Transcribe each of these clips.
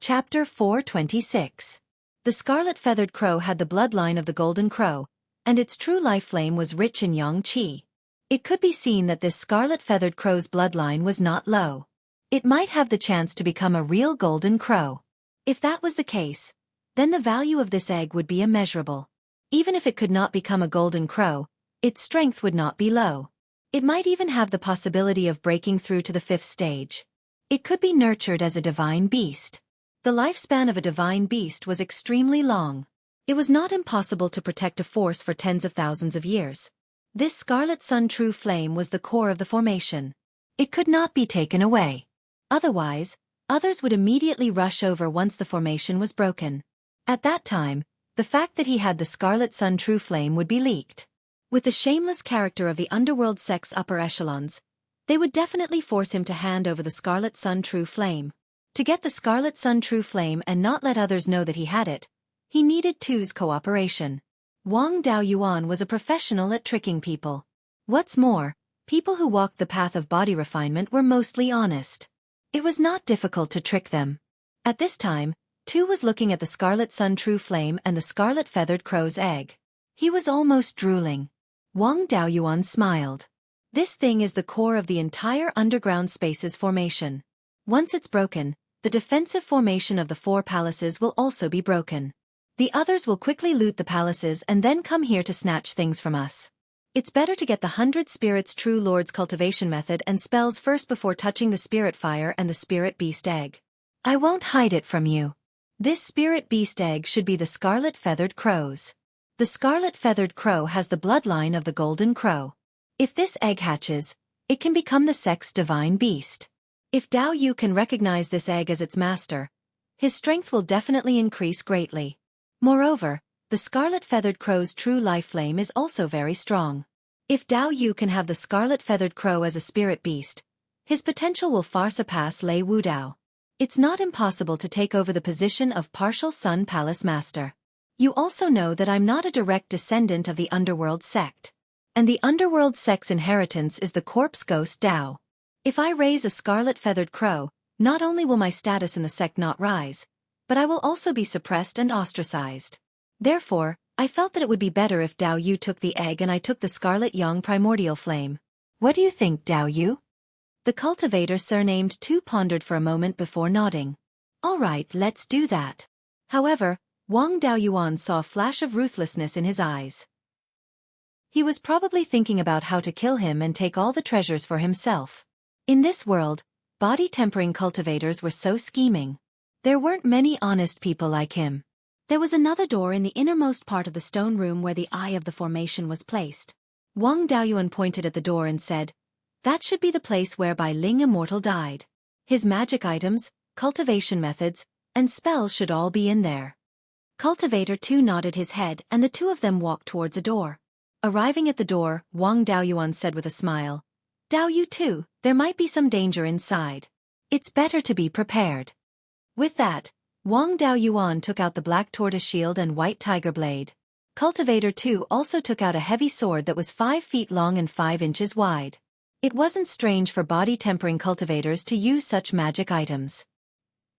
Chapter 426. The scarlet-feathered crow had the bloodline of the golden crow, and its true life flame was rich in yang qi. It could be seen that this scarlet-feathered crow's bloodline was not low. It might have the chance to become a real golden crow. If that was the case, then the value of this egg would be immeasurable. Even if it could not become a golden crow, its strength would not be low. It might even have the possibility of breaking through to the 5th stage. It could be nurtured as a divine beast. The lifespan of a divine beast was extremely long. It was not impossible to protect a force for tens of thousands of years. This scarlet sun true flame was the core of the formation. It could not be taken away. Otherwise, others would immediately rush over once the formation was broken. At that time, the fact that he had the scarlet sun true flame would be leaked. With the shameless character of the underworld sect's upper echelons, they would definitely force him to hand over the scarlet sun true flame. To get the scarlet sun true flame and not let others know that he had it, he needed Tu's cooperation. Wang Daoyuan was a professional at tricking people. What's more, people who walked the path of body refinement were mostly honest. It was not difficult to trick them. At this time, Tu was looking at the scarlet sun true flame and the scarlet-feathered crow's egg. He was almost drooling. Wang Daoyuan smiled. This thing is the core of the entire underground space's formation. Once it's broken, the defensive formation of the 4 palaces will also be broken. The others will quickly loot the palaces and then come here to snatch things from us. It's better to get the 100 Spirits True Lord's cultivation method and spells first before touching the Spirit Fire and the Spirit Beast Egg. I won't hide it from you. This Spirit Beast Egg should be the Scarlet-Feathered Crow's. The Scarlet-Feathered Crow has the bloodline of the Golden Crow. If this egg hatches, it can become the sect's divine beast. If Dao Yu can recognize this egg as its master, his strength will definitely increase greatly. Moreover, the Scarlet-Feathered Crow's true life flame is also very strong. If Dao Yu can have the Scarlet-Feathered Crow as a spirit beast, his potential will far surpass Lei Wudao. It's not impossible to take over the position of partial Sun Palace Master. You also know that I'm not a direct descendant of the Underworld sect. And the Underworld sect's inheritance is the Corpse Ghost Dao. If I raise a Scarlet-Feathered Crow, not only will my status in the sect not rise, but I will also be suppressed and ostracized. Therefore, I felt that it would be better if Dao Yu took the egg and I took the Scarlet Yang Primordial Flame. What do you think, Dao Yu? The cultivator surnamed Tu pondered for a moment before nodding. All right, let's do that. However, Wang Daoyuan saw a flash of ruthlessness in his eyes. He was probably thinking about how to kill him and take all the treasures for himself. In this world, body-tempering cultivators were so scheming. There weren't many honest people like him. There was another door in the innermost part of the stone room where the eye of the formation was placed. Wang Daoyuan pointed at the door and said, "That should be the place whereby Ling Immortal died. His magic items, cultivation methods, and spells should all be in there." Cultivator 2 nodded his head and the two of them walked towards a door. Arriving at the door, Wang Daoyuan said with a smile, "Dao Yu 2, there might be some danger inside. It's better to be prepared." With that, Wang Daoyuan took out the black tortoise shield and white tiger blade. Cultivator 2 also took out a heavy sword that was 5 feet long and 5 inches wide. It wasn't strange for body-tempering cultivators to use such magic items.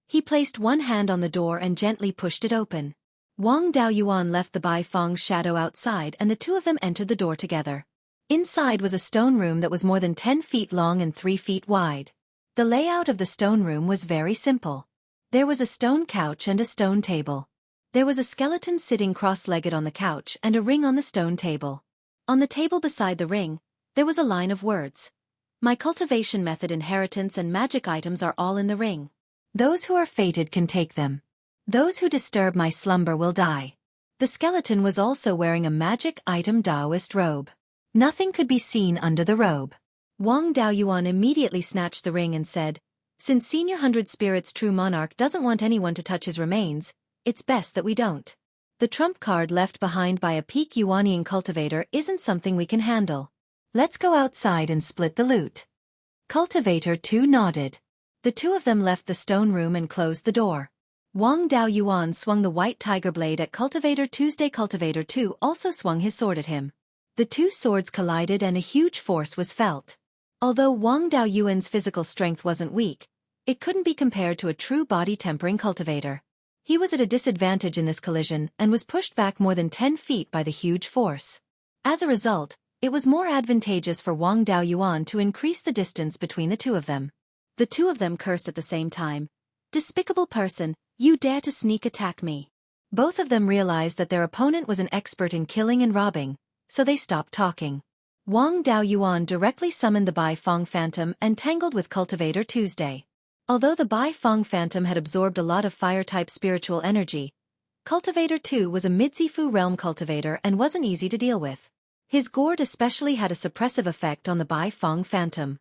He placed one hand on the door and gently pushed it open. Wang Daoyuan left the Baifeng's shadow outside and the two of them entered the door together. Inside was a stone room that was more than 10 feet long and 3 feet wide. The layout of the stone room was very simple. There was a stone couch and a stone table. There was a skeleton sitting cross-legged on the couch and a ring on the stone table. On the table beside the ring, there was a line of words. "My cultivation method, inheritance and magic items are all in the ring. Those who are fated can take them. Those who disturb my slumber will die." The skeleton was also wearing a magic item Taoist robe. Nothing could be seen under the robe. Wang Daoyuan immediately snatched the ring and said, "Since Senior 100 Spirits True Monarch doesn't want anyone to touch his remains, it's best that we don't. The trump card left behind by a peak Yuanian cultivator isn't something we can handle. Let's go outside and split the loot." Cultivator 2 nodded. The two of them left the stone room and closed the door. Wang Daoyuan swung the white tiger blade at Cultivator Tuesday. Cultivator 2 also swung his sword at him. The two swords collided and a huge force was felt. Although Wang Daoyuan's physical strength wasn't weak, It couldn't be compared to a true body-tempering cultivator. He was at a disadvantage in this collision and was pushed back more than 10 feet by the huge force. As a result, it was more advantageous for Wang Daoyuan to increase the distance between the two of them. The two of them cursed at the same time. "Despicable person, you dare to sneak attack me." Both of them realized that their opponent was an expert in killing and robbing, so they stopped talking. Wang Daoyuan directly summoned the Bai Fong Phantom and tangled with Cultivator Tuesday. Although the Bai Fong Phantom had absorbed a lot of fire-type spiritual energy, Cultivator 2 was a Midzifu realm cultivator and wasn't easy to deal with. His gourd especially had a suppressive effect on the Bai Fong Phantom.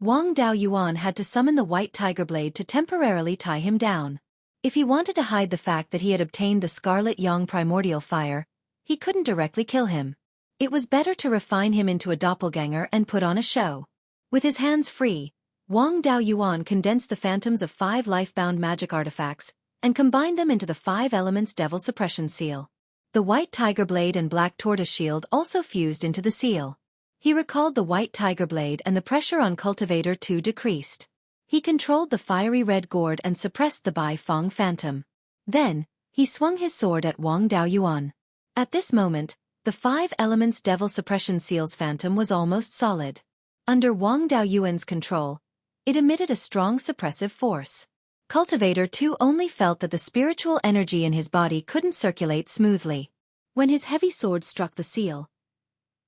Wang Daoyuan had to summon the White Tiger Blade to temporarily tie him down. If he wanted to hide the fact that he had obtained the Scarlet Yang Primordial Fire, he couldn't directly kill him. It was better to refine him into a doppelganger and put on a show. With his hands free, Wang Daoyuan condensed the phantoms of 5 life-bound magic artifacts and combined them into the 5 elements Devil Suppression Seal. The White Tiger Blade and Black Tortoise Shield also fused into the seal. He recalled the White Tiger Blade and the pressure on Cultivator 2 decreased. He controlled the fiery red gourd and suppressed the Bai Fong Phantom. Then, he swung his sword at Wang Daoyuan. At this moment, the 5 elements Devil Suppression Seal's phantom was almost solid. Under Wang Daoyuan's control, it emitted a strong suppressive force. Cultivator 2 only felt that the spiritual energy in his body couldn't circulate smoothly. When his heavy sword struck the seal,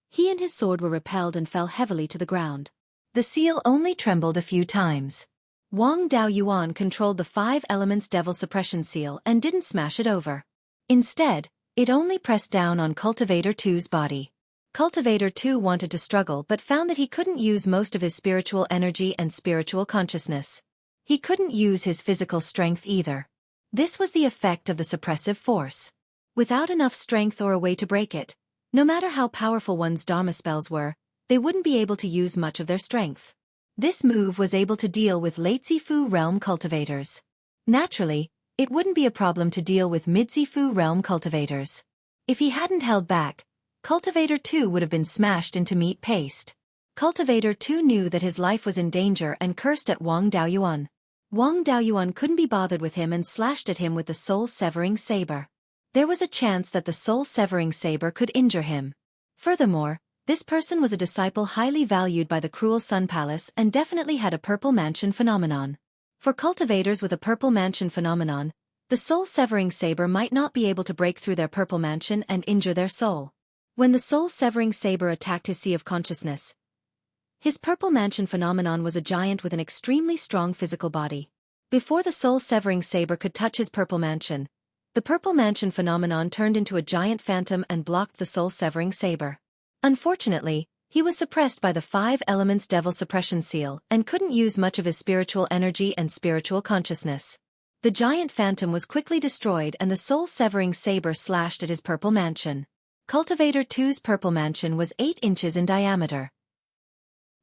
he and his sword were repelled and fell heavily to the ground. The seal only trembled a few times. Wang Daoyuan controlled the 5 elements Devil Suppression Seal and didn't smash it over. Instead, it only pressed down on Cultivator 2's body. Cultivator 2 wanted to struggle but found that he couldn't use most of his spiritual energy and spiritual consciousness. He couldn't use his physical strength either. This was the effect of the suppressive force. Without enough strength or a way to break it, no matter how powerful one's Dharma spells were, they wouldn't be able to use much of their strength. This move was able to deal with Late-Zifu realm cultivators. Naturally, it wouldn't be a problem to deal with Mid-Zifu realm cultivators. If he hadn't held back, Cultivator 2 would have been smashed into meat paste. Cultivator 2 knew that his life was in danger and cursed at Wang Daoyuan. Wang Daoyuan couldn't be bothered with him and slashed at him with the soul-severing saber. There was a chance that the soul-severing saber could injure him. Furthermore, this person was a disciple highly valued by the Cruel Sun Palace and definitely had a Purple Mansion phenomenon. For cultivators with a Purple Mansion phenomenon, the soul-severing saber might not be able to break through their Purple Mansion and injure their soul. When the soul-severing saber attacked his sea of consciousness, his Purple Mansion phenomenon was a giant with an extremely strong physical body. Before the soul-severing saber could touch his Purple Mansion, the Purple Mansion phenomenon turned into a giant phantom and blocked the soul-severing saber. Unfortunately, he was suppressed by the 5 elements Devil Suppression Seal and couldn't use much of his spiritual energy and spiritual consciousness. The giant phantom was quickly destroyed and the soul-severing saber slashed at his Purple Mansion. Cultivator 2's Purple Mansion was 8 inches in diameter.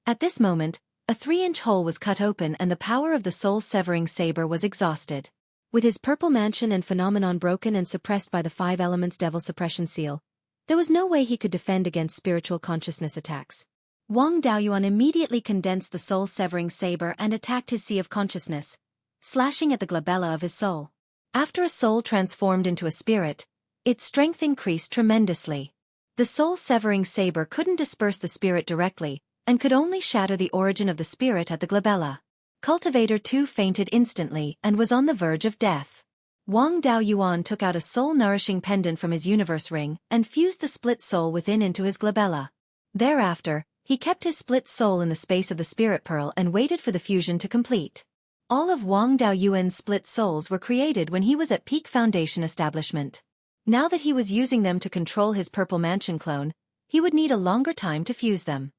At this moment, a 3-inch hole was cut open and the power of the soul-severing saber was exhausted. With his Purple Mansion and phenomenon broken and suppressed by the 5 elements Devil Suppression Seal, there was no way he could defend against spiritual consciousness attacks. Wang Daoyuan immediately condensed the soul-severing saber and attacked his sea of consciousness, slashing at the glabella of his soul. After a soul transformed into a spirit, its strength increased tremendously. The soul-severing saber couldn't disperse the spirit directly, and could only shatter the origin of the spirit at the glabella. Cultivator 2 fainted instantly and was on the verge of death. Wang Daoyuan took out a soul-nourishing pendant from his universe ring and fused the split soul within into his glabella. Thereafter, he kept his split soul in the space of the spirit pearl and waited for the fusion to complete. All of Wang Daoyuan's split souls were created when he was at peak foundation establishment. Now that he was using them to control his Purple Mansion clone, he would need a longer time to fuse them.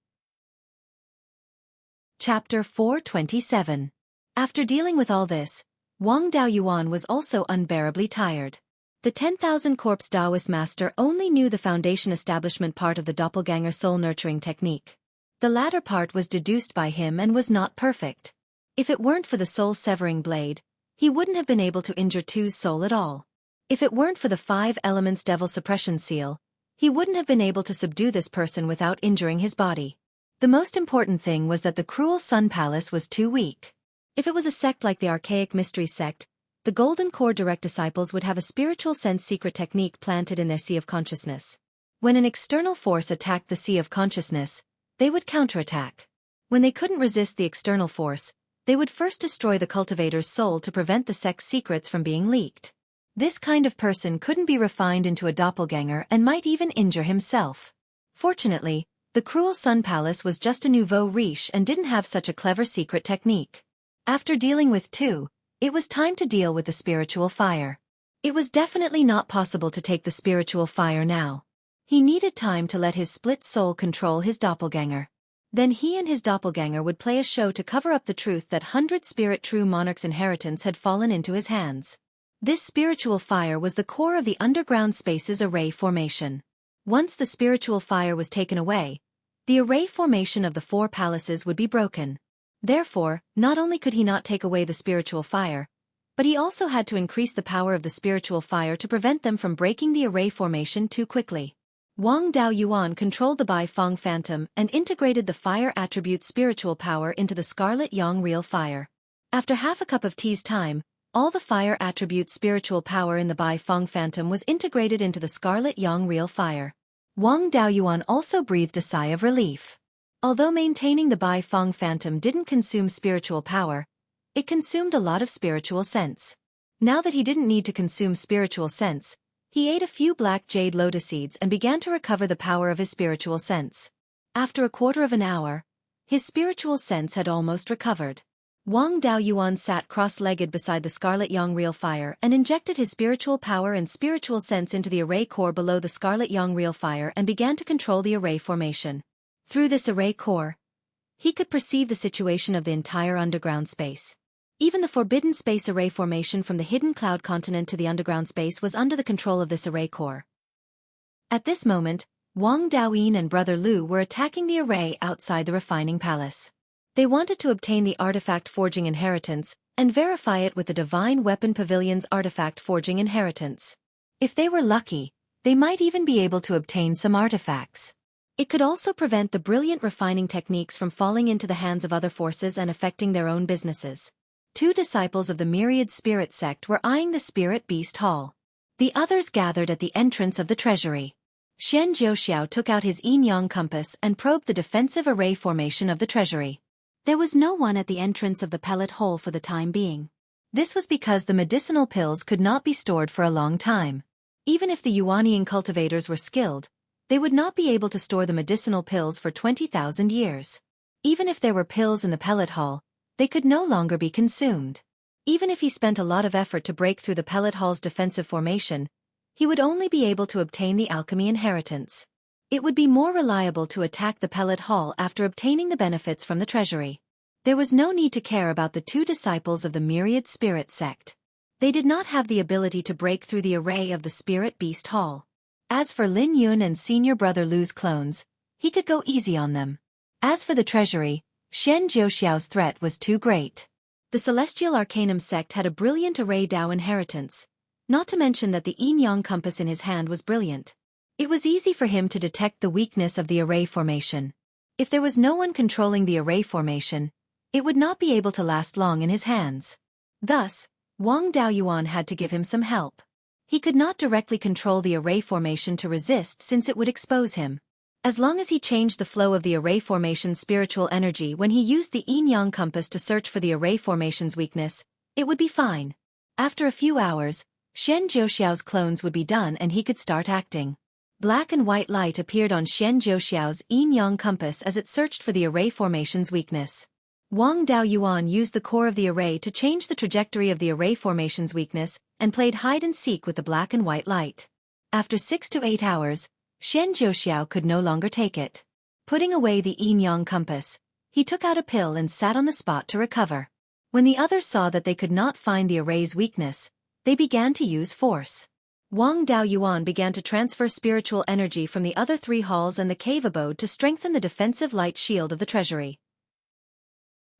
Chapter 427. After dealing with all this, Wang Daoyuan was also unbearably tired. The 10,000 Corpse Taoist master only knew the foundation establishment part of the doppelganger soul nurturing technique. The latter part was deduced by him and was not perfect. If it weren't for the soul-severing blade, he wouldn't have been able to injure Tu's soul at all. If it weren't for the 5 elements Devil Suppression Seal, he wouldn't have been able to subdue this person without injuring his body. The most important thing was that the Cruel Sun Palace was too weak. If it was a sect like the archaic mysteries sect, the Golden Core direct disciples would have a spiritual sense secret technique planted in their sea of consciousness. When an external force attacked the sea of consciousness, they would counterattack. When they couldn't resist the external force, they would first destroy the cultivator's soul to prevent the sect's secrets from being leaked. This kind of person couldn't be refined into a doppelganger and might even injure himself. Fortunately, the cruel Sun Palace was just a nouveau riche and didn't have such a clever secret technique. After dealing with two, it was time to deal with the spiritual fire. It was definitely not possible to take the spiritual fire now. He needed time to let his split soul control his doppelganger. Then he and his doppelganger would play a show to cover up the truth that 100 Spirit True Monarch's inheritance had fallen into his hands. This spiritual fire was the core of the underground space's array formation. Once the spiritual fire was taken away, the array formation of the four palaces would be broken. Therefore, not only could he not take away the spiritual fire, but he also had to increase the power of the spiritual fire to prevent them from breaking the array formation too quickly. Wang Daoyuan controlled the Bai Feng Phantom and integrated the fire attribute spiritual power into the Scarlet Yang Real Fire. After half a cup of tea's time, all the fire attribute spiritual power in the Bai Feng Phantom was integrated into the Scarlet Yang Real Fire. Wang Daoyuan also breathed a sigh of relief. Although maintaining the Bai Feng Phantom didn't consume spiritual power, it consumed a lot of spiritual sense. Now that he didn't need to consume spiritual sense, he ate a few black jade lotus seeds and began to recover the power of his spiritual sense. After a quarter of an hour, his spiritual sense had almost recovered. Wang Daoyuan sat cross-legged beside the Scarlet Yang Real Fire and injected his spiritual power and spiritual sense into the array core below the Scarlet Yang Real Fire and began to control the array formation. Through this array core, he could perceive the situation of the entire underground space. Even the forbidden space array formation from the hidden cloud continent to the underground space was under the control of this array core. At this moment, Wang Daoyin and Brother Lu were attacking the array outside the refining palace. They wanted to obtain the artifact forging inheritance and verify it with the Divine Weapon Pavilion's artifact forging inheritance. If they were lucky, they might even be able to obtain some artifacts. It could also prevent the brilliant refining techniques from falling into the hands of other forces and affecting their own businesses. Two disciples of the Myriad Spirit sect were eyeing the Spirit Beast Hall. The others gathered at the entrance of the treasury. Xian Zhouxiao took out his yin-yang compass and probed the defensive array formation of the treasury. There was no one at the entrance of the pellet hole for the time being. This was because the medicinal pills could not be stored for a long time. Even if the Yuanian cultivators were skilled, they would not be able to store the medicinal pills for 20,000 years. Even if there were pills in the pellet hall, they could no longer be consumed. Even if he spent a lot of effort to break through the pellet hall's defensive formation, he would only be able to obtain the alchemy inheritance. It would be more reliable to attack the pellet hall after obtaining the benefits from the treasury. There was no need to care about the two disciples of the Myriad Spirit sect. They did not have the ability to break through the array of the Spirit Beast Hall. As for Lin Yun and Senior Brother Lu's clones, he could go easy on them. As for the treasury, Xian Zhouxiao's threat was too great. The Celestial Arcanum sect had a brilliant array Dao inheritance, not to mention that the yin-yang compass in his hand was brilliant. It was easy for him to detect the weakness of the array formation. If there was no one controlling the array formation, it would not be able to last long in his hands. Thus, Wang Daoyuan had to give him some help. He could not directly control the array formation to resist since it would expose him. As long as he changed the flow of the array formation's spiritual energy when he used the yin-yang compass to search for the array formation's weakness, it would be fine. After a few hours, Xian Zhouxiao's clones would be done and he could start acting. Black and white light appeared on Xian Zhouxiao's yin-yang compass as it searched for the array formation's weakness. Wang Daoyuan used the core of the array to change the trajectory of the array formation's weakness and played hide-and-seek with the black and white light. After 6 to 8 hours, Xian Zhouxiao could no longer take it. Putting away the yin-yang compass, he took out a pill and sat on the spot to recover. When the others saw that they could not find the array's weakness, they began to use force. Wang Daoyuan began to transfer spiritual energy from the other three halls and the cave abode to strengthen the defensive light shield of the treasury.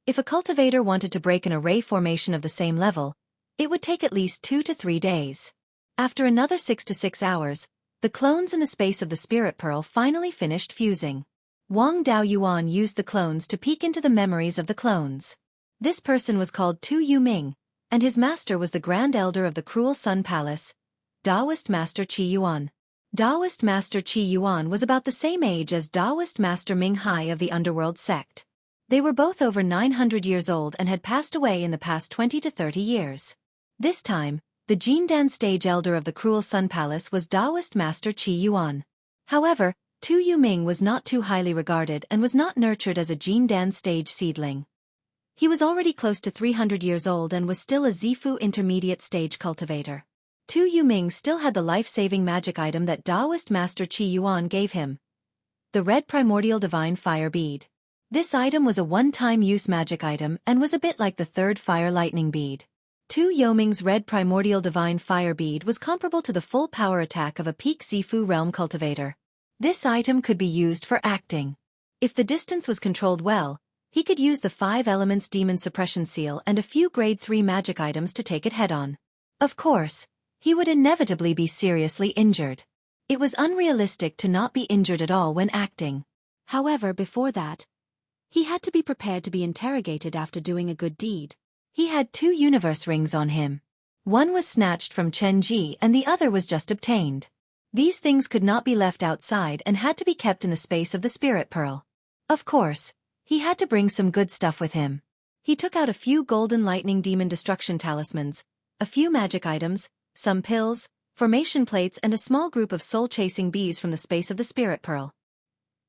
If a cultivator wanted to break an array formation of the same level, it would take at least 2 to 3 days. After another 6 to 6 hours, the clones in the space of the Spirit Pearl finally finished fusing. Wang Daoyuan used the clones to peek into the memories of the clones. This person was called Tu Yuming, and his master was the Grand Elder of the Cruel Sun Palace, Taoist Master Qi Yuan. Taoist Master Qi Yuan was about the same age as Taoist Master Ming Hai of the Underworld sect. They were both over 900 years old and had passed away in the past 20 to 30 years. This time, the Jindan stage elder of the Cruel Sun Palace was Taoist Master Qi Yuan. However, Tu Yuming was not too highly regarded and was not nurtured as a Jindan stage seedling. He was already close to 300 years old and was still a Zifu intermediate stage cultivator. Tu Yuming still had the life-saving magic item that Taoist Master Qi Yuan gave him, the red primordial divine fire bead. This item was a one-time use magic item and was a bit like the third fire lightning bead. Tu Yuming's red primordial divine fire bead was comparable to the full power attack of a peak Zifu realm cultivator. This item could be used for acting. If the distance was controlled well, he could use the 5 elements demon suppression seal and a few grade 3 magic items to take it head-on. Of course, he would inevitably be seriously injured. It was unrealistic to not be injured at all when acting. However, before that, he had to be prepared to be interrogated after doing a good deed. He had 2 universe rings on him. One was snatched from Chen Ji and the other was just obtained. These things could not be left outside and had to be kept in the space of the spirit pearl. Of course, he had to bring some good stuff with him. He took out a few golden lightning demon destruction talismans, a few magic items, some pills, formation plates and a small group of soul-chasing bees from the space of the spirit pearl.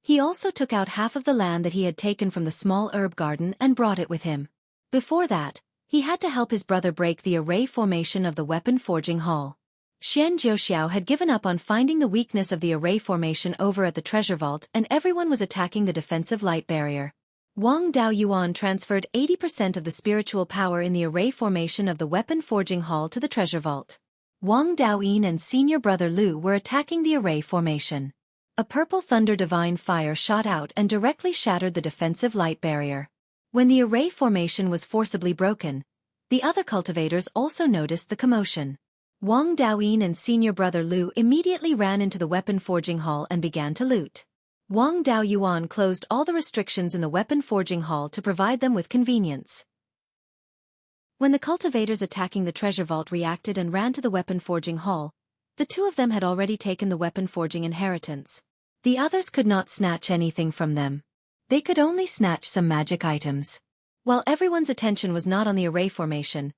He also took out half of the land that he had taken from the small herb garden and brought it with him. Before that, he had to help his brother break the array formation of the weapon forging hall. Xian Jiuxiao had given up on finding the weakness of the array formation over at the treasure vault and everyone was attacking the defensive light barrier. Wang Daoyuan transferred 80% of the spiritual power in the array formation of the weapon forging hall to the treasure vault. Wang Daoyin and senior brother Lu were attacking the array formation. A purple thunder divine fire shot out and directly shattered the defensive light barrier. When the array formation was forcibly broken, the other cultivators also noticed the commotion. Wang Daoyin and senior brother Lu immediately ran into the weapon forging hall and began to loot. Wang Daoyuan closed all the restrictions in the weapon forging hall to provide them with convenience. When the cultivators attacking the treasure vault reacted and ran to the weapon forging hall, the 2 of them had already taken the weapon forging inheritance. The others could not snatch anything from them. They could only snatch some magic items. While everyone's attention was not on the array formation,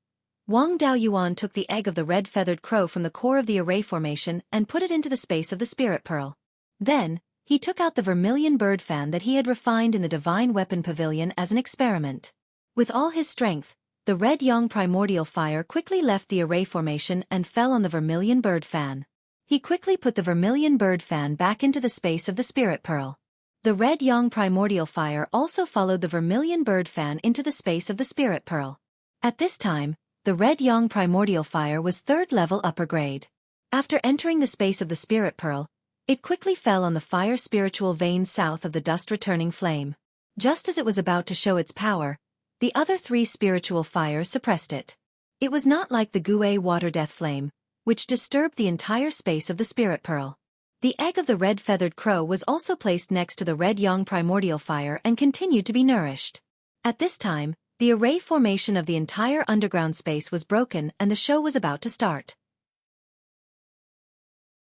Wang Daoyuan took the egg of the red feathered crow from the core of the array formation and put it into the space of the spirit pearl. Then, he took out the vermilion bird fan that he had refined in the divine weapon pavilion as an experiment. With all his strength, the red yang primordial fire quickly left the array formation and fell on the vermilion bird fan. He quickly put the vermilion bird fan back into the space of the spirit pearl. The red yang primordial fire also followed the vermilion bird fan into the space of the spirit pearl. At this time, the red yang primordial fire was 3rd level upper grade. After entering the space of the spirit pearl, it quickly fell on the fire spiritual vein south of the dust returning flame. Just as it was about to show its power, the other 3 spiritual fires suppressed it. It was not like the Gui water death flame, which disturbed the entire space of the spirit pearl. The egg of the red feathered crow was also placed next to the red yang primordial fire and continued to be nourished. At this time, the array formation of the entire underground space was broken and the show was about to start.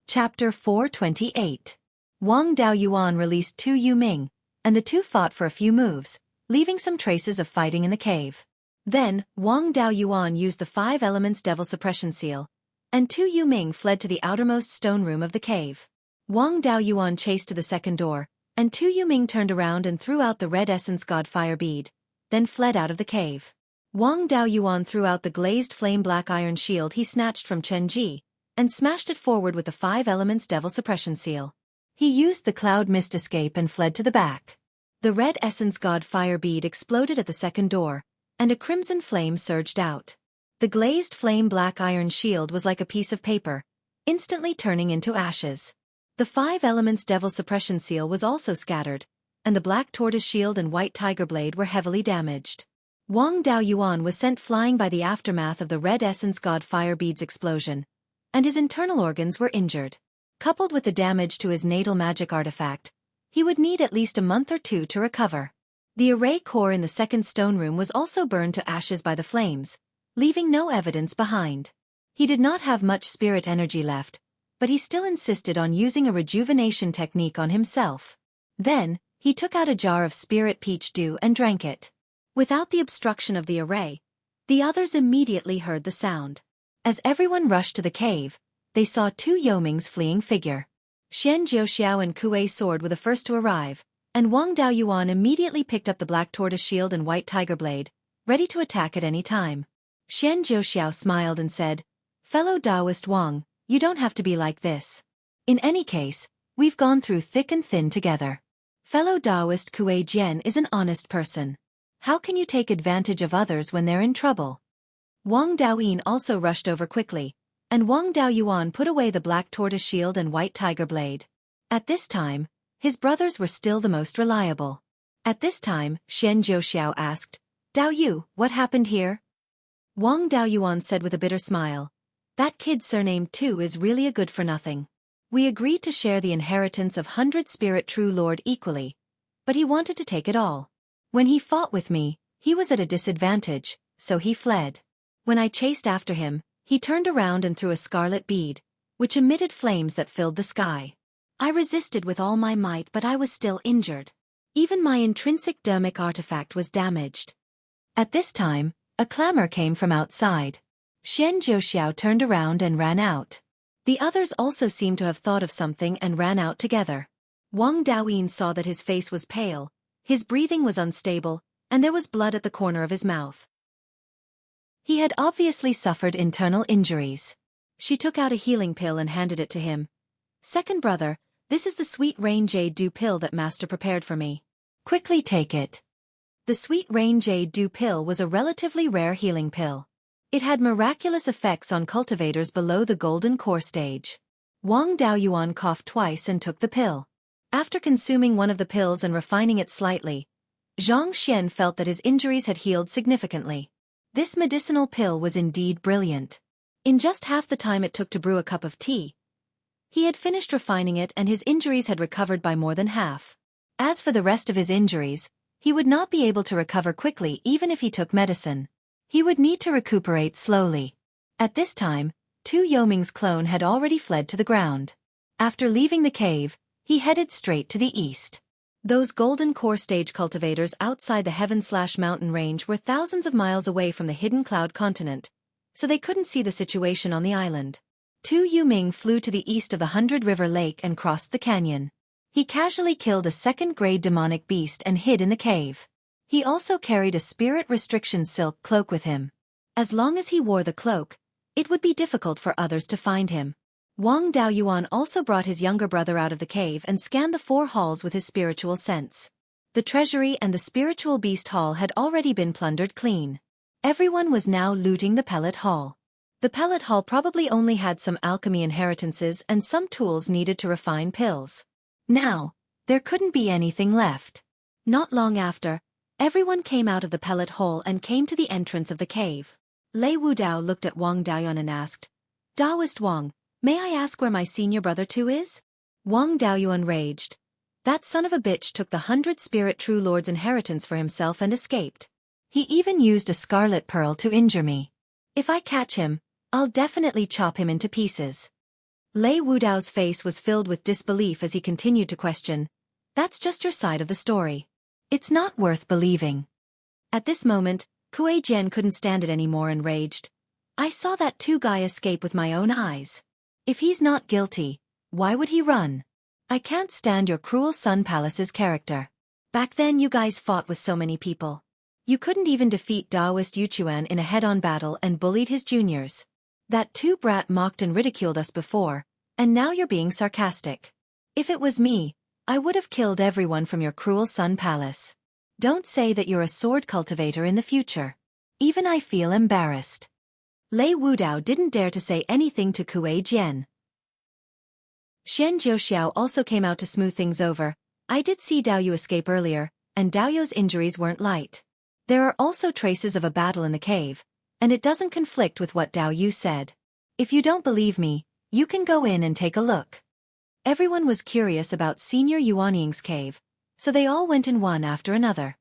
Chapter 428. Wang Daoyuan released Tu Yuming, and the 2 fought for a few moves, leaving some traces of fighting in the cave. Then, Wang Daoyuan used the 5 elements devil suppression seal, and Tu Yuming fled to the outermost stone room of the cave. Wang Daoyuan chased to the second door, and Tu Yuming turned around and threw out the red essence god fire bead, then fled out of the cave. Wang Daoyuan threw out the glazed flame black iron shield he snatched from Chen Ji, and smashed it forward with the 5 elements devil suppression seal. He used the cloud mist escape and fled to the back. The red essence god fire bead exploded at the second door, and a crimson flame surged out. The glazed flame black iron shield was like a piece of paper, instantly turning into ashes. The 5 elements devil suppression seal was also scattered, and the black tortoise shield and white tiger blade were heavily damaged. Wang Daoyuan was sent flying by the aftermath of the red essence god fire bead's explosion, and his internal organs were injured. Coupled with the damage to his natal magic artifact, he would need at least a month or 2 to recover. The array core in the second stone room was also burned to ashes by the flames, leaving no evidence behind. He did not have much spirit energy left, but he still insisted on using a rejuvenation technique on himself. Then, he took out a jar of spirit peach dew and drank it. Without the obstruction of the array, the others immediately heard the sound. As everyone rushed to the cave, they saw two Yoming's fleeing figure. Xian Jiuxiao and Kuei Sword were the first to arrive, and Wang Daoyuan immediately picked up the black tortoise shield and white tiger blade, ready to attack at any time. Xian Jiuxiao smiled and said, "Fellow Taoist Wang, you don't have to be like this. In any case, we've gone through thick and thin together. Fellow Taoist Kuei Jian is an honest person. How can you take advantage of others when they're in trouble?" Wang Daoyin also rushed over quickly, and Wang Daoyuan put away the black tortoise shield and white tiger blade. At this time, his brothers were still the most reliable. At this time, Xian Jiuxiao asked, "Dao Yu, what happened here?" Wang Daoyuan said with a bitter smile, "That kid surnamed Tu is really a good-for-nothing. We agreed to share the inheritance of 100 Spirit True Lord equally, but he wanted to take it all. When he fought with me, he was at a disadvantage, so he fled. When I chased after him, he turned around and threw a scarlet bead, which emitted flames that filled the sky. I resisted with all my might, but I was still injured. Even my intrinsic dermic artifact was damaged." At this time, a clamor came from outside. Xian Jiuxiao turned around and ran out. The others also seemed to have thought of something and ran out together. Wang Daoyin saw that his face was pale, his breathing was unstable, and there was blood at the corner of his mouth. He had obviously suffered internal injuries. She took out a healing pill and handed it to him. "Second brother, this is the sweet rain jade dew pill that master prepared for me. Quickly take it." The sweet rain jade dew pill was a relatively rare healing pill. It had miraculous effects on cultivators below the golden core stage. Wang Daoyuan coughed twice and took the pill. After consuming one of the pills and refining it slightly, Zhang Xian felt that his injuries had healed significantly. This medicinal pill was indeed brilliant. In just half the time it took to brew a cup of tea, he had finished refining it and his injuries had recovered by more than half. As for the rest of his injuries, he would not be able to recover quickly even if he took medicine. He would need to recuperate slowly. At this time, Tu Yoming's clone had already fled to the ground. After leaving the cave, he headed straight to the east. Those golden core stage cultivators outside the Heaven/Mountain range were thousands of miles away from the hidden cloud continent, so they couldn't see the situation on the island. Tu Yuming flew to the east of the 100-River Lake and crossed the canyon. He casually killed a second-grade demonic beast and hid in the cave. He also carried a spirit restriction silk cloak with him. As long as he wore the cloak, it would be difficult for others to find him. Wang Daoyuan also brought his younger brother out of the cave and scanned the 4 halls with his spiritual sense. The treasury and the spiritual beast hall had already been plundered clean. Everyone was now looting the pellet hall. The pellet hall probably only had some alchemy inheritances and some tools needed to refine pills. Now, there couldn't be anything left. Not long after, everyone came out of the pellet hall and came to the entrance of the cave. Lei Wudao looked at Wang Daoyuan and asked, "Taoist Wang, may I ask where my senior brother Tu is?" Wang Daoyuan raged. "That son of a bitch took the 100 Spirit True Lord's inheritance for himself and escaped. He even used a scarlet pearl to injure me. If I catch him, I'll definitely chop him into pieces." Lei Wudao's face was filled with disbelief as he continued to question, "That's just your side of the story. It's not worth believing." At this moment, Kuei Jian couldn't stand it anymore and raged, "I saw that Tu guy escape with my own eyes. If he's not guilty, why would he run? I can't stand your cruel Sun Palace's character. Back then you guys fought with so many people. You couldn't even defeat Taoist Yuchuan in a head-on battle and bullied his juniors. That Tu brat mocked and ridiculed us before, and now you're being sarcastic. If it was me, I would have killed everyone from your cruel Sun Palace. Don't say that you're a sword cultivator in the future. Even I feel embarrassed." Lei Wudao didn't dare to say anything to Kuei Jian. Xian Jiuxiao also came out to smooth things over. "I did see Dao Yu escape earlier, and Dao Yu's injuries weren't light. There are also traces of a battle in the cave, and it doesn't conflict with what Dao Yu said. If you don't believe me, you can go in and take a look." Everyone was curious about Senior Yuanying's cave, so they all went in one after another.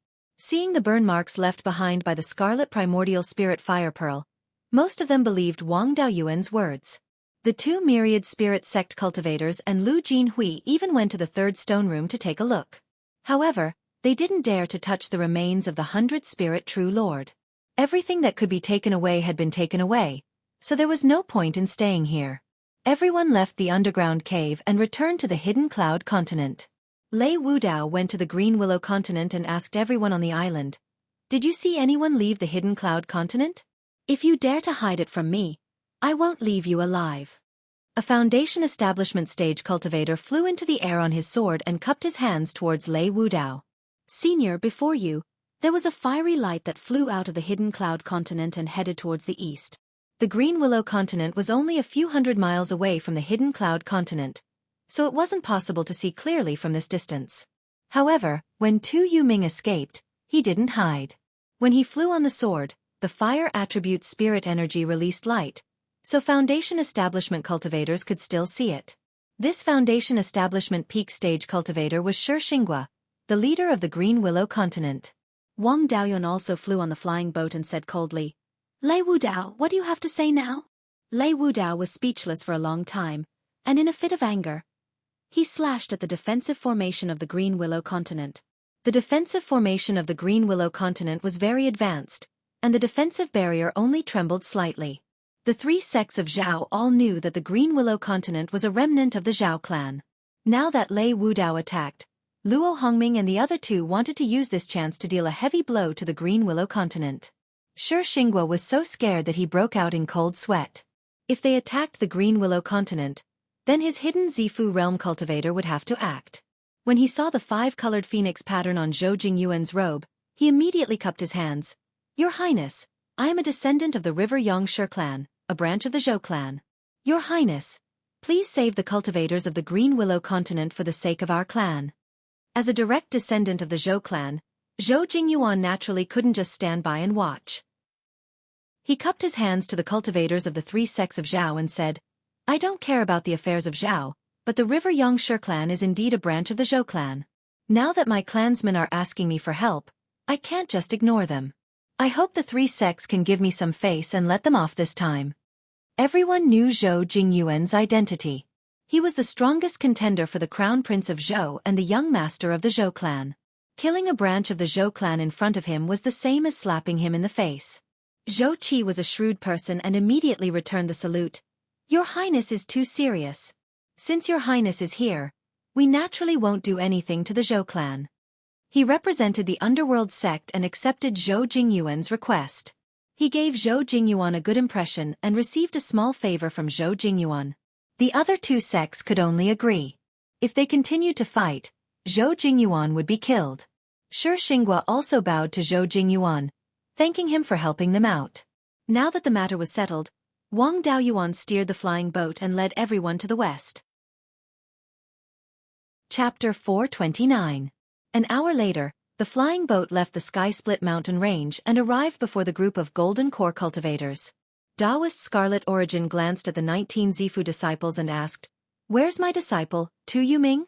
Seeing the burn marks left behind by the scarlet primordial spirit fire pearl, most of them believed Wang Daoyuan's words. The two myriad spirit sect cultivators and Lu Jinhui even went to the third stone room to take a look. However, they didn't dare to touch the remains of the 100 spirit true lord. Everything that could be taken away had been taken away, so there was no point in staying here. Everyone left the underground cave and returned to the hidden cloud continent. Lei Wudao went to the Green Willow continent and asked everyone on the island, "Did you see anyone leave the hidden cloud continent? If you dare to hide it from me, I won't leave you alive." A Foundation Establishment stage cultivator flew into the air on his sword and cupped his hands towards Lei Wudao. "Senior, before you, there was a fiery light that flew out of the hidden cloud continent and headed towards the east." The Green Willow continent was only a few hundred miles away from the hidden cloud continent, so it wasn't possible to see clearly from this distance. However, when Tu Yuming escaped, he didn't hide. When he flew on the sword, the fire attribute spirit energy released light, so Foundation Establishment cultivators could still see it. This Foundation Establishment peak stage cultivator was Xueqi, the leader of the Green Willow continent. Wang Daoyuan also flew on the flying boat and said coldly, "Lei Wudao, what do you have to say now?" Lei Wudao was speechless for a long time, and in a fit of anger, he slashed at the defensive formation of the Green Willow continent. The defensive formation of the Green Willow continent was very advanced, and the defensive barrier only trembled slightly. The three sects of Zhao all knew that the Green Willow continent was a remnant of the Zhao clan. Now that Lei Wudao attacked, Luo Hongming and the other two wanted to use this chance to deal a heavy blow to the Green Willow continent. Xueqi was so scared that he broke out in cold sweat. If they attacked the Green Willow continent, then his hidden Zifu realm cultivator would have to act. When he saw the 5-colored phoenix pattern on Zhou Jingyuan's robe, he immediately cupped his hands. "Your Highness, I am a descendant of the River Yangshi clan, a branch of the Zhou clan. Your Highness, please save the cultivators of the Green Willow continent for the sake of our clan." As a direct descendant of the Zhou clan, Zhou Jingyuan naturally couldn't just stand by and watch. He cupped his hands to the cultivators of the three sects of Zhao and said, "I don't care about the affairs of Zhao, but the River Yangshi clan is indeed a branch of the Zhou clan. Now that my clansmen are asking me for help, I can't just ignore them. I hope the three sects can give me some face and let them off this time." Everyone knew Zhou Jingyuan's identity. He was the strongest contender for the crown prince of Zhou and the young master of the Zhou clan. Killing a branch of the Zhou clan in front of him was the same as slapping him in the face. Xueqi was a shrewd person and immediately returned the salute. "Your Highness is too serious. Since your Highness is here, we naturally won't do anything to the Zhou clan." He represented the underworld sect and accepted Zhou Jingyuan's request. He gave Zhou Jingyuan a good impression and received a small favor from Zhou Jingyuan. The other two sects could only agree. If they continued to fight, Zhou Jingyuan would be killed. Xueqi also bowed to Zhou Jingyuan, thanking him for helping them out. Now that the matter was settled, Wang Daoyuan steered the flying boat and led everyone to the west. Chapter 429. An hour later, the flying boat left the sky-split mountain range and arrived before the group of golden core cultivators. Taoist Scarlet Origin glanced at the 19 Zifu disciples and asked, "Where's my disciple, Tu Yuming?"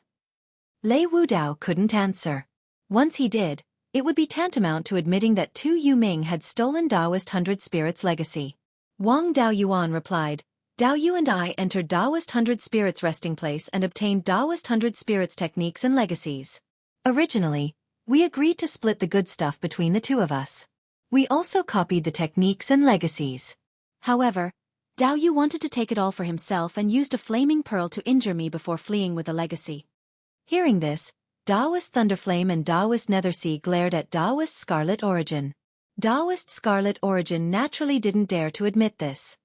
Lei Wudao couldn't answer. Once he did, it would be tantamount to admitting that Tu Yuming had stolen Taoist 100 Spirits' legacy. Wang Daoyuan replied, "Daoyu and I entered Taoist 100 Spirits' resting place and obtained Taoist 100 Spirits' techniques and legacies. Originally, we agreed to split the good stuff between the two of us. We also copied the techniques and legacies. However, Daoyu wanted to take it all for himself and used a flaming pearl to injure me before fleeing with the legacy." Hearing this, Taoist Thunderflame and Taoist Nethersea glared at Taoist Scarlet Origin. Taoist Scarlet Origin naturally didn't dare to admit this.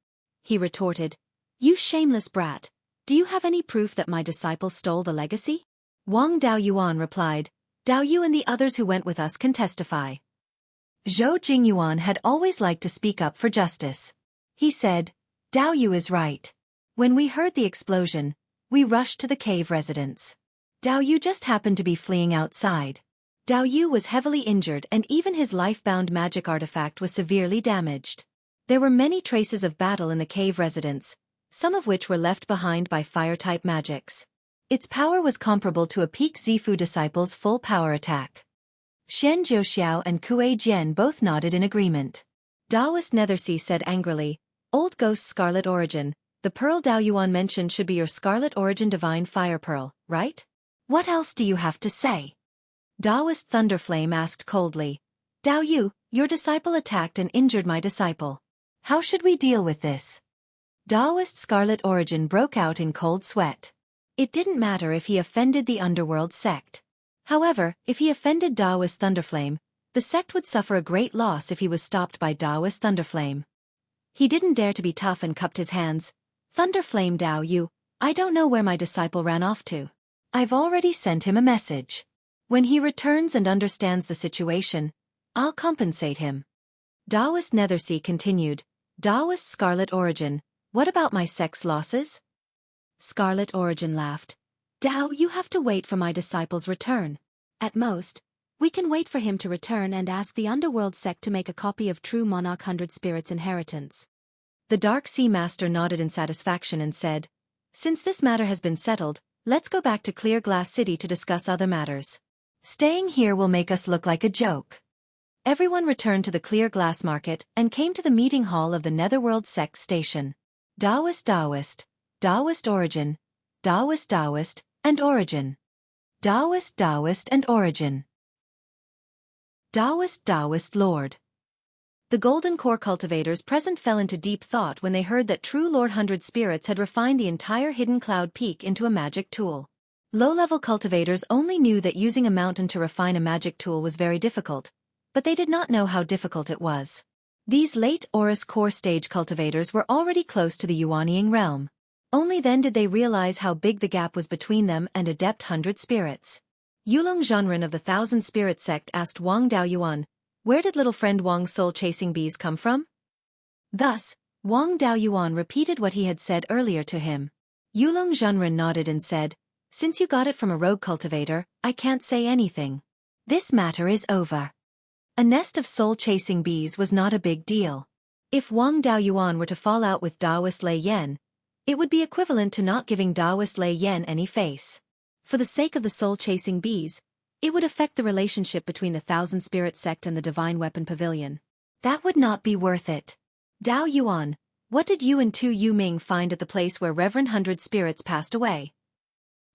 He retorted, "You shameless brat, do you have any proof that my disciple stole the legacy?" Wang Daoyuan replied, "Daoyu and the others who went with us can testify." Zhou Jingyuan had always liked to speak up for justice. He said, "Daoyu is right. When we heard the explosion, we rushed to the cave residence. Daoyu just happened to be fleeing outside. Daoyu was heavily injured and even his life-bound magic artifact was severely damaged. There were many traces of battle in the cave residence, some of which were left behind by fire-type magics. Its power was comparable to a peak Zifu disciple's full power attack." Xian Jiuxiao and Kuei Jian both nodded in agreement. Taoist Nethersea said angrily, Old Ghost's Scarlet Origin, the pearl Daoyuan mentioned should be your Scarlet Origin Divine Fire Pearl, right? What else do you have to say? Taoist Thunderflame asked coldly. Dao Yu, your disciple attacked and injured my disciple. How should we deal with this? Taoist Scarlet Origin broke out in cold sweat. It didn't matter if he offended the underworld sect. However, if he offended Taoist Thunderflame, the sect would suffer a great loss if he was stopped by Taoist Thunderflame. He didn't dare to be tough and cupped his hands. Thunderflame Dao Yu, I don't know where my disciple ran off to. I've already sent him a message. When he returns and understands the situation, I'll compensate him. Taoist Nethersea continued, Taoist Scarlet Origin, what about my sect's losses? Scarlet Origin laughed. Dao, you have to wait for my disciple's return. At most, we can wait for him to return and ask the Underworld sect to make a copy of True Monarch 100 Spirits Inheritance. The Dark Sea Master nodded in satisfaction and said, Since this matter has been settled, let's go back to Clear Glass City to discuss other matters. Staying here will make us look like a joke. Everyone returned to the Clear Glass Market and came to the meeting hall of the Netherworld Sect Station. Taoist Taoist, Taoist Origin, Taoist Taoist, and Origin. Taoist Taoist and Origin. Taoist Taoist Lord. The Golden Core cultivators present fell into deep thought when they heard that True Lord 100 Spirits had refined the entire Hidden Cloud Peak into a magic tool. Low-level cultivators only knew that using a mountain to refine a magic tool was very difficult, but they did not know how difficult it was. These late Aurus Core stage cultivators were already close to the Yuanying realm. Only then did they realize how big the gap was between them and Adept 100 Spirits. Yulong Zhenren of the Thousand Spirit Sect asked Wang Daoyuan, where did little friend Wang's soul-chasing bees come from? Thus, Wang Daoyuan repeated what he had said earlier to him. Yulong Zhenren nodded and said, Since you got it from a rogue cultivator, I can't say anything. This matter is over. A nest of soul-chasing bees was not a big deal. If Wang Daoyuan were to fall out with Taoist Lei Yan, it would be equivalent to not giving Taoist Lei Yan any face. For the sake of the soul-chasing bees, it would affect the relationship between the Thousand Spirit Sect and the Divine Weapon Pavilion. That would not be worth it. Dao Yuan, what did you and Tu Yu Ming find at the place where Reverend 100 Spirits passed away?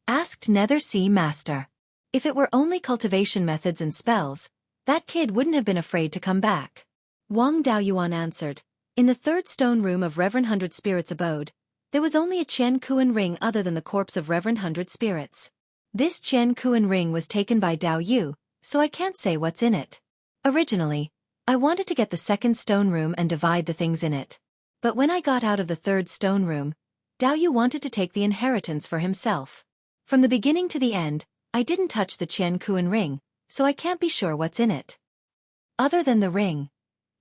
Asked Nether Sea Master. If it were only cultivation methods and spells, that kid wouldn't have been afraid to come back. Wang Daoyuan answered, In the third stone room of Reverend 100 Spirits' abode, there was only a Qian Kuan ring other than the corpse of Reverend 100 Spirits. This Qian Kuan ring was taken by Dao Yu, so I can't say what's in it. Originally, I wanted to get the second stone room and divide the things in it. But when I got out of the third stone room, Dao Yu wanted to take the inheritance for himself. From the beginning to the end, I didn't touch the Qian Kuan ring, so I can't be sure what's in it. Other than the ring,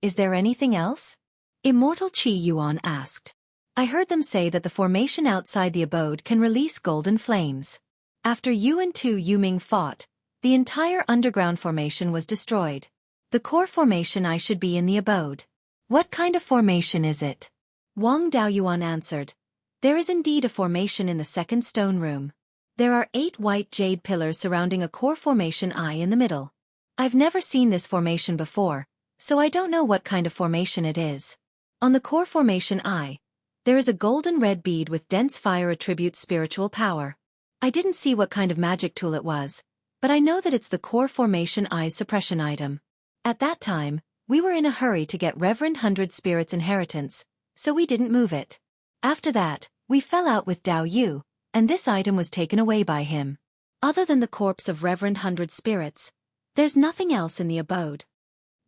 is there anything else? Immortal Qi Yuan asked. I heard them say that the formation outside the abode can release golden flames. After Yu and Tu Yuming fought, the entire underground formation was destroyed. The core formation I should be in the abode. What kind of formation is it? Wang Daoyuan answered. There is indeed a formation in the second stone room. There are 8 white jade pillars surrounding a core formation eye in the middle. I've never seen this formation before, so I don't know what kind of formation it is. On the core formation eye, there is a golden red bead with dense fire attribute spiritual power. I didn't see what kind of magic tool it was, but I know that it's the core formation eye's suppression item. At that time, we were in a hurry to get Reverend 100 Spirits' inheritance, so we didn't move it. After that, we fell out with Dao Yu, and this item was taken away by him. Other than the corpse of Reverend 100 Spirits, there's nothing else in the abode.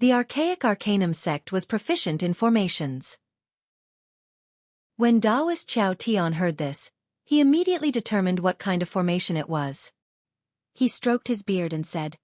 The archaic Arcanum sect was proficient in formations. When Taoist Qiao Tian heard this, he immediately determined what kind of formation it was. He stroked his beard and said,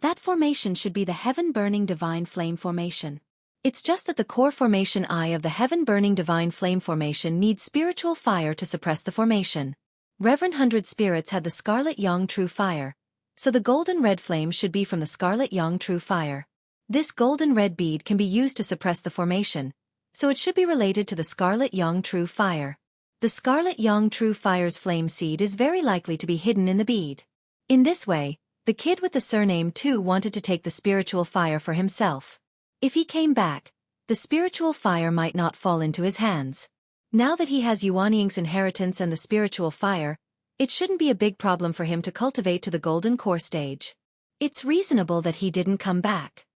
That formation should be the Heaven-Burning Divine Flame formation. It's just that the core formation eye of the Heaven-Burning Divine Flame formation needs spiritual fire to suppress the formation. Reverend 100 Spirits had the Scarlet Yang True Fire, so the golden red flame should be from the Scarlet Yang True Fire. This golden red bead can be used to suppress the formation, so it should be related to the Scarlet Yang True Fire. The Scarlet Yang True Fire's flame seed is very likely to be hidden in the bead. In this way, The kid with the surname Tu wanted to take the spiritual fire for himself. If he came back, the spiritual fire might not fall into his hands. Now that he has Yuan Ying's inheritance and the spiritual fire, it shouldn't be a big problem for him to cultivate to the golden core stage. It's reasonable that he didn't come back.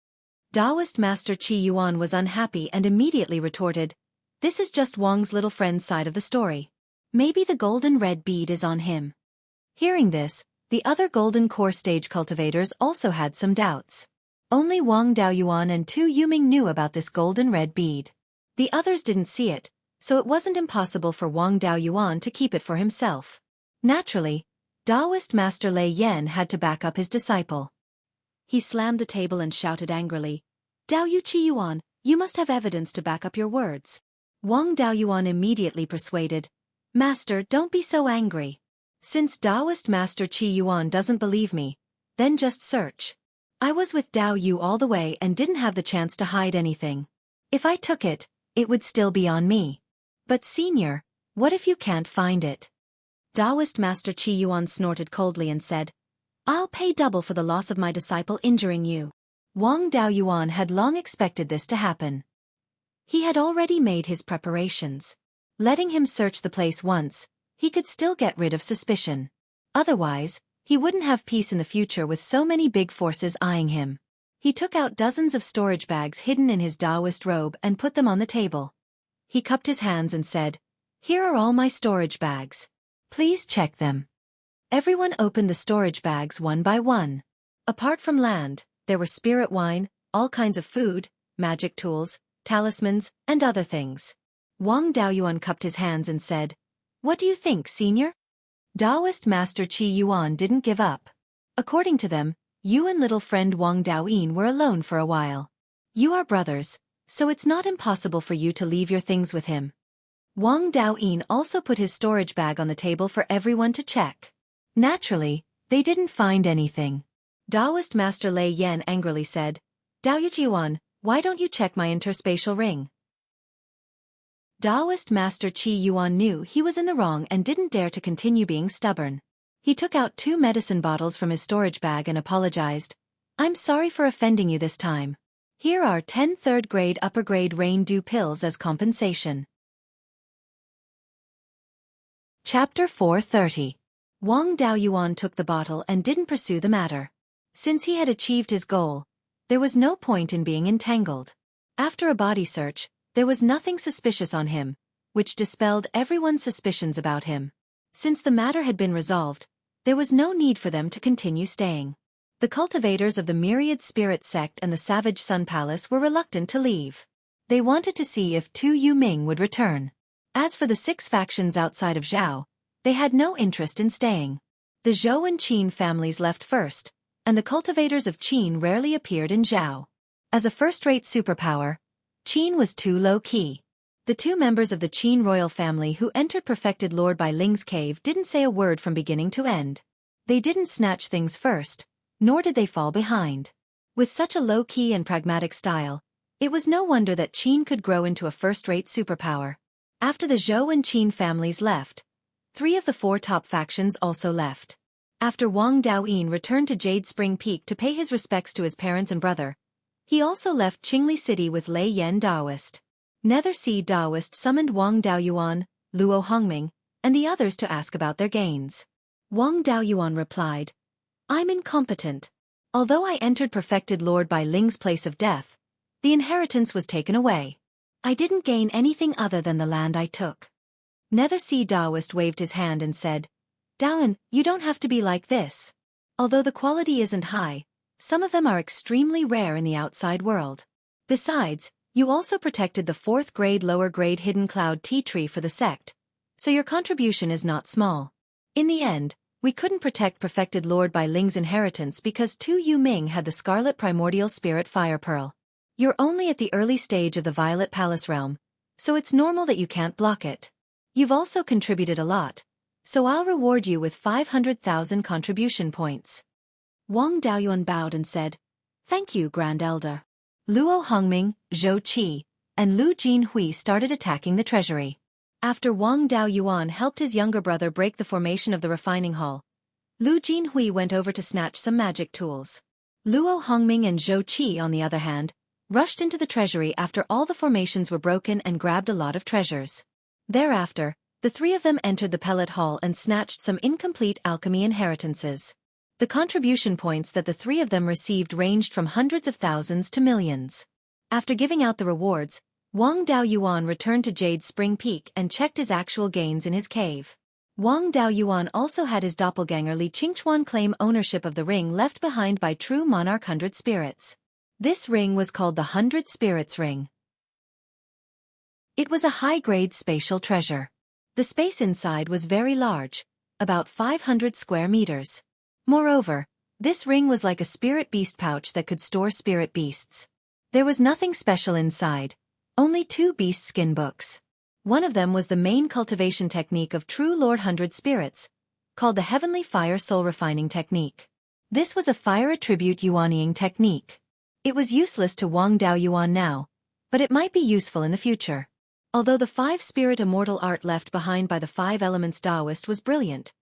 Taoist Master Qi Yuan was unhappy and immediately retorted, "This is just Wang's little friend's side of the story. Maybe the golden red bead is on him." Hearing this, the other golden core stage cultivators also had some doubts. Only Wang Daoyuan and Tu Yuming knew about this golden red bead. The others didn't see it, so it wasn't impossible for Wang Daoyuan to keep it for himself. Naturally, Taoist Master Lei Yan had to back up his disciple. He slammed the table and shouted angrily, "Dao Yu Qi Yuan, you must have evidence to back up your words." Wang Daoyuan immediately persuaded, "Master, don't be so angry. Since Taoist Master Qi Yuan doesn't believe me, then just search. I was with Dao Yu all the way and didn't have the chance to hide anything. If I took it, it would still be on me. But senior, what if you can't find it?" Taoist Master Qi Yuan snorted coldly and said, "I'll pay double for the loss of my disciple injuring you." Wang Daoyuan had long expected this to happen. He had already made his preparations. Letting him search the place once, he could still get rid of suspicion. Otherwise, he wouldn't have peace in the future with so many big forces eyeing him. He took out dozens of storage bags hidden in his Taoist robe and put them on the table. He cupped his hands and said, "Here are all my storage bags. Please check them." Everyone opened the storage bags one by one. Apart from land, there were spirit wine, all kinds of food, magic tools, talismans, and other things. Wang Daoyuan cupped his hands and said, "What do you think, senior?" Taoist Master Qi Yuan didn't give up. According to them, you and little friend Wang Daoyin were alone for a while. You are brothers, so it's not impossible for you to leave your things with him. Wang Daoyin also put his storage bag on the table for everyone to check. Naturally, they didn't find anything. Taoist Master Lei Yan angrily said, "Dao Yu Yuan, why don't you check my interspatial ring?" Taoist Master Qi Yuan knew he was in the wrong and didn't dare to continue being stubborn. He took out 2 medicine bottles from his storage bag and apologized, "I'm sorry for offending you this time. Here are 10 third-grade upper-grade rain dew pills as compensation." Chapter 430. Wang Daoyuan took the bottle and didn't pursue the matter. Since he had achieved his goal, there was no point in being entangled. After a body search, there was nothing suspicious on him, which dispelled everyone's suspicions about him. Since the matter had been resolved, there was no need for them to continue staying. The cultivators of the Myriad Spirit Sect and the Savage Sun Palace were reluctant to leave. They wanted to see if Tu Yuming would return. As for the 6 factions outside of Zhao, they had no interest in staying. The Zhou and Qin families left first, and the cultivators of Qin rarely appeared in Zhao. As a first-rate superpower, Qin was too low-key. The 2 members of the Qin royal family who entered Perfected Lord Bai Ling's cave didn't say a word from beginning to end. They didn't snatch things first, nor did they fall behind. With such a low-key and pragmatic style, it was no wonder that Qin could grow into a first-rate superpower. After the Zhou and Qin families left, 3 of the 4 top factions also left. After Wang Daoyin returned to Jade Spring Peak to pay his respects to his parents and brother, he also left Qingli City with Lei Yan Daoist. Nether Sea Daoist summoned Wang Daoyuan, Luo Hongming, and the others to ask about their gains. Wang Daoyuan replied, "I'm incompetent. Although I entered Perfected Lord Bai Ling's place of death, the inheritance was taken away. I didn't gain anything other than the land I took." Nether Sea Daoist waved his hand and said, "Daoan, you don't have to be like this. Although the quality isn't high, some of them are extremely rare in the outside world. Besides, you also protected the 4th-grade lower-grade hidden cloud tea tree for the sect, so your contribution is not small. In the end, we couldn't protect Perfected Lord Bai Ling's inheritance because Tu Yuming had the Scarlet Primordial Spirit Fire Pearl. You're only at the early stage of the Violet Palace realm, so it's normal that you can't block it. You've also contributed a lot, so I'll reward you with 500,000 contribution points." Wang Daoyuan bowed and said, "Thank you, Grand Elder." Luo Hongming, Zhou Qi, and Lu Jinhui started attacking the treasury. After Wang Daoyuan helped his younger brother break the formation of the refining hall, Lu Jinhui went over to snatch some magic tools. Luo Hongming and Zhou Qi, on the other hand, rushed into the treasury after all the formations were broken and grabbed a lot of treasures. Thereafter, the three of them entered the pellet hall and snatched some incomplete alchemy inheritances. The contribution points that the three of them received ranged from hundreds of thousands to millions. After giving out the rewards, Wang Daoyuan returned to Jade Spring Peak and checked his actual gains in his cave. Wang Daoyuan also had his doppelganger Li Qingchuan claim ownership of the ring left behind by true monarch 100 spirits. This ring was called the 100 Spirits Ring. It was a high-grade spatial treasure. The space inside was very large, about 500 square meters. Moreover, this ring was like a spirit beast pouch that could store spirit beasts. There was nothing special inside, only 2 beast skin books. One of them was the main cultivation technique of true Lord 100 Spirits, called the Heavenly Fire Soul Refining Technique. This was a fire attribute yuanying technique. It was useless to Wang Daoyuan now, but it might be useful in the future. Although the 5-spirit immortal art left behind by the 5 elements Taoist was brilliant,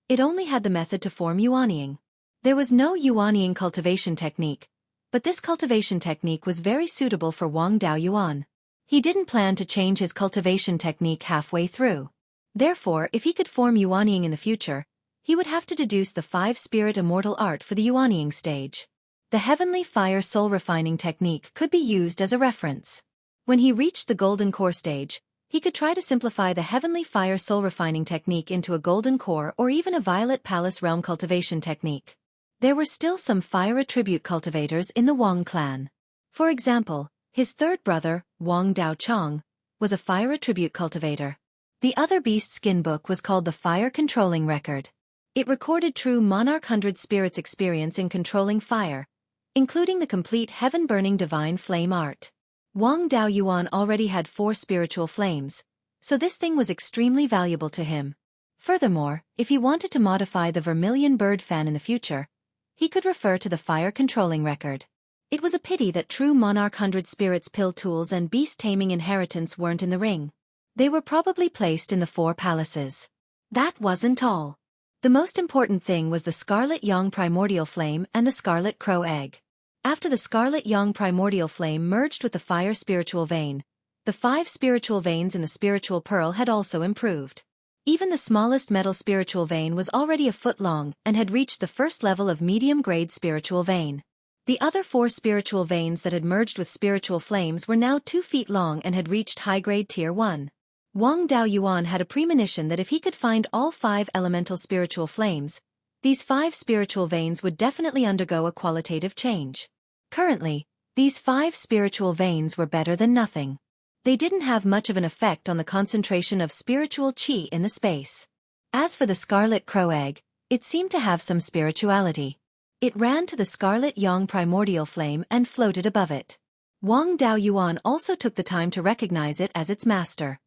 it only had the method to form yuanying. There was no yuanying cultivation technique, but this cultivation technique was very suitable for Wang Daoyuan. He didn't plan to change his cultivation technique halfway through. Therefore, if he could form yuanying in the future, he would have to deduce the 5-spirit immortal art for the yuanying stage. The Heavenly Fire Soul Refining Technique could be used as a reference. When he reached the Golden Core stage, he could try to simplify the Heavenly Fire Soul Refining Technique into a Golden Core or even a Violet Palace Realm cultivation technique. There were still some fire attribute cultivators in the Wang clan. For example, his third brother, Wang Daochong, was a fire attribute cultivator. The other beast skin book was called the Fire Controlling Record. It recorded true Monarch 100 Spirits experience in controlling fire, including the complete heaven-burning divine flame art. Wang Daoyuan already had 4 spiritual flames, so this thing was extremely valuable to him. Furthermore, if he wanted to modify the vermilion bird fan in the future, he could refer to the Fire Controlling Record. It was a pity that true Monarch 100 Spirits pill tools and beast taming inheritance weren't in the ring. They were probably placed in the 4 palaces. That wasn't all. The most important thing was the Scarlet Yang Primordial Flame and the Scarlet Crow Egg. After the Scarlet Yang Primordial Flame merged with the Fire Spiritual Vein, the 5 spiritual veins in the Spiritual Pearl had also improved. Even the smallest metal spiritual vein was already a foot long and had reached the first level of medium-grade spiritual vein. The other 4 spiritual veins that had merged with spiritual flames were now 2 feet long and had reached high-grade Tier 1. Wang Daoyuan had a premonition that if he could find all 5 elemental spiritual flames, these 5 spiritual veins would definitely undergo a qualitative change. Currently, these 5 spiritual veins were better than nothing. They didn't have much of an effect on the concentration of spiritual qi in the space. As for the Scarlet Crow Egg, it seemed to have some spirituality. It ran to the Scarlet Yang Primordial Flame and floated above it. Wang Daoyuan also took the time to recognize it as its master.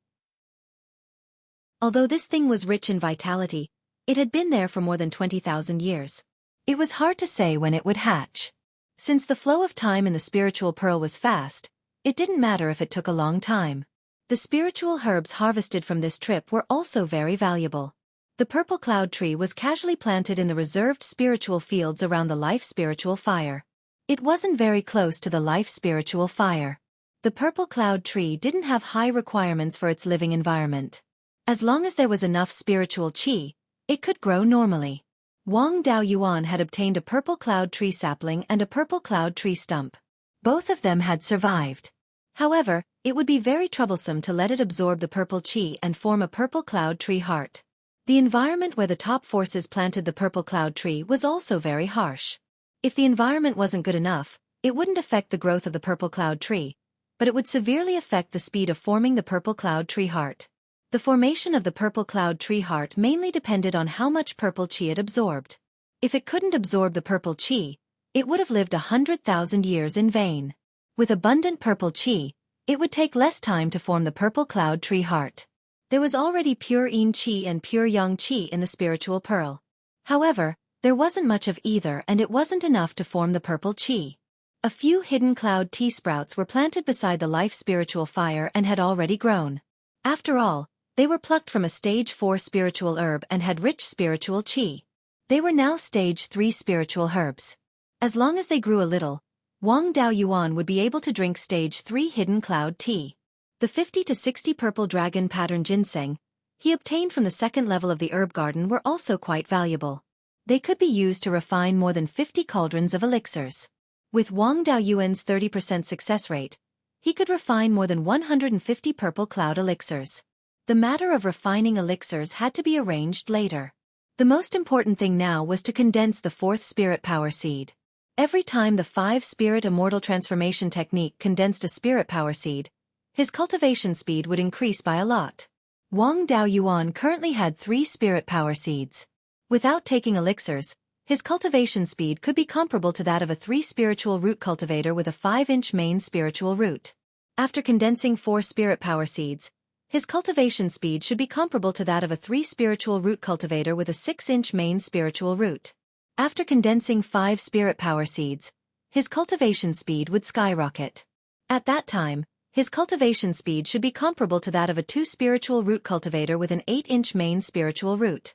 Although this thing was rich in vitality, it had been there for more than 20,000 years. It was hard to say when it would hatch. Since the flow of time in the spiritual pearl was fast, it didn't matter if it took a long time. The spiritual herbs harvested from this trip were also very valuable. The purple cloud tree was casually planted in the reserved spiritual fields around the life spiritual fire. It wasn't very close to the life spiritual fire. The purple cloud tree didn't have high requirements for its living environment. As long as there was enough spiritual qi, it could grow normally. Wang Daoyuan had obtained a purple cloud tree sapling and a purple cloud tree stump. Both of them had survived. However, it would be very troublesome to let it absorb the purple qi and form a purple cloud tree heart. The environment where the top forces planted the purple cloud tree was also very harsh. If the environment wasn't good enough, it wouldn't affect the growth of the purple cloud tree, but it would severely affect the speed of forming the purple cloud tree heart. The formation of the purple cloud tree heart mainly depended on how much purple qi it absorbed. If it couldn't absorb the purple qi, it would have lived 100,000 years in vain. With abundant purple qi, it would take less time to form the purple cloud tree heart. There was already pure yin qi and pure yang qi in the spiritual pearl. However, there wasn't much of either and it wasn't enough to form the purple qi. A few hidden cloud tea sprouts were planted beside the life spiritual fire and had already grown. After all, they were plucked from a stage 4 spiritual herb and had rich spiritual qi. They were now stage 3 spiritual herbs. As long as they grew a little, Wang Daoyuan would be able to drink stage 3 hidden cloud tea. The 50 to 60 purple dragon pattern ginseng he obtained from the second level of the herb garden were also quite valuable. They could be used to refine more than 50 cauldrons of elixirs. With Wang Daoyuan's 30% success rate, he could refine more than 150 purple cloud elixirs. The matter of refining elixirs had to be arranged later. The most important thing now was to condense the 4th spirit power seed. Every time the 5 spirit immortal transformation technique condensed a spirit power seed, his cultivation speed would increase by a lot. Wang Daoyuan currently had 3 spirit power seeds. Without taking elixirs, his cultivation speed could be comparable to that of a 3 spiritual root cultivator with a 5-inch main spiritual root. After condensing 4 spirit power seeds, his cultivation speed should be comparable to that of a 3 spiritual root cultivator with a 6-inch main spiritual root. After condensing 5 spirit power seeds, his cultivation speed would skyrocket. At that time, his cultivation speed should be comparable to that of a 2 spiritual root cultivator with an 8-inch main spiritual root.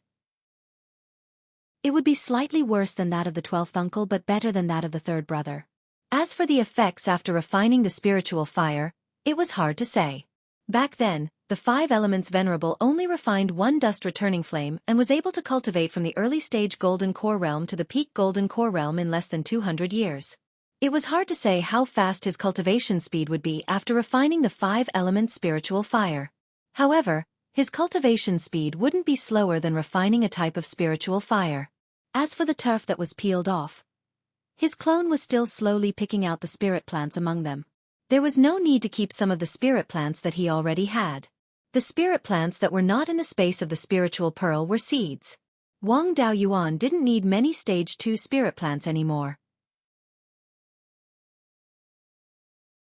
It would be slightly worse than that of the 12th uncle but better than that of the 3rd brother. As for the effects after refining the spiritual fire, it was hard to say. Back then, the 5 elements venerable only refined 1 dust-returning flame and was able to cultivate from the early-stage golden core realm to the peak golden core realm in less than 200 years. It was hard to say how fast his cultivation speed would be after refining the 5-element spiritual fire. However, his cultivation speed wouldn't be slower than refining a type of spiritual fire. As for the turf that was peeled off, his clone was still slowly picking out the spirit plants among them. There was no need to keep some of the spirit plants that he already had. The spirit plants that were not in the space of the spiritual pearl were seeds. Wang Daoyuan didn't need many stage 2 spirit plants anymore.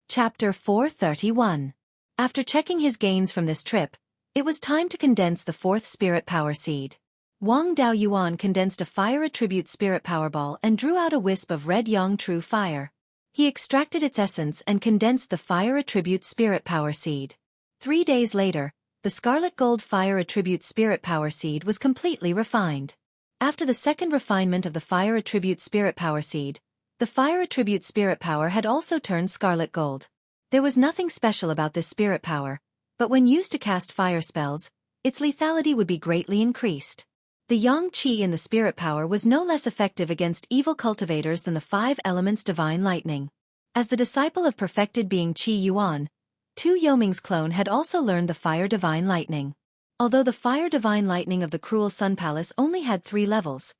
Chapter 431. After checking his gains from this trip, it was time to condense the 4th spirit power seed. Wang Daoyuan condensed a fire attribute spirit power ball and drew out a wisp of red yang true fire. He extracted its essence and condensed the fire attribute spirit power seed. 3 days later, the scarlet gold fire attribute spirit power seed was completely refined. After the second refinement of the fire attribute spirit power seed, the fire attribute spirit power had also turned scarlet gold. There was nothing special about this spirit power, but when used to cast fire spells, its lethality would be greatly increased. The yang qi in the spirit power was no less effective against evil cultivators than the 5 elements divine lightning. As the disciple of perfected being Qi Yuan, Tu Yoming's clone had also learned the fire divine lightning. Although the fire divine lightning of the cruel sun palace only had 3 levels,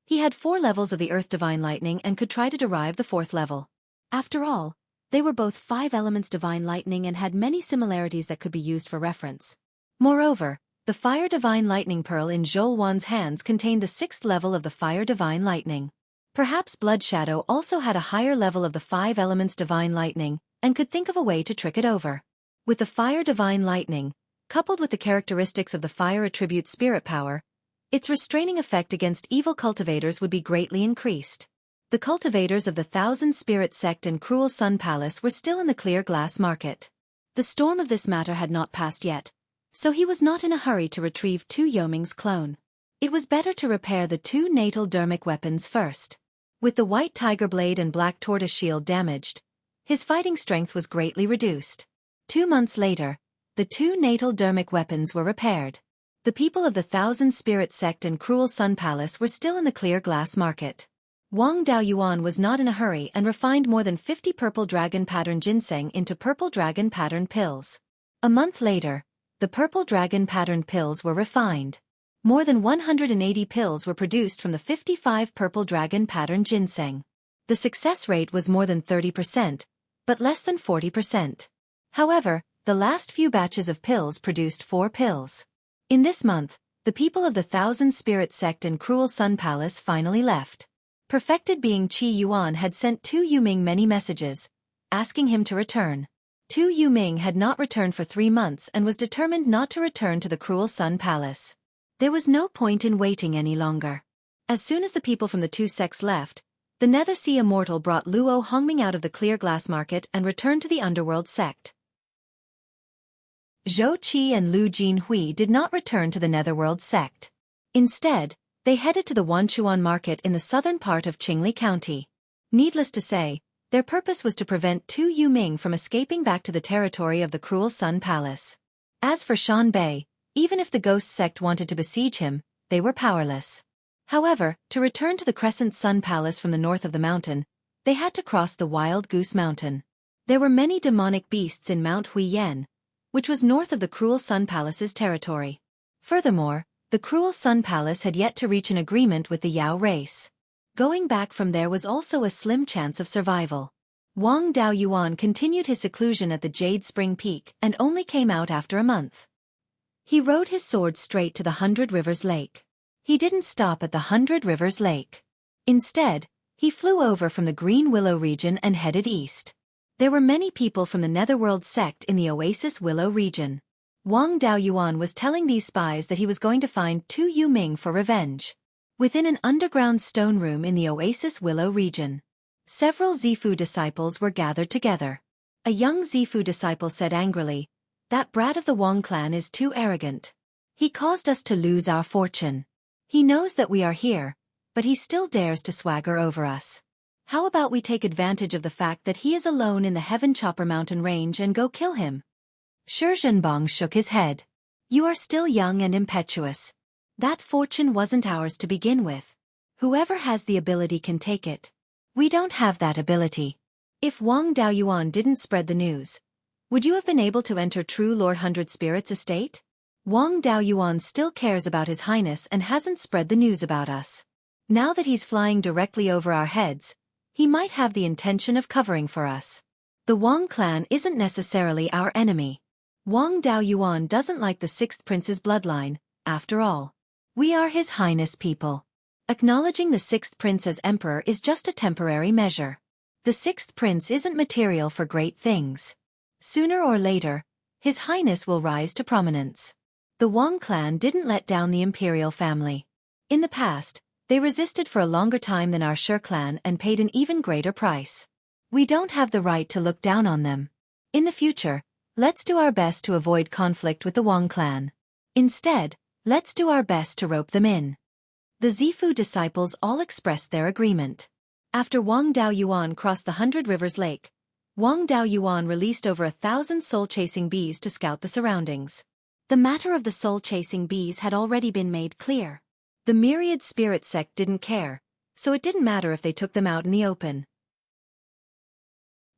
he had 4 levels of the earth divine lightning and could try to derive the 4th level. After all, they were both 5 elements divine lightning and had many similarities that could be used for reference. Moreover, the fire divine lightning pearl in Zhou Wan's hands contained the 6th level of the fire divine lightning. Perhaps Blood Shadow also had a higher level of the 5 elements divine lightning and could think of a way to trick it over. With the fire divine lightning, coupled with the characteristics of the fire attribute spirit power, its restraining effect against evil cultivators would be greatly increased. The cultivators of the Thousand Spirit Sect and Cruel Sun Palace were still in the clear glass market. The storm of this matter had not passed yet, so he was not in a hurry to retrieve Tu Yoming's clone. It was better to repair the 2 natal dermic weapons first. With the white tiger blade and black tortoise shield damaged, his fighting strength was greatly reduced. 2 months later, the 2 natal dermic weapons were repaired. The people of the Thousand Spirit Sect and Cruel Sun Palace were still in the clear glass market. Wang Daoyuan was not in a hurry and refined more than 50 purple dragon pattern ginseng into purple dragon pattern pills. A month later, the purple dragon pattern pills were refined. More than 180 pills were produced from the 55 purple dragon pattern ginseng. The success rate was more than 30%, but less than 40%. However, the last few batches of pills produced 4 pills. In this month, the people of the Thousand Spirit Sect and Cruel Sun Palace finally left. Perfected being Qi Yuan had sent Tu Yuming many messages, asking him to return. Tu Yuming had not returned for 3 months and was determined not to return to the Cruel Sun Palace. There was no point in waiting any longer. As soon as the people from the 2 sects left, the Nethersea Immortal brought Luo Hongming out of the clear glass market and returned to the Underworld sect. Zhou Qi and Lu Jinhui did not return to the Netherworld sect. Instead, They headed to the Wanchuan market in the southern part of Qingli County. Needless to say, their purpose was to prevent Tu Yuming from escaping back to the territory of the Cruel Sun Palace. As for Shan Bei, even if the ghost sect wanted to besiege him, they were powerless. However, to return to the Crescent Sun Palace from the north of the mountain, they had to cross the Wild Goose Mountain. There were many demonic beasts in Mount Huiyan, which was north of the Cruel Sun Palace's territory. Furthermore, the Cruel Sun Palace had yet to reach an agreement with the Yao race. Going back from there was also a slim chance of survival. Wang Daoyuan continued his seclusion at the Jade Spring Peak and only came out after a month. He rode his sword straight to the 100 Rivers Lake. He didn't stop at the 100 Rivers Lake. Instead, he flew over from the Green Willow region and headed east. There were many people from the Netherworld sect in the Oasis Willow region. Wang Daoyuan was telling these spies that he was going to find Tu Yuming for revenge. Within an underground stone room in the Oasis Willow region, several Zifu disciples were gathered together. A young Zifu disciple said angrily, "That brat of the Wang clan is too arrogant. He caused us to lose our fortune. He knows that we are here, but he still dares to swagger over us. How about we take advantage of the fact that he is alone in the Heaven Chopper Mountain range and go kill him?" Shi Zhenbang shook his head. "You are still young and impetuous. That fortune wasn't ours to begin with. Whoever has the ability can take it. We don't have that ability." If Wang Daoyuan didn't spread the news, would you have been able to enter True Lord Hundred Spirits' estate? Wang Daoyuan still cares about His Highness and hasn't spread the news about us. Now that he's flying directly over our heads, he might have the intention of covering for us. The Wang clan isn't necessarily our enemy. Wang Daoyuan doesn't like the Sixth Prince's bloodline, after all. We are His Highness people. Acknowledging the Sixth Prince as Emperor is just a temporary measure. The Sixth Prince isn't material for great things. Sooner or later, His Highness will rise to prominence. The Wang clan didn't let down the imperial family. In the past, they resisted for a longer time than our Shi clan and paid an even greater price. We don't have the right to look down on them. In the future, let's do our best to avoid conflict with the Wang clan. Instead, let's do our best to rope them in. The Zifu disciples all expressed their agreement. After Wang Daoyuan crossed the 100 Rivers Lake, Wang Daoyuan released over 1,000 soul-chasing bees to scout the surroundings. The matter of the soul-chasing bees had already been made clear. The myriad spirit sect didn't care, so it didn't matter if they took them out in the open.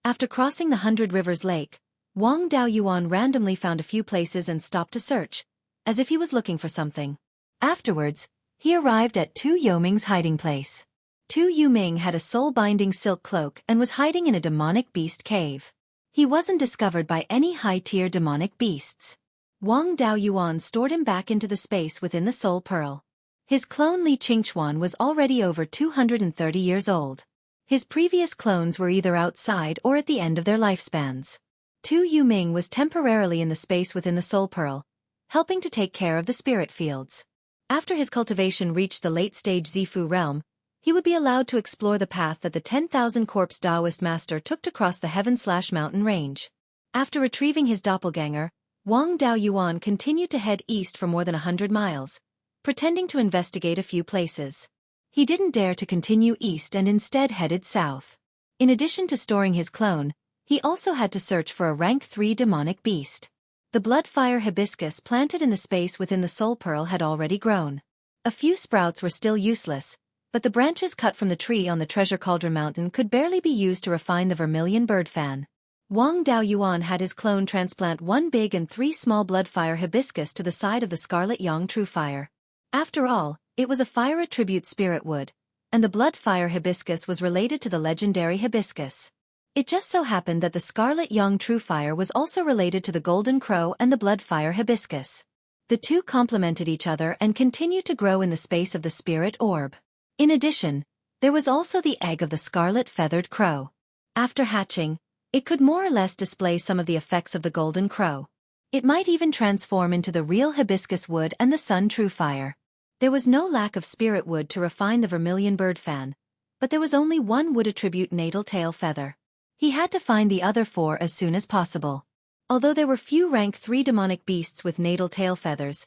After crossing the 100 Rivers Lake, Wang Daoyuan randomly found a few places and stopped to search, as if he was looking for something. Afterwards, he arrived at Tu Yuming's hiding place. Tu Yuming had a soul-binding silk cloak and was hiding in a demonic beast cave. He wasn't discovered by any high-tier demonic beasts. Wang Daoyuan stored him back into the space within the Soul Pearl. His clone Li Qingchuan was already over 230 years old. His previous clones were either outside or at the end of their lifespans. Tu Yuming was temporarily in the space within the Soul Pearl, helping to take care of the spirit fields. After his cultivation reached the late-stage Zifu realm, he would be allowed to explore the path that the 10,000 Corpse Taoist master took to cross the Heaven/Mountain range. After retrieving his doppelganger, Wang Daoyuan continued to head east for more than 100 miles, pretending to investigate a few places. He didn't dare to continue east and instead headed south. In addition to storing his clone, he also had to search for a rank 3 demonic beast. The bloodfire hibiscus planted in the space within the Soul Pearl had already grown. A few sprouts were still useless, but the branches cut from the tree on the Treasure Cauldron Mountain could barely be used to refine the vermilion bird fan. Wang Daoyuan had his clone transplant 1 big and 3 small bloodfire hibiscus to the side of the Scarlet Yang True Fire. After all, it was a fire attribute spirit wood, and the bloodfire hibiscus was related to the legendary hibiscus. It just so happened that the Scarlet Yang True Fire was also related to the Golden Crow and the Bloodfire Hibiscus. The two complemented each other and continued to grow in the space of the Spirit Orb. In addition, there was also the egg of the Scarlet Feathered Crow. After hatching, it could more or less display some of the effects of the Golden Crow. It might even transform into the real Hibiscus Wood and the Sun True Fire. There was no lack of spirit wood to refine the vermilion bird fan, but there was only one wood attribute natal tail feather. He had to find the other 4 as soon as possible. Although there were few rank 3 demonic beasts with natal tail feathers,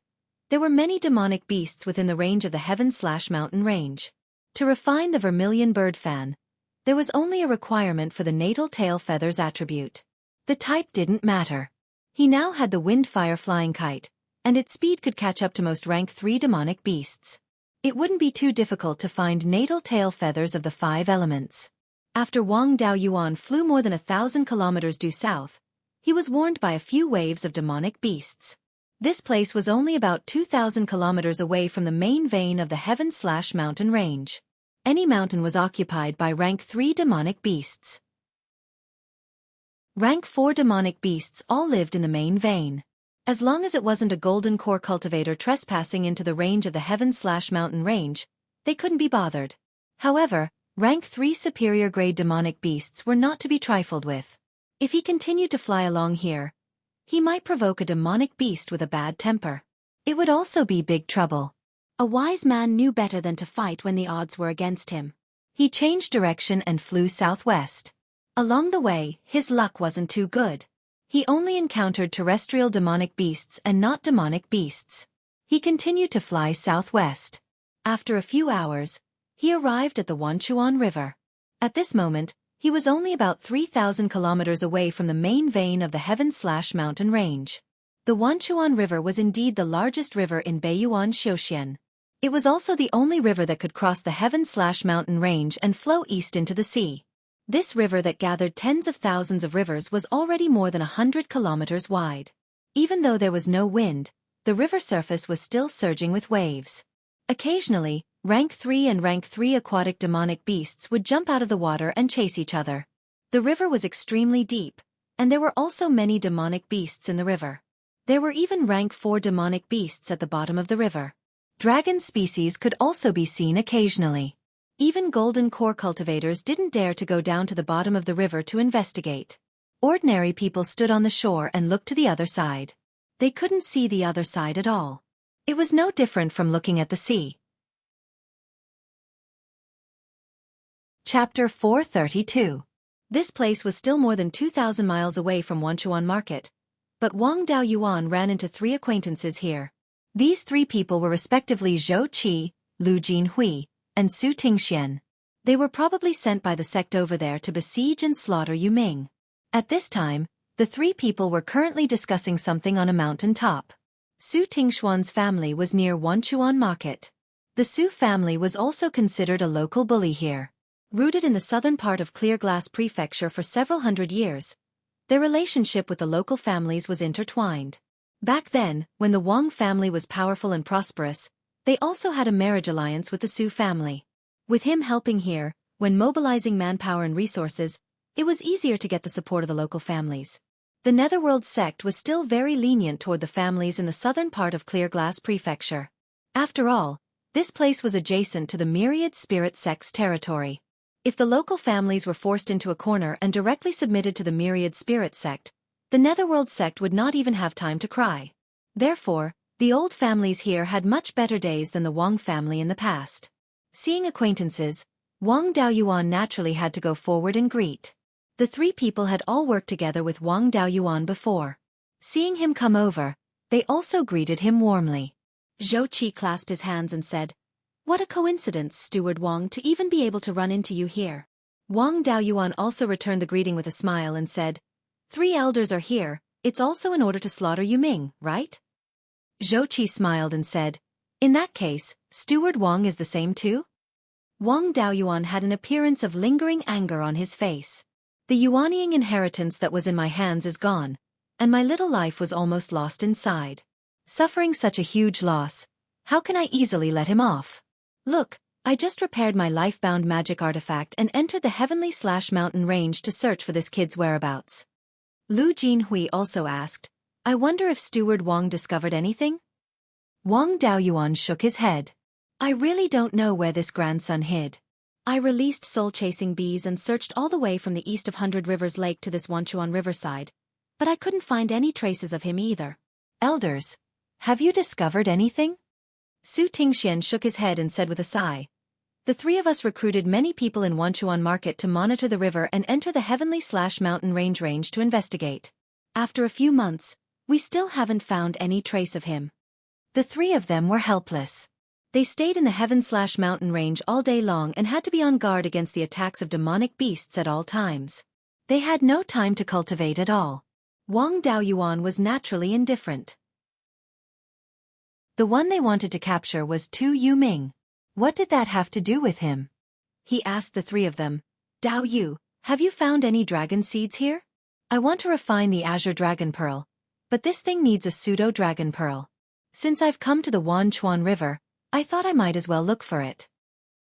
There were many demonic beasts within the range of the heaven/mountain range. To refine the vermilion bird fan, there was only a requirement for the natal tail feathers attribute. The type didn't matter. He now had the wind-fire flying kite, and its speed could catch up to most rank 3 demonic beasts. It wouldn't be too difficult to find natal tail feathers of the 5 elements. After Wang Daoyuan flew more than 1,000 kilometers due south, he was warned by a few waves of demonic beasts. This place was only about 2,000 kilometers away from the main vein of the heaven/mountain range. Any mountain was occupied by rank 3 demonic beasts. Rank 4 demonic beasts all lived in the main vein. As long as it wasn't a golden core cultivator trespassing into the range of the heaven/mountain range, they couldn't be bothered. However, rank 3 superior grade demonic beasts were not to be trifled with. If he continued to fly along here, he might provoke a demonic beast with a bad temper. It would also be big trouble. A wise man knew better than to fight when the odds were against him. He changed direction and flew southwest. Along the way, his luck wasn't too good. He only encountered terrestrial demonic beasts and not demonic beasts. He continued to fly southwest. After a few hours, he arrived at the Wanchuan River. At this moment, he was only about 3,000 kilometers away from the main vein of the heaven/mountain range. The Wanchuan River was indeed the largest river in Beiyuan Xueqi. It was also the only river that could cross the heaven/mountain range and flow east into the sea. This river that gathered tens of thousands of rivers was already more than 100 kilometers wide. Even though there was no wind, the river surface was still surging with waves. Occasionally, rank 3 and rank 3 aquatic demonic beasts would jump out of the water and chase each other. The river was extremely deep, and there were also many demonic beasts in the river. There were even rank 4 demonic beasts at the bottom of the river. Dragon species could also be seen occasionally. Even golden core cultivators didn't dare to go down to the bottom of the river to investigate. Ordinary people stood on the shore and looked to the other side. They couldn't see the other side at all. It was no different from looking at the sea. Chapter 432. This place was still more than 2,000 miles away from Wanchuan Market, but Wang Daoyuan ran into 3 acquaintances here. These 3 people were respectively Xueqi, Lu Jinhui, and Su Tingxian. They were probably sent by the sect over there to besiege and slaughter Yuming. At this time, the 3 people were currently discussing something on a mountain top. Su Tingxian's family was near Wanchuan Market. The Su family was also considered a local bully here. Rooted in the southern part of Clear Glass Prefecture for several hundred years, their relationship with the local families was intertwined. Back then, when the Wang family was powerful and prosperous, they also had a marriage alliance with the Su family. With him helping here, when mobilizing manpower and resources, it was easier to get the support of the local families. The Netherworld sect was still very lenient toward the families in the southern part of Clear Glass Prefecture. After all, this place was adjacent to the myriad spirit sect's territory. If the local families were forced into a corner and directly submitted to the myriad spirit sect, the Netherworld sect would not even have time to cry. Therefore, the old families here had much better days than the Wang family in the past. Seeing acquaintances, Wang Daoyuan naturally had to go forward and greet. The 3 people had all worked together with Wang Daoyuan before. Seeing him come over, they also greeted him warmly. Xueqi clasped his hands and said, "What a coincidence, Steward Wang, to even be able to run into you here." Wang Daoyuan also returned the greeting with a smile and said, "3 elders are here, it's also in order to slaughter Yuming, right?" Xueqi smiled and said, "In that case, Steward Wang is the same too?" Wang Daoyuan had an appearance of lingering anger on his face. "The Yuanying inheritance that was in my hands is gone, and my little life was almost lost inside. Suffering such a huge loss, how can I easily let him off? Look, I just repaired my life-bound magic artifact and entered the heavenly/mountain range to search for this kid's whereabouts." Lu Jinhui also asked, "I wonder if Steward Wang discovered anything?" Wang Daoyuan shook his head. "I really don't know where this grandson hid. I released soul-chasing bees and searched all the way from the east of Hundred Rivers Lake to this Wanchuan riverside, but I couldn't find any traces of him either. Elders, have you discovered anything?" Su Tingxian shook his head and said with a sigh, "The 3 of us recruited many people in Wanchuan Market to monitor the river and enter the heavenly/mountain range to investigate. After a few months, we still haven't found any trace of him." The three of them were helpless. They stayed in the heaven/mountain range all day long and had to be on guard against the attacks of demonic beasts at all times. They had no time to cultivate at all. Wang Daoyuan was naturally indifferent. The one they wanted to capture was Tu Yuming. What did that have to do with him? He asked the three of them. Dao Yu, have you found any dragon seeds here? I want to refine the azure dragon pearl, but this thing needs a pseudo-dragon pearl. Since I've come to the Wanchuan River, I thought I might as well look for it.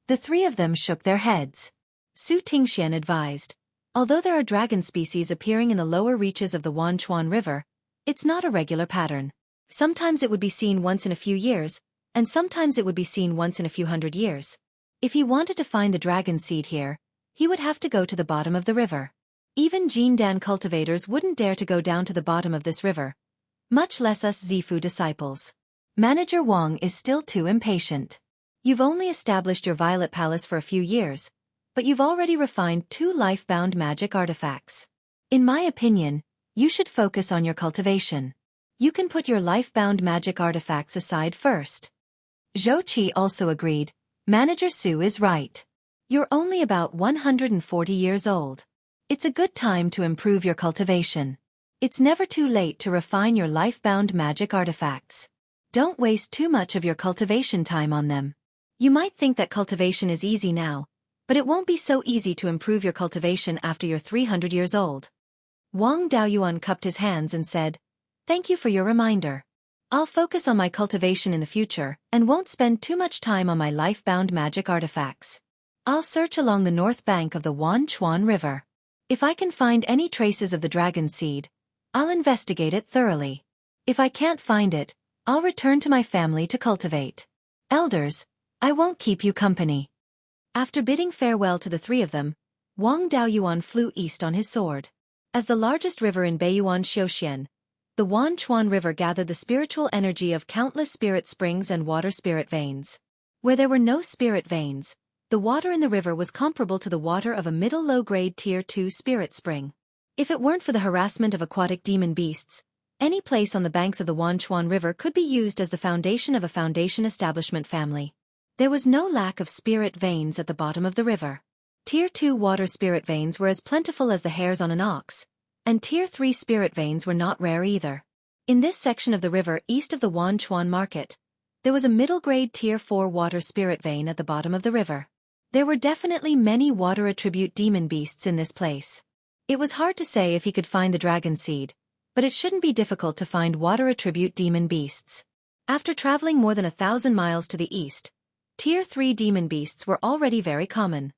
The three of them shook their heads. Su Tingxian advised. Although there are dragon species appearing in the lower reaches of the Wanchuan River, it's not a regular pattern. Sometimes it would be seen once in a few years, and sometimes it would be seen once in a few hundred years. If he wanted to find the dragon seed here, he would have to go to the bottom of the river. Even Jindan cultivators wouldn't dare to go down to the bottom of this river, much less us Zifu disciples. Manager Wang is still too impatient. You've only established your Violet Palace for a few years, but you've already refined 2 life-bound magic artifacts. In my opinion, you should focus on your cultivation. You can put your life-bound magic artifacts aside first. Xueqi also agreed. Manager Su is right. You're only about 140 years old. It's a good time to improve your cultivation. It's never too late to refine your life-bound magic artifacts. Don't waste too much of your cultivation time on them. You might think that cultivation is easy now, but it won't be so easy to improve your cultivation after you're 300 years old. Wang Daoyuan cupped his hands and said, Thank you for your reminder. I'll focus on my cultivation in the future and won't spend too much time on my life-bound magic artifacts. I'll search along the north bank of the Wanchuan River. If I can find any traces of the dragon seed, I'll investigate it thoroughly. If I can't find it, I'll return to my family to cultivate. Elders, I won't keep you company. After bidding farewell to the three of them, Wang Daoyuan flew east on his sword. As the largest river in Beiyuan Xiuxian, the Wanchuan River gathered the spiritual energy of countless spirit springs and water spirit veins. Where there were no spirit veins, the water in the river was comparable to the water of a middle low-grade Tier 2 spirit spring. If it weren't for the harassment of aquatic demon beasts, any place on the banks of the Wanchuan River could be used as the foundation of a foundation establishment family. There was no lack of spirit veins at the bottom of the river. Tier 2 water spirit veins were as plentiful as the hairs on an ox, and Tier 3 spirit veins were not rare either. In this section of the river east of the Wanchuan market, there was a middle-grade Tier 4 water spirit vein at the bottom of the river. There were definitely many water attribute demon beasts in this place. It was hard to say if he could find the dragon seed, but it shouldn't be difficult to find water attribute demon beasts. After traveling more than 1,000 miles to the east, Tier 3 demon beasts were already very common.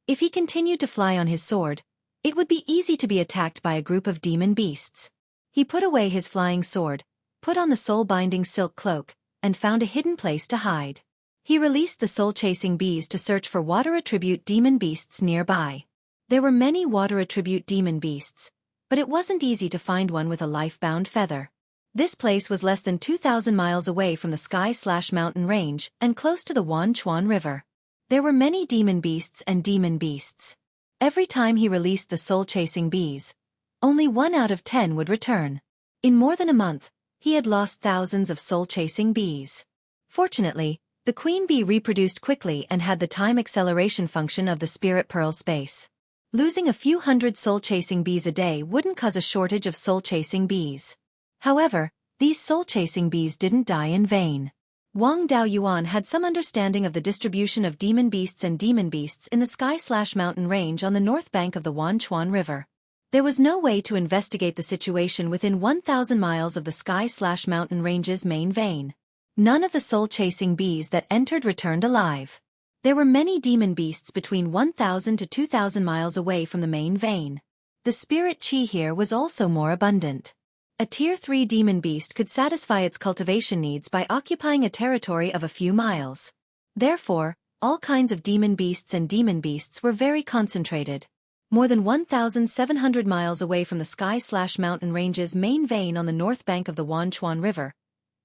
If he continued to fly on his sword, it would be easy to be attacked by a group of demon beasts. He put away his flying sword, put on the soul-binding silk cloak, and found a hidden place to hide. He released the soul-chasing bees to search for water attribute demon beasts nearby. There were many water attribute demon beasts, but it wasn't easy to find one with a life-bound feather. This place was less than 2,000 miles away from the sky/mountain range and close to the Wanchuan River. There were many demon beasts and demon beasts. Every time he released the soul-chasing bees, only 1 out of 10 would return. In more than a month, he had lost thousands of soul-chasing bees. Fortunately, the queen bee reproduced quickly and had the time acceleration function of the spirit pearl space. Losing a few hundred soul-chasing bees a day wouldn't cause a shortage of soul-chasing bees. However, these soul-chasing bees didn't die in vain. Wang Daoyuan had some understanding of the distribution of demon beasts in the sky/mountain range on the north bank of the Wanchuan River. There was no way to investigate the situation within 1,000 miles of the sky/mountain range's main vein. None of the soul-chasing bees that entered returned alive. There were many demon beasts between 1,000 to 2,000 miles away from the main vein. The spirit chi here was also more abundant. A Tier 3 demon beast could satisfy its cultivation needs by occupying a territory of a few miles. Therefore, all kinds of demon beasts were very concentrated. More than 1,700 miles away from the sky/mountain range's main vein on the north bank of the Wanchuan River,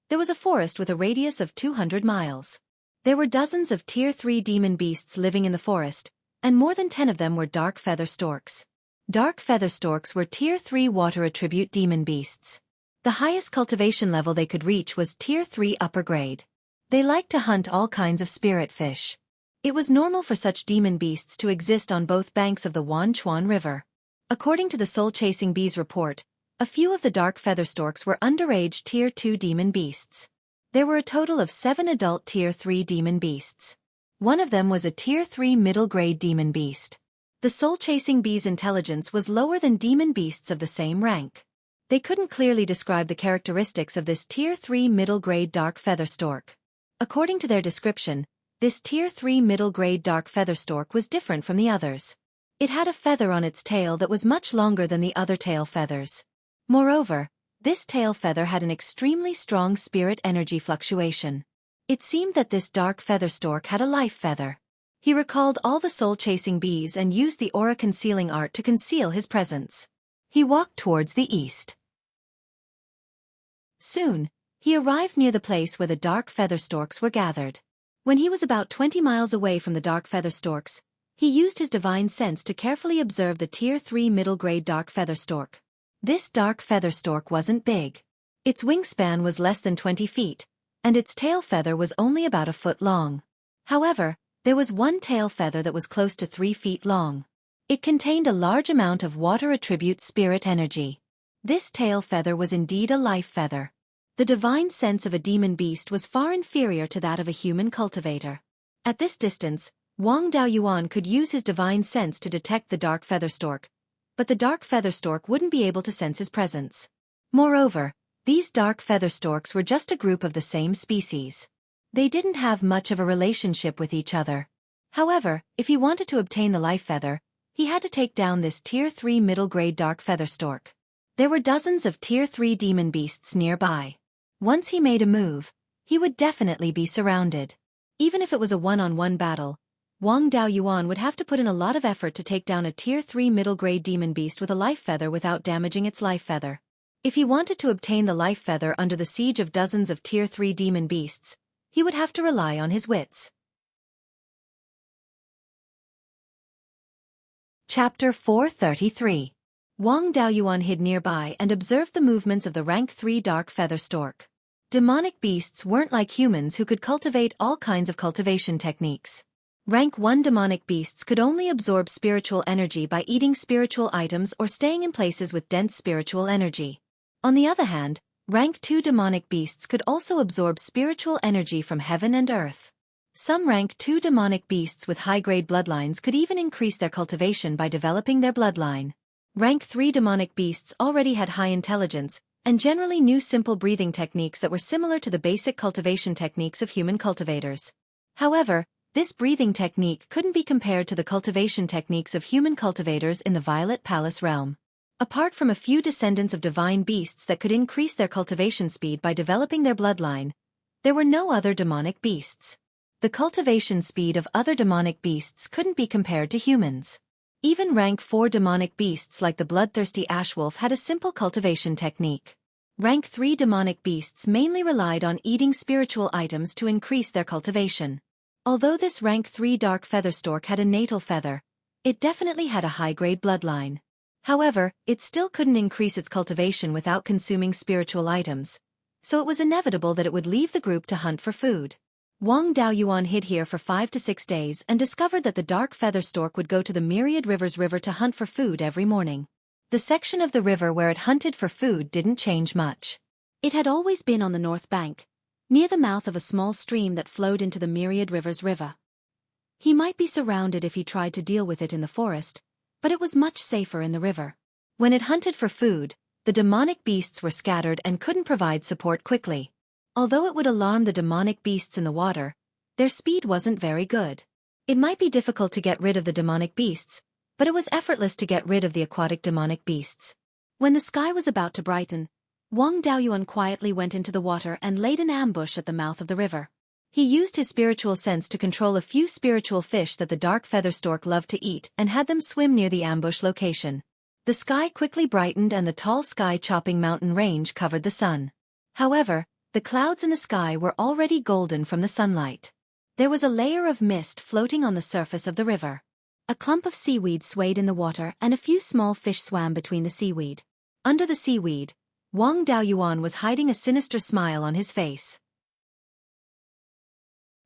there was a forest with a radius of 200 miles. There were dozens of Tier 3 demon beasts living in the forest, and more than 10 of them were dark feather storks. Dark feather storks were Tier 3 water attribute demon beasts. The highest cultivation level they could reach was Tier 3 upper grade. They liked to hunt all kinds of spirit fish. It was normal for such demon beasts to exist on both banks of the Wanchuan River. According to the soul-chasing bees report, a few of the dark feather storks were underage Tier 2 demon beasts. There were a total of 7 adult Tier 3 demon beasts. One of them was a Tier 3 middle-grade demon beast. The soul-chasing bees' intelligence was lower than demon beasts of the same rank. They couldn't clearly describe the characteristics of this Tier 3 middle-grade dark feather stork. According to their description, this Tier 3 middle-grade dark feather stork was different from the others. It had a feather on its tail that was much longer than the other tail feathers. Moreover, this tail feather had an extremely strong spirit energy fluctuation. It seemed that this dark feather stork had a life feather. He recalled all the soul-chasing bees and used the aura concealing art to conceal his presence. He walked towards the east. Soon, he arrived near the place where the dark feather storks were gathered. When he was about 20 miles away from the dark feather storks, he used his divine sense to carefully observe the Tier 3 middle-grade dark feather stork. This dark feather stork wasn't big. Its wingspan was less than 20 feet, and its tail feather was only about a foot long. However, there was one tail feather that was close to 3 feet long. It contained a large amount of water attribute spirit energy. This tail feather was indeed a life feather. The divine sense of a demon beast was far inferior to that of a human cultivator. At this distance, Wang Daoyuan could use his divine sense to detect the dark feather stork, but the dark feather stork wouldn't be able to sense his presence. Moreover, these dark feather storks were just a group of the same species. They didn't have much of a relationship with each other. However, if he wanted to obtain the life feather, he had to take down this Tier 3 middle-grade dark feather stork. There were dozens of Tier 3 demon beasts nearby. Once he made a move, he would definitely be surrounded. Even if it was a one-on-one battle, Wang Daoyuan would have to put in a lot of effort to take down a Tier 3 middle-grade demon beast with a life feather without damaging its life feather. If he wanted to obtain the life feather under the siege of dozens of Tier 3 demon beasts, he would have to rely on his wits. Chapter 433. Wang Daoyuan hid nearby and observed the movements of the rank 3 dark feather stork. Demonic beasts weren't like humans who could cultivate all kinds of cultivation techniques. Rank 1 demonic beasts could only absorb spiritual energy by eating spiritual items or staying in places with dense spiritual energy. On the other hand, rank 2 demonic beasts could also absorb spiritual energy from heaven and earth. Some rank 2 demonic beasts with high-grade bloodlines could even increase their cultivation by developing their bloodline. Rank 3 demonic beasts already had high intelligence, and generally knew simple breathing techniques that were similar to the basic cultivation techniques of human cultivators. However, this breathing technique couldn't be compared to the cultivation techniques of human cultivators in the Violet Palace realm. Apart from a few descendants of divine beasts that could increase their cultivation speed by developing their bloodline, there were no other demonic beasts. The cultivation speed of other demonic beasts couldn't be compared to humans. Even rank 4 demonic beasts like the bloodthirsty ashwolf had a simple cultivation technique. Rank 3 demonic beasts mainly relied on eating spiritual items to increase their cultivation. Although this rank 3 dark feather stork had a natal feather, it definitely had a high-grade bloodline. However, it still couldn't increase its cultivation without consuming spiritual items, so it was inevitable that it would leave the group to hunt for food. Wang Daoyuan hid here for 5 to 6 days and discovered that the dark feather stork would go to the Myriad Rivers River to hunt for food every morning. The section of the river where it hunted for food didn't change much. It had always been on the north bank, near the mouth of a small stream that flowed into the Myriad Rivers River. He might be surrounded if he tried to deal with it in the forest, but it was much safer in the river. When it hunted for food, the demonic beasts were scattered and couldn't provide support quickly. Although it would alarm the demonic beasts in the water, their speed wasn't very good. It might be difficult to get rid of the demonic beasts, but it was effortless to get rid of the aquatic demonic beasts. When the sky was about to brighten, Wang Daoyuan quietly went into the water and laid an ambush at the mouth of the river. He used his spiritual sense to control a few spiritual fish that the dark feather stork loved to eat and had them swim near the ambush location. The sky quickly brightened and the tall sky-chopping mountain range covered the sun. However, the clouds in the sky were already golden from the sunlight. There was a layer of mist floating on the surface of the river. A clump of seaweed swayed in the water and a few small fish swam between the seaweed. Under the seaweed, Wang Daoyuan was hiding a sinister smile on his face.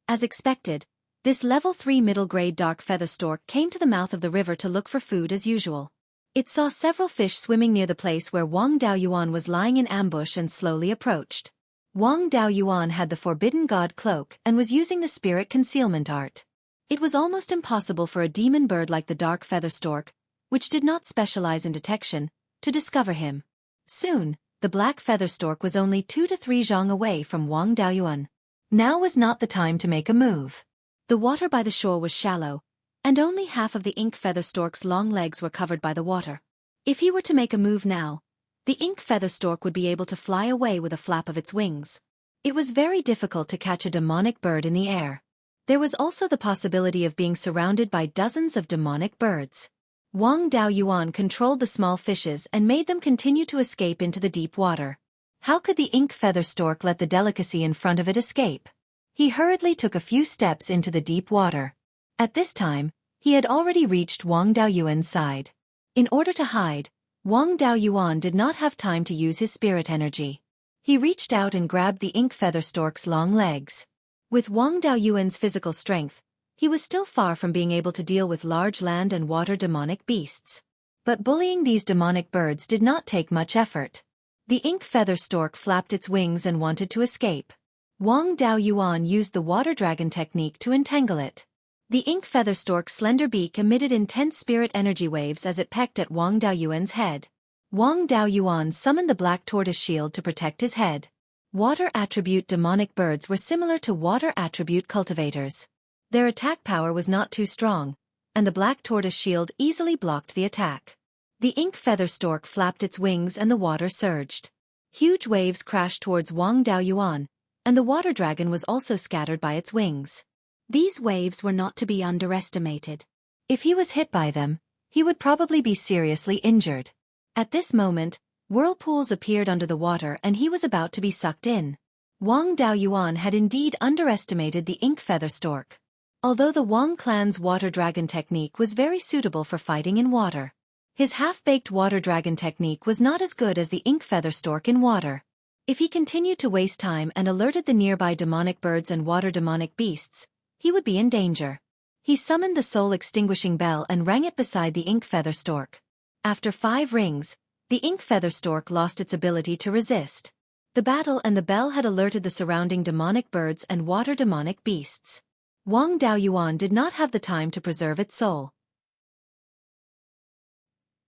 As expected, this level 3 middle-grade dark feather stork came to the mouth of the river to look for food as usual. It saw several fish swimming near the place where Wang Daoyuan was lying in ambush and slowly approached. Wang Daoyuan had the Forbidden God cloak and was using the spirit concealment art. It was almost impossible for a demon bird like the dark feather stork, which did not specialize in detection, to discover him. Soon, the black feather stork was only 2 to 3 zhang away from Wang Daoyuan. Now was not the time to make a move. The water by the shore was shallow, and only half of the ink feather stork's long legs were covered by the water. If he were to make a move now, the ink feather stork would be able to fly away with a flap of its wings. It was very difficult to catch a demonic bird in the air. There was also the possibility of being surrounded by dozens of demonic birds. Wang Daoyuan controlled the small fishes and made them continue to escape into the deep water. How could the ink feather stork let the delicacy in front of it escape? He hurriedly took a few steps into the deep water. At this time, he had already reached Wang Daoyuan's side. In order to hide, Wang Daoyuan did not have time to use his spirit energy. He reached out and grabbed the ink feather stork's long legs. With Wang Daoyuan's physical strength, he was still far from being able to deal with large land and water demonic beasts. But bullying these demonic birds did not take much effort. The ink feather stork flapped its wings and wanted to escape. Wang Daoyuan used the water dragon technique to entangle it. The ink feather stork's slender beak emitted intense spirit energy waves as it pecked at Wang Daoyuan's head. Wang Daoyuan summoned the black tortoise shield to protect his head. Water attribute demonic birds were similar to water attribute cultivators. Their attack power was not too strong, and the black tortoise shield easily blocked the attack. The ink feather stork flapped its wings and the water surged. Huge waves crashed towards Wang Daoyuan, and the water dragon was also scattered by its wings. These waves were not to be underestimated. If he was hit by them, he would probably be seriously injured. At this moment, whirlpools appeared under the water and he was about to be sucked in. Wang Daoyuan had indeed underestimated the ink feather stork. Although the Wang clan's water dragon technique was very suitable for fighting in water, his half-baked water dragon technique was not as good as the ink feather stork in water. If he continued to waste time and alerted the nearby demonic birds and water demonic beasts, he would be in danger. He summoned the soul-extinguishing bell and rang it beside the ink feather stork. After 5 rings, the ink feather stork lost its ability to resist. The battle and the bell had alerted the surrounding demonic birds and water demonic beasts. Wang Daoyuan did not have the time to preserve its soul.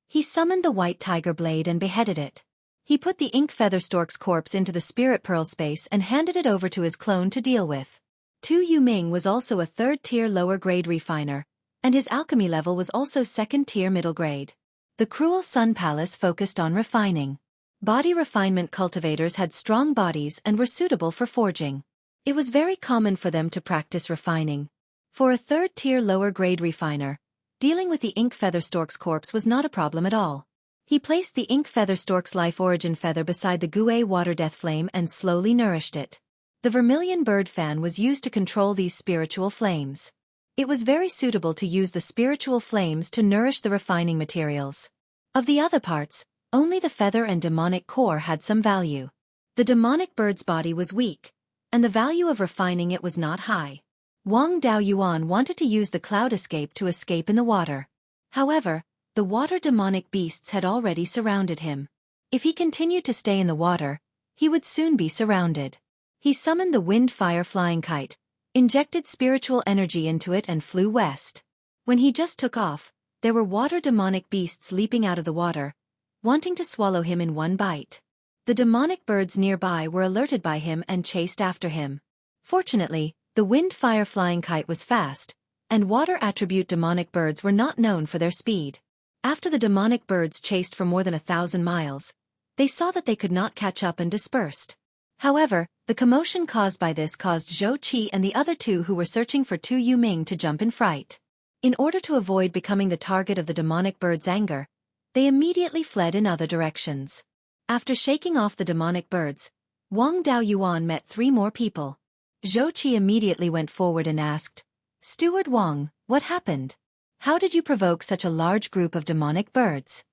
He summoned the white tiger blade and beheaded it. He put the ink feather stork's corpse into the spirit pearl space and handed it over to his clone to deal with. Tu Yuming was also a 3rd-tier lower-grade refiner, and his alchemy level was also 2nd-tier middle-grade. The Cruel Sun Palace focused on refining. Body refinement cultivators had strong bodies and were suitable for forging. It was very common for them to practice refining. For a 3rd-tier lower-grade refiner, dealing with the ink feather stork's corpse was not a problem at all. He placed the ink feather stork's life origin feather beside the Gui water death flame and slowly nourished it. The vermilion bird fan was used to control these spiritual flames. It was very suitable to use the spiritual flames to nourish the refining materials. Of the other parts, only the feather and demonic core had some value. The demonic bird's body was weak, and the value of refining it was not high. Wang Daoyuan wanted to use the cloud escape to escape in the water. However, the water demonic beasts had already surrounded him. If he continued to stay in the water, he would soon be surrounded. He summoned the wind fire flying kite, injected spiritual energy into it and flew west. When he just took off, there were water demonic beasts leaping out of the water, wanting to swallow him in one bite. The demonic birds nearby were alerted by him and chased after him. Fortunately, the wind fire flying kite was fast, and water attribute demonic birds were not known for their speed. After the demonic birds chased for more than 1,000 miles, they saw that they could not catch up and dispersed. However, the commotion caused by this caused Xueqi and the other 2 who were searching for Tu Yuming to jump in fright. In order to avoid becoming the target of the demonic bird's anger, they immediately fled in other directions. After shaking off the demonic birds, Wang Daoyuan met 3 more people. Xueqi immediately went forward and asked, "Steward Wang, what happened? How did you provoke such a large group of demonic birds?"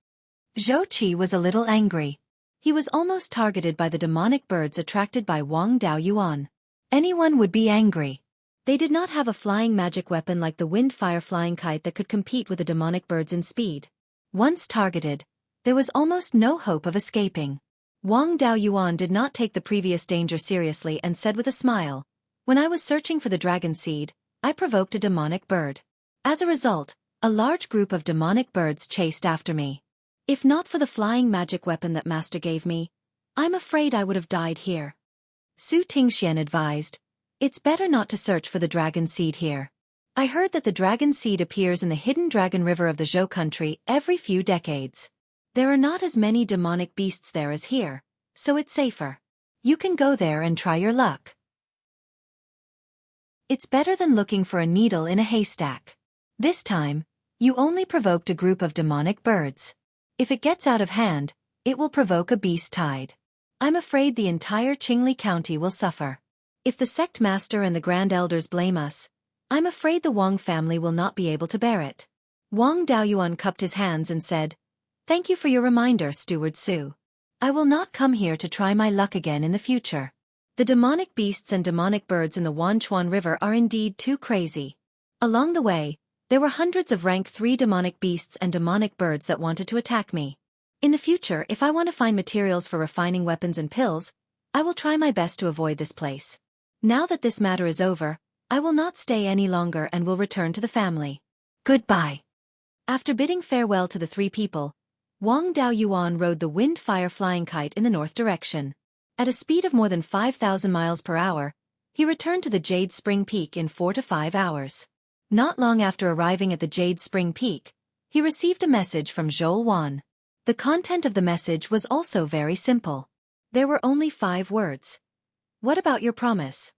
Xueqi was a little angry. He was almost targeted by the demonic birds attracted by Wang Daoyuan. Anyone would be angry. They did not have a flying magic weapon like the wind-fire flying kite that could compete with the demonic birds in speed. Once targeted, there was almost no hope of escaping. Wang Daoyuan did not take the previous danger seriously and said with a smile, "When I was searching for the dragon seed, I provoked a demonic bird. As a result, a large group of demonic birds chased after me. If not for the flying magic weapon that Master gave me, I'm afraid I would have died here." Su Tingxian advised, "It's better not to search for the dragon seed here. I heard that the dragon seed appears in the hidden dragon river of the Zhou country every few decades. There are not as many demonic beasts there as here, so it's safer. You can go there and try your luck. It's better than looking for a needle in a haystack. This time, you only provoked a group of demonic birds. If it gets out of hand, it will provoke a beast tide. I'm afraid the entire Qingli County will suffer. If the sect master and the grand elders blame us, I'm afraid the Wang family will not be able to bear it." Wang Daoyuan cupped his hands and said, "Thank you for your reminder, Steward Su. I will not come here to try my luck again in the future. The demonic beasts and demonic birds in the Wanchuan River are indeed too crazy. Along the way, there were hundreds of rank 3 demonic beasts and demonic birds that wanted to attack me. In the future, if I want to find materials for refining weapons and pills, I will try my best to avoid this place. Now that this matter is over, I will not stay any longer and will return to the family. Goodbye." After bidding farewell to the 3 people, Wang Daoyuan rode the wind-fire flying kite in the north direction. At a speed of more than 5,000 miles per hour, he returned to the Jade Spring Peak in 4 to 5 hours. Not long after arriving at the Jade Spring Peak, he received a message from Zhou Wan. The content of the message was also very simple. There were only 5 words. "What about your promise?"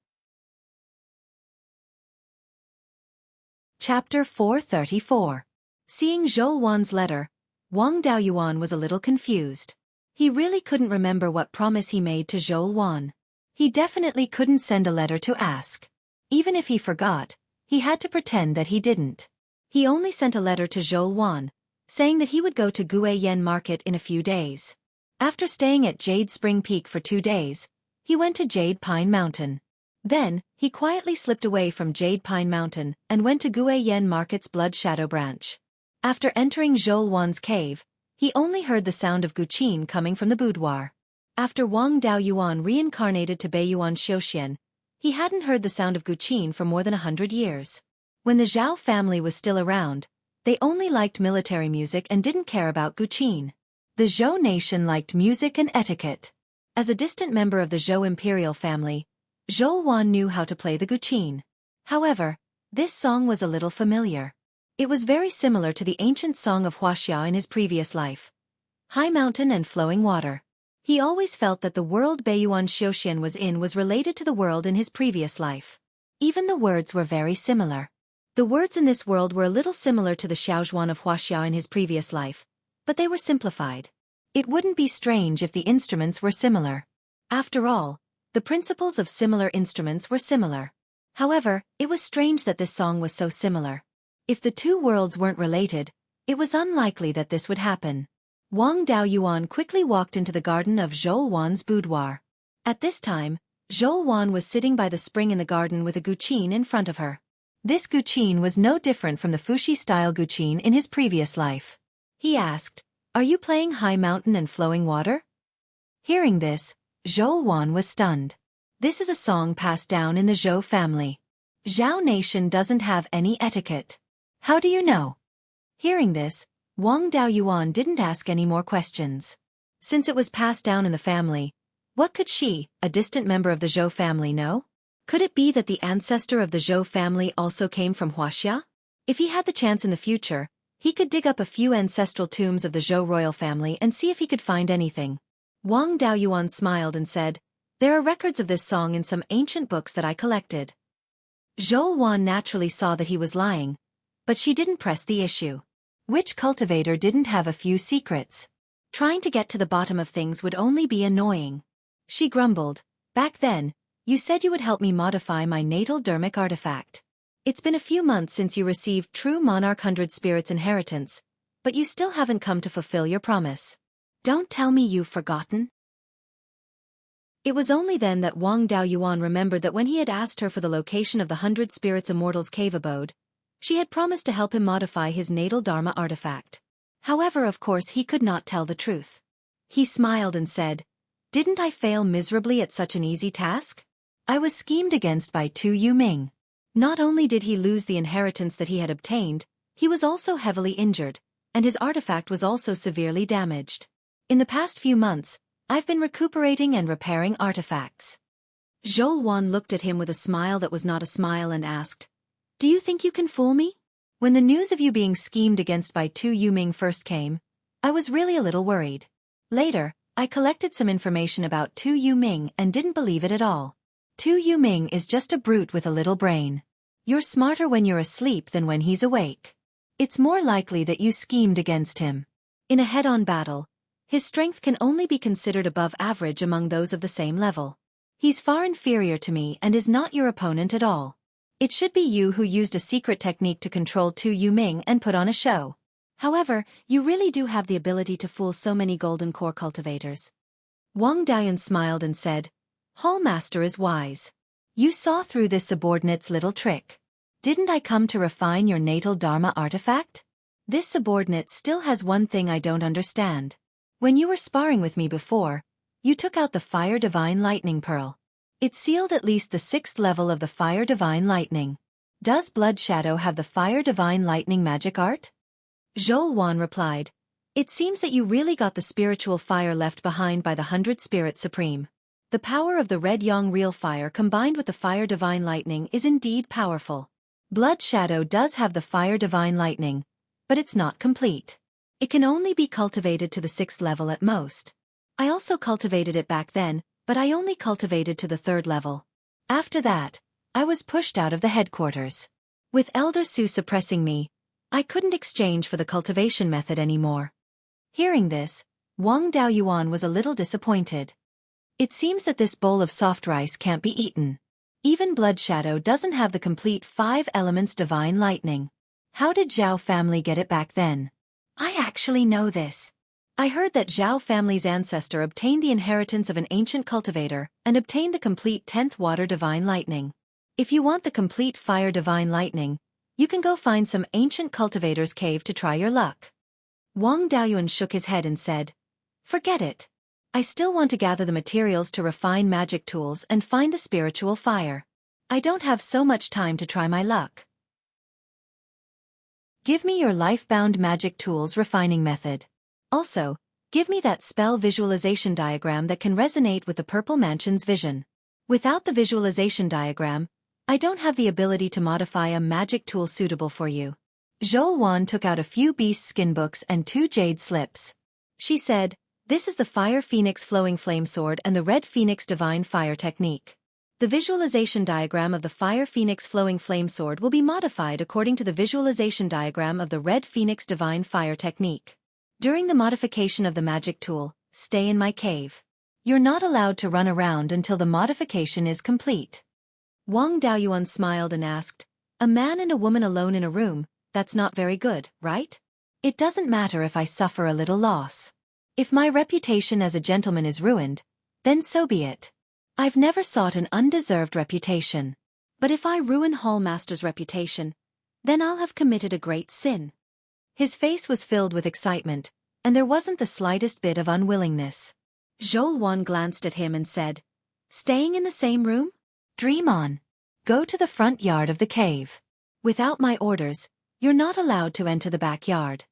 Chapter 434. Seeing Zhou Wan's letter, Wang Daoyuan was a little confused. He really couldn't remember what promise he made to Zhou Wan. He definitely couldn't send a letter to ask. Even if he forgot, he had to pretend that he didn't. He only sent a letter to Zhou Wan, saying that he would go to Guiyan Market in a few days. After staying at Jade Spring Peak for 2 days, he went to Jade Pine Mountain. Then, he quietly slipped away from Jade Pine Mountain and went to Guiyan Market's Blood Shadow branch. After entering Zhou Wan's cave, he only heard the sound of Guqin coming from the boudoir. After Wang Daoyuan reincarnated to Beiyuan Xueqi, he hadn't heard the sound of Guqin for more than 100 years. When the Zhao family was still around, they only liked military music and didn't care about Guqin. The Zhou nation liked music and etiquette. As a distant member of the Zhou imperial family, Zhou Wan knew how to play the Guqin. However, this song was a little familiar. It was very similar to the ancient song of Huaxia in his previous life. High mountain and flowing water. He always felt that the world Beiyuan Xueqi was in was related to the world in his previous life. Even the words were very similar. The words in this world were a little similar to the Xiaozhuan of Huaxia in his previous life, but they were simplified. It wouldn't be strange if the instruments were similar. After all, the principles of similar instruments were similar. However, it was strange that this song was so similar. If the 2 worlds weren't related, it was unlikely that this would happen. Wang Daoyuan quickly walked into the garden of Zhou Wan's boudoir. At this time, Zhou Wan was sitting by the spring in the garden with a Guqin in front of her. This Guqin was no different from the Fuxi-style Guqin in his previous life. He asked, "Are you playing High Mountain and Flowing Water?" Hearing this, Zhou Wan was stunned. This is a song passed down in the Zhou family. Zhao nation doesn't have any etiquette. How do you know? Hearing this, Wang Daoyuan didn't ask any more questions. Since it was passed down in the family, what could she, a distant member of the Zhou family, know? Could it be that the ancestor of the Zhou family also came from Huaxia? If he had the chance in the future, he could dig up a few ancestral tombs of the Zhou royal family and see if he could find anything. Wang Daoyuan smiled and said, "There are records of this song in some ancient books that I collected." Zhou Wan naturally saw that he was lying, but she didn't press the issue. Which cultivator didn't have a few secrets? Trying to get to the bottom of things would only be annoying. She grumbled, "Back then, you said you would help me modify my natal dermic artifact. It's been a few months since you received True Monarch 100 Spirits inheritance, but you still haven't come to fulfill your promise. Don't tell me you've forgotten. It was only then that Wang Daoyuan remembered that when he had asked her for the location of the 100 Spirits Immortal's cave abode, she had promised to help him modify his natal Dharma artifact. However, of course, he could not tell the truth. He smiled and said, "Didn't I fail miserably at such an easy task? I was schemed against by Tu Yuming. Not only did he lose the inheritance that he had obtained, he was also heavily injured, and his artifact was also severely damaged. In the past few months, I've been recuperating and repairing artifacts." Zhou Wan looked at him with a smile that was not a smile and asked, "Do you think you can fool me? When the news of you being schemed against by Tu Yuming first came, I was really a little worried. Later, I collected some information about Tu Yuming and didn't believe it at all. Tu Yuming is just a brute with a little brain. You're smarter when you're asleep than when he's awake. It's more likely that you schemed against him. In a head-on battle, his strength can only be considered above average among those of the same level. He's far inferior to me and is not your opponent at all. It should be you who used a secret technique to control Tu Yuming and put on a show. However, you really do have the ability to fool so many golden core cultivators." Wang Daoyuan smiled and said, "Hall Master is wise. You saw through this subordinate's little trick. Didn't I come to refine your natal Dharma artifact? This subordinate still has one thing I don't understand. When you were sparring with me before, you took out the Fire Divine Lightning Pearl. It sealed at least the 6th level of the Fire Divine Lightning. Does Blood Shadow have the Fire Divine Lightning magic art?" Zhou Wan replied, "It seems that you really got the spiritual fire left behind by the 100 Spirits Supreme. The power of the Red Yang Real Fire combined with the Fire Divine Lightning is indeed powerful. Blood Shadow does have the Fire Divine Lightning, but it's not complete. It can only be cultivated to the 6th level at most. I also cultivated it back then, but I only cultivated to the 3rd level. After that, I was pushed out of the headquarters. With Elder Su suppressing me, I couldn't exchange for the cultivation method anymore." Hearing this, Wang Daoyuan was a little disappointed. It seems that this bowl of soft rice can't be eaten. Even Blood Shadow doesn't have the complete 5 elements divine lightning. How did Zhao family get it back then? I actually know this. I heard that Zhao family's ancestor obtained the inheritance of an ancient cultivator and obtained the complete 10th water divine lightning. If you want the complete fire divine lightning, you can go find some ancient cultivator's cave to try your luck. Wang Daoyuan shook his head and said, "Forget it. I still want to gather the materials to refine magic tools and find the spiritual fire. I don't have so much time to try my luck. Give me your life-bound magic tools refining method. Also, give me that spell visualization diagram that can resonate with the Purple Mansion's vision. Without the visualization diagram, I don't have the ability to modify a magic tool suitable for you." Zhou Wan took out a few beast skin books and 2 jade slips. She said, "This is the Fire Phoenix Flowing Flame Sword and the Red Phoenix Divine Fire Technique. The visualization diagram of the Fire Phoenix Flowing Flame Sword will be modified according to the visualization diagram of the Red Phoenix Divine Fire Technique. During the modification of the magic tool, stay in my cave. You're not allowed to run around until the modification is complete." Wang Daoyuan smiled and asked, "A man and a woman alone in a room, that's not very good, right? It doesn't matter if I suffer a little loss. If my reputation as a gentleman is ruined, then so be it. I've never sought an undeserved reputation. But if I ruin Hallmaster's reputation, then I'll have committed a great sin." His face was filled with excitement, and there wasn't the slightest bit of unwillingness. Zhou Wan glanced at him and said, "Staying in the same room? Dream on. Go to the front yard of the cave. Without my orders, you're not allowed to enter the backyard."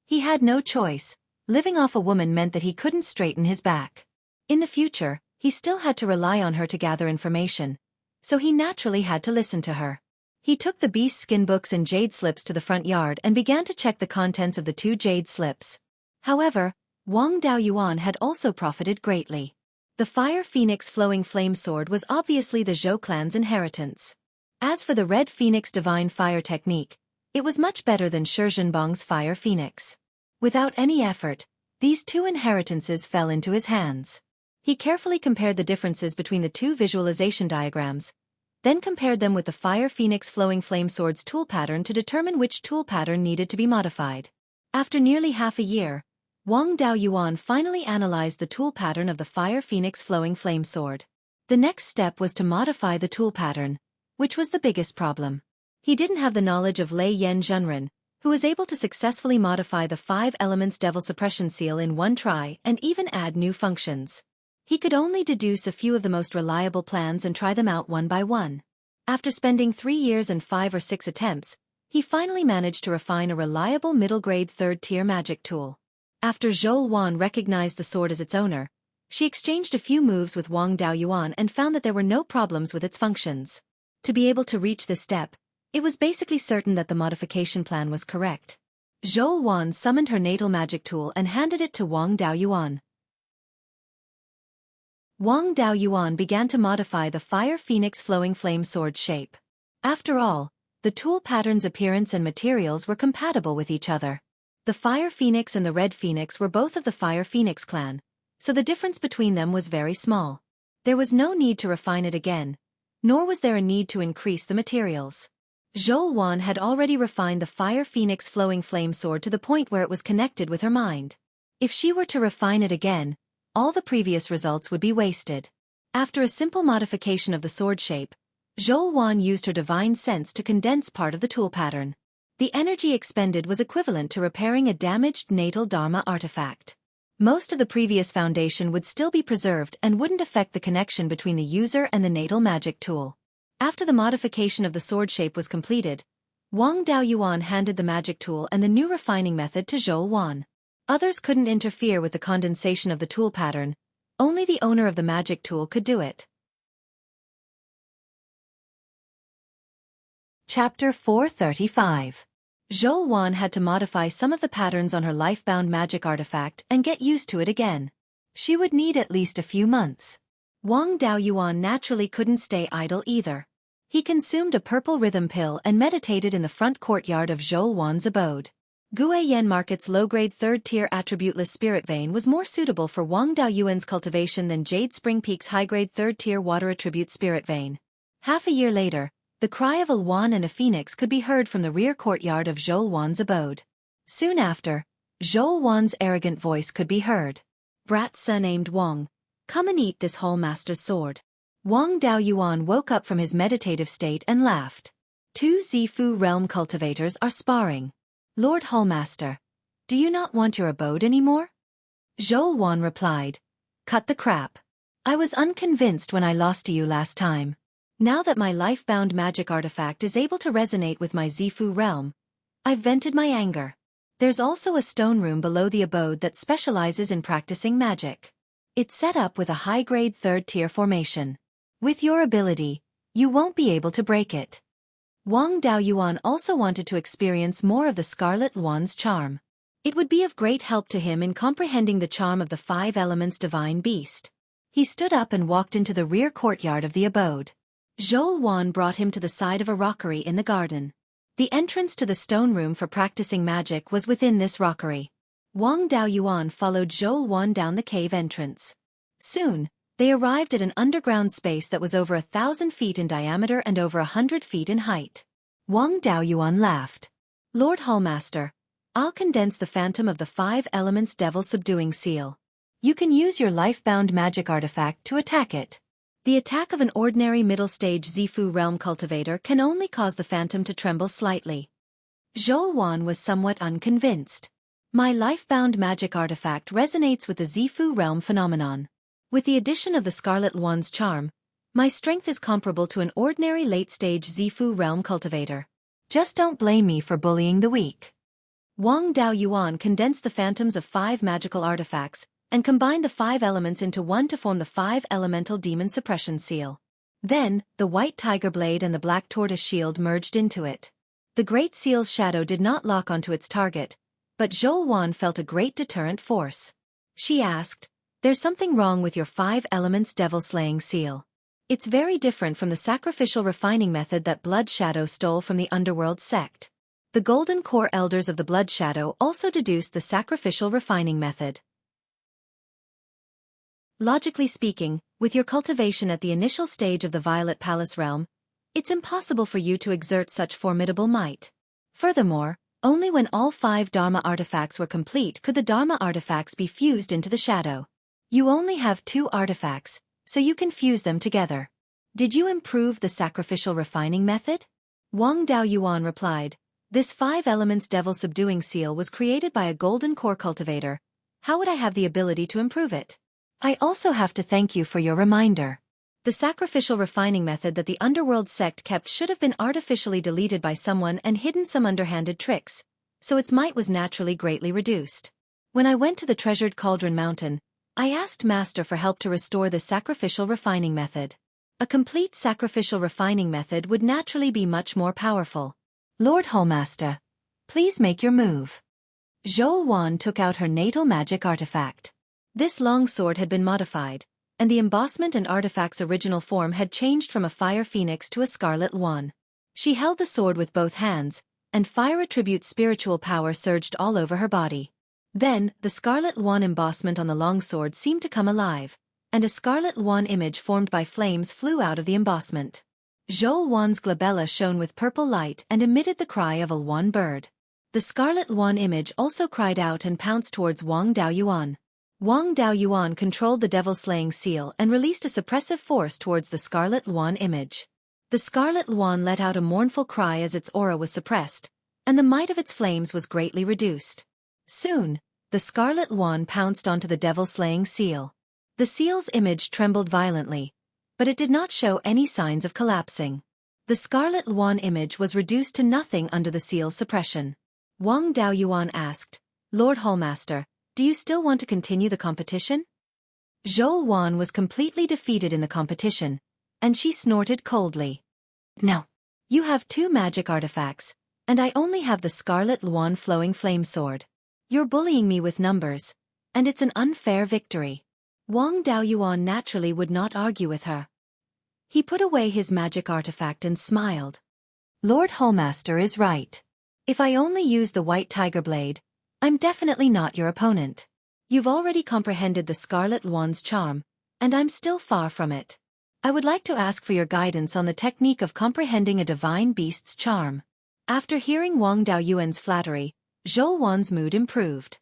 He had no choice. Living off a woman meant that he couldn't straighten his back. In the future, he still had to rely on her to gather information, so he naturally had to listen to her. He took the beast skin books and jade slips to the front yard and began to check the contents of the 2 jade slips. However, Wang Daoyuan had also profited greatly. The Fire Phoenix Flowing Flame Sword was obviously the Zhou clan's inheritance. As for the Red Phoenix Divine Fire Technique, it was much better than Shizhenbang's Fire Phoenix. Without any effort, these 2 inheritances fell into his hands. He carefully compared the differences between the 2 visualization diagrams, then compared them with the Fire Phoenix Flowing Flame Sword's tool pattern to determine which tool pattern needed to be modified. After nearly half a year, Wang Daoyuan finally analyzed the tool pattern of the Fire Phoenix Flowing Flame Sword. The next step was to modify the tool pattern, which was the biggest problem. He didn't have the knowledge of Lei Yen Zhenren, who was able to successfully modify the 5 elements Devil Suppression Seal in one try and even add new functions. He could only deduce a few of the most reliable plans and try them out one by one. After spending 3 years and 5 or 6 attempts, he finally managed to refine a reliable middle-grade third-tier magic tool. After Zhou Wan recognized the sword as its owner, she exchanged a few moves with Wang Daoyuan and found that there were no problems with its functions. To be able to reach this step, it was basically certain that the modification plan was correct. Zhou Wan summoned her natal magic tool and handed it to Wang Daoyuan. Wang Daoyuan began to modify the Fire Phoenix Flowing Flame Sword shape. After all, the tool pattern's appearance and materials were compatible with each other. The Fire Phoenix and the Red Phoenix were both of the Fire Phoenix clan, so the difference between them was very small. There was no need to refine it again, nor was there a need to increase the materials. Zhou Wan had already refined the Fire Phoenix Flowing Flame Sword to the point where it was connected with her mind. If she were to refine it again, all the previous results would be wasted. After a simple modification of the sword shape, Zhou Wan used her divine sense to condense part of the tool pattern. The energy expended was equivalent to repairing a damaged natal Dharma artifact. Most of the previous foundation would still be preserved and wouldn't affect the connection between the user and the natal magic tool. After the modification of the sword shape was completed, Wang Daoyuan handed the magic tool and the new refining method to Zhou Wan. Others couldn't interfere with the condensation of the tool pattern, only the owner of the magic tool could do it. Chapter 435. Zhou Wan had to modify some of the patterns on her life-bound magic artifact and get used to it again. She would need at least a few months. Wang Daoyuan naturally couldn't stay idle either. He consumed a purple rhythm pill and meditated in the front courtyard of Zhou Wan's abode. Guiyan Market's low-grade third-tier attributeless spirit vein was more suitable for Wang Daoyuan's cultivation than Jade Spring Peak's high-grade third-tier water attribute spirit vein. Half a year later, the cry of a Wan and a phoenix could be heard from the rear courtyard of Zhou Wan's abode. Soon after, Zhou Wan's arrogant voice could be heard. "Brat surnamed Wang, come and eat this Hallmaster's sword." Wang Daoyuan woke up from his meditative state and laughed. 2 Zifu realm cultivators are sparring. "Lord Hallmaster, do you not want your abode anymore?" Zhou Wan replied. "Cut the crap. I was unconvinced when I lost to you last time. Now that my life-bound magic artifact is able to resonate with my Zifu realm, I've vented my anger. There's also a stone room below the abode that specializes in practicing magic. It's set up with a high-grade third-tier formation. With your ability, you won't be able to break it." Wang Daoyuan also wanted to experience more of the Scarlet Wan's charm. It would be of great help to him in comprehending the charm of the 5 elements divine beast. He stood up and walked into the rear courtyard of the abode. Zhou Wan brought him to the side of a rockery in the garden. The entrance to the stone room for practicing magic was within this rockery. Wang Daoyuan followed Zhou Wan down the cave entrance. Soon, they arrived at an underground space that was over 1,000 feet in diameter and over 100 feet in height. Wang Daoyuan laughed. "Lord Hallmaster, I'll condense the phantom of the 5 elements devil subduing seal. You can use your life-bound magic artifact to attack it. The attack of an ordinary middle-stage Zifu realm cultivator can only cause the phantom to tremble slightly." Zhou Wan was somewhat unconvinced. "My life-bound magic artifact resonates with the Zifu realm phenomenon. With the addition of the Scarlet Wan's charm, my strength is comparable to an ordinary late-stage Zifu realm cultivator. Just don't blame me for bullying the weak." Wang Daoyuan condensed the phantoms of 5 magical artifacts and combined the 5 elements into one to form the 5 elemental demon suppression seal. Then, the white tiger blade and the black tortoise shield merged into it. The great seal's shadow did not lock onto its target, but Zhou Wan felt a great deterrent force. She asked, "There's something wrong with your 5 elements devil-slaying seal. It's very different from the sacrificial refining method that Blood Shadow stole from the Underworld sect. The Golden Core Elders of the Blood Shadow also deduced the sacrificial refining method. Logically speaking, with your cultivation at the initial stage of the Violet Palace realm, it's impossible for you to exert such formidable might. Furthermore, Only when all 5 Dharma artifacts were complete could the Dharma artifacts be fused into the shadow. You only have 2 artifacts, so you can fuse them together. Did you improve the sacrificial refining method? Wang Daoyuan replied, this 5 elements devil subduing seal was created by a golden core cultivator. How would I have the ability to improve it? I also have to thank you for your reminder. The sacrificial refining method that the underworld sect kept should have been artificially deleted by someone and hidden some underhanded tricks, so its might was naturally greatly reduced. When I went to the treasured cauldron mountain, I asked Master for help to restore the sacrificial refining method. A complete sacrificial refining method would naturally be much more powerful. Lord Hallmaster, please make your move. Zhou Wan took out her natal magic artifact. This long sword had been modified, and the embossment and artifact's original form had changed from a fire phoenix to a scarlet swan. She held the sword with both hands, and fire attribute spiritual power surged all over her body. Then, the scarlet swan embossment on the longsword seemed to come alive, and a scarlet swan image formed by flames flew out of the embossment. Zhou Wan's glabella shone with purple light and emitted the cry of a swan bird. The scarlet swan image also cried out and pounced towards Wang Daoyuan. Wang Daoyuan controlled the devil-slaying seal and released a suppressive force towards the scarlet swan image. The scarlet swan let out a mournful cry as its aura was suppressed, and the might of its flames was greatly reduced. Soon, the scarlet swan pounced onto the devil-slaying seal. The seal's image trembled violently, but it did not show any signs of collapsing. The scarlet swan image was reduced to nothing under the seal's suppression. Wang Daoyuan asked, Lord Hallmaster, do you still want to continue the competition? Zhou Wan was completely defeated in the competition, and she snorted coldly. No. You have 2 magic artifacts, and I only have the scarlet swan flowing flame sword. You're bullying me with numbers, and it's an unfair victory. Wang Daoyuan naturally would not argue with her. He put away his magic artifact and smiled. Lord Hallmaster is right. If I only use the white tiger blade, I'm definitely not your opponent. You've already comprehended the scarlet swan's charm, and I'm still far from it. I would like to ask for your guidance on the technique of comprehending a divine beast's charm. After hearing Wang Daoyuan's flattery, Zhou Wan's mood improved.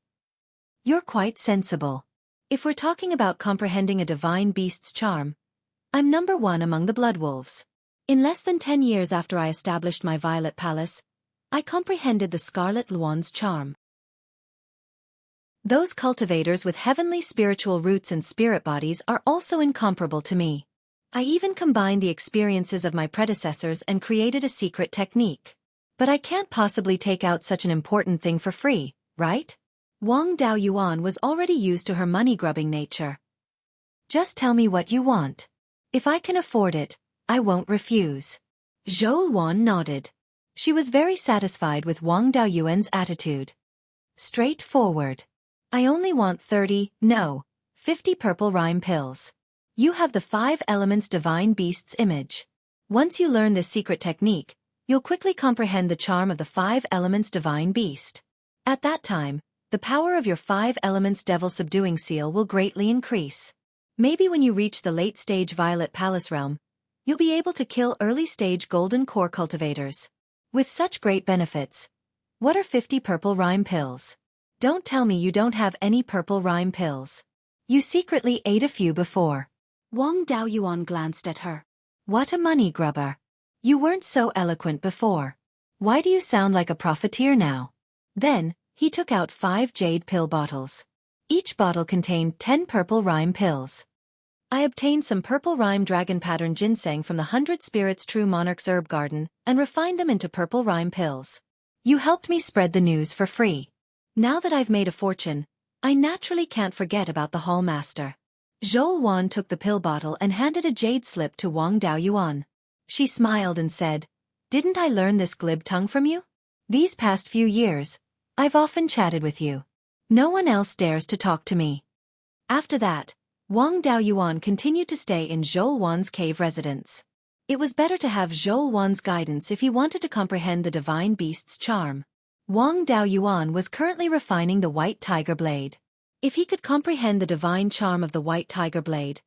You're quite sensible. If we're talking about comprehending a divine beast's charm, I'm number 1 among the blood wolves. In less than 10 years after I established my Violet Palace, I comprehended the scarlet swan's charm. Those cultivators with heavenly spiritual roots and spirit bodies are also incomparable to me. I even combined the experiences of my predecessors and created a secret technique. But I can't possibly take out such an important thing for free, right? Wang Daoyuan was already used to her money-grubbing nature. Just tell me what you want. If I can afford it, I won't refuse. Zhou Wan nodded. She was very satisfied with Wang Daoyuan's attitude. Straightforward. I only want 50 purple rhyme pills. You have the 5 elements divine beast's image. Once you learn this secret technique, you'll quickly comprehend the charm of the 5 elements divine beast. At that time, the power of your 5 elements devil subduing seal will greatly increase. Maybe when you reach the late-stage Violet Palace realm, you'll be able to kill early-stage golden core cultivators. With such great benefits, what are 50 purple rhyme pills? Don't tell me you don't have any purple rhyme pills. You secretly ate a few before. Wang Daoyuan glanced at her. What a money grubber. You weren't so eloquent before. Why do you sound like a profiteer now? Then, he took out 5 jade pill bottles. Each bottle contained 10 purple rhyme pills. I obtained some purple rhyme dragon pattern ginseng from the 100 Spirits True Monarch's herb garden and refined them into purple rhyme pills. You helped me spread the news for free. Now that I've made a fortune, I naturally can't forget about the hall master. Zhou Wan took the pill bottle and handed a jade slip to Wang Daoyuan. She smiled and said, Didn't I learn this glib tongue from you? These past few years, I've often chatted with you. No one else dares to talk to me. After that, Wang Daoyuan continued to stay in Zhou Wan's cave residence. It was better to have Zhou Wan's guidance if he wanted to comprehend the divine beast's charm. Wang Daoyuan was currently refining the white tiger blade. If he could comprehend the divine charm of the white tiger blade,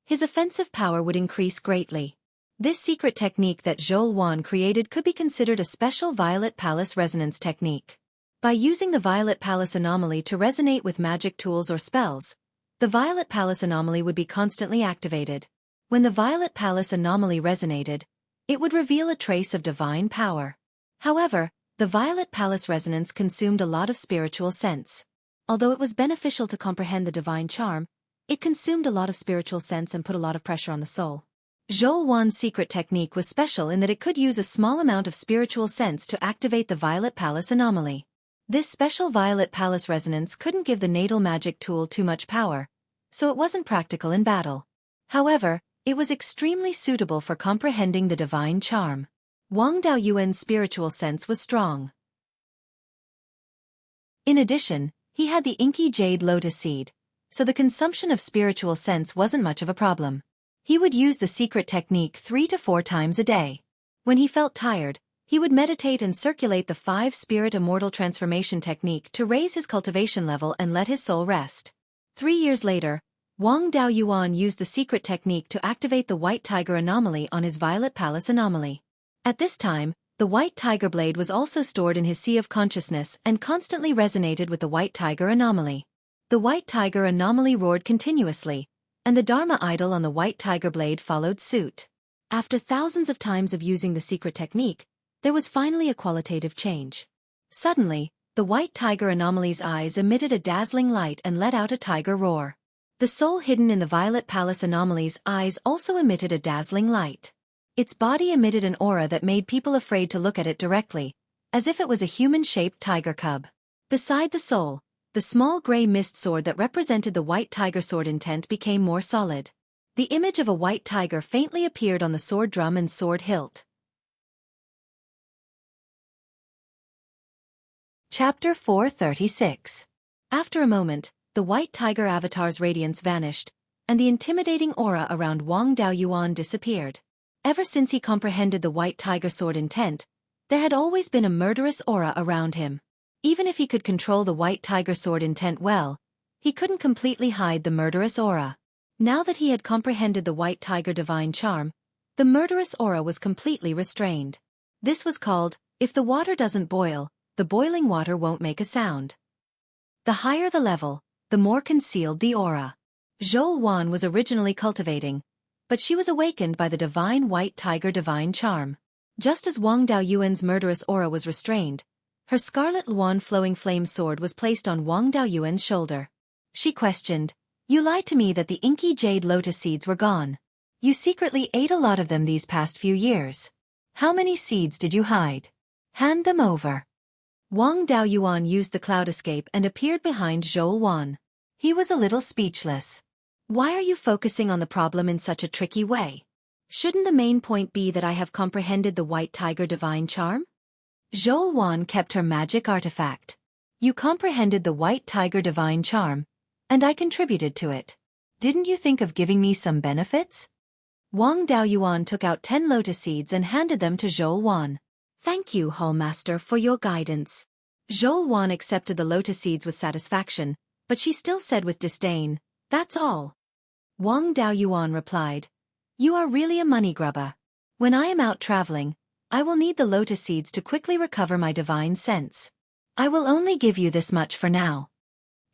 his offensive power would increase greatly. This secret technique that Xueqi created could be considered a special Violet Palace resonance technique. By using the Violet Palace anomaly to resonate with magic tools or spells, the Violet Palace anomaly would be constantly activated. When the Violet Palace anomaly resonated, it would reveal a trace of divine power. However, the Violet Palace resonance consumed a lot of spiritual sense. Although it was beneficial to comprehend the divine charm, it consumed a lot of spiritual sense and put a lot of pressure on the soul. Xueqi's secret technique was special in that it could use a small amount of spiritual sense to activate the Violet Palace anomaly. This special Violet Palace resonance couldn't give the natal magic tool too much power, so it wasn't practical in battle. However, it was extremely suitable for comprehending the divine charm. Wang Daoyuan's spiritual sense was strong. In addition, he had the inky jade lotus seed, so the consumption of spiritual sense wasn't much of a problem. He would use the secret technique 3 to 4 times a day. When he felt tired, he would meditate and circulate the 5-spirit immortal transformation technique to raise his cultivation level and let his soul rest. 3 years later, Wang Daoyuan used the secret technique to activate the White Tiger anomaly on his Violet Palace anomaly. At this time, the White Tiger blade was also stored in his sea of consciousness and constantly resonated with the White Tiger anomaly. The White Tiger anomaly roared continuously, and the Dharma idol on the White Tiger blade followed suit. After thousands of times of using the secret technique, there was finally a qualitative change. Suddenly, the White Tiger anomaly's eyes emitted a dazzling light and let out a tiger roar. The soul hidden in the Violet Palace anomaly's eyes also emitted a dazzling light. Its body emitted an aura that made people afraid to look at it directly, as if it was a human-shaped tiger cub. Beside the soul, the small gray mist sword that represented the White Tiger sword intent became more solid. The image of a white tiger faintly appeared on the sword drum and sword hilt. Chapter 436. After a moment, the White Tiger avatar's radiance vanished, and the intimidating aura around Wang Daoyuan disappeared. Ever since he comprehended the White Tiger sword intent, there had always been a murderous aura around him. Even if he could control the White Tiger sword intent well, he couldn't completely hide the murderous aura. Now that he had comprehended the White Tiger divine charm, the murderous aura was completely restrained. This was called, if the water doesn't boil, the boiling water won't make a sound. The higher the level, the more concealed the aura. Xueqi was originally cultivating, but she was awakened by the divine White Tiger divine charm. Just as Wang Daoyuan's murderous aura was restrained, her scarlet luan flowing flame sword was placed on Wang Daoyuan's shoulder. She questioned, "You lied to me that the inky jade lotus seeds were gone. You secretly ate a lot of them these past few years. How many seeds did you hide? Hand them over." Wang Daoyuan used the cloud escape and appeared behind Xueqi. He was a little speechless. "Why are you focusing on the problem in such a tricky way? Shouldn't the main point be that I have comprehended the White Tiger divine charm?" Xueqi kept her magic artifact. "You comprehended the White Tiger divine charm, and I contributed to it. Didn't you think of giving me some benefits?" Wang Daoyuan took out 10 lotus seeds and handed them to Xueqi. "Thank you, Hallmaster, for your guidance." Xueqi accepted the lotus seeds with satisfaction, but she still said with disdain, "That's all." Wang Daoyuan replied, "You are really a money grubber. When I am out traveling, I will need the lotus seeds to quickly recover my divine sense. I will only give you this much for now."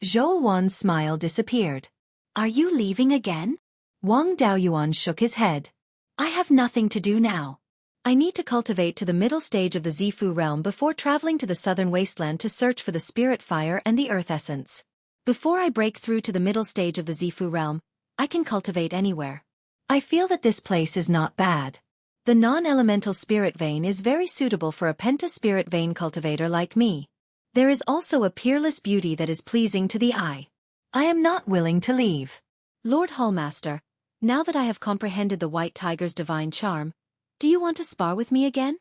Xueqi's smile disappeared. "Are you leaving again?" Wang Daoyuan shook his head. "I have nothing to do now. I need to cultivate to the middle stage of the Zifu realm before traveling to the southern wasteland to search for the spirit fire and the earth essence. Before I break through to the middle stage of the Zifu realm, I can cultivate anywhere. I feel that this place is not bad. The non-elemental spirit vein is very suitable for a penta-spirit vein cultivator like me. There is also a peerless beauty that is pleasing to the eye. I am not willing to leave. Lord Hallmaster, now that I have comprehended the White Tiger's divine charm, do you want to spar with me again?"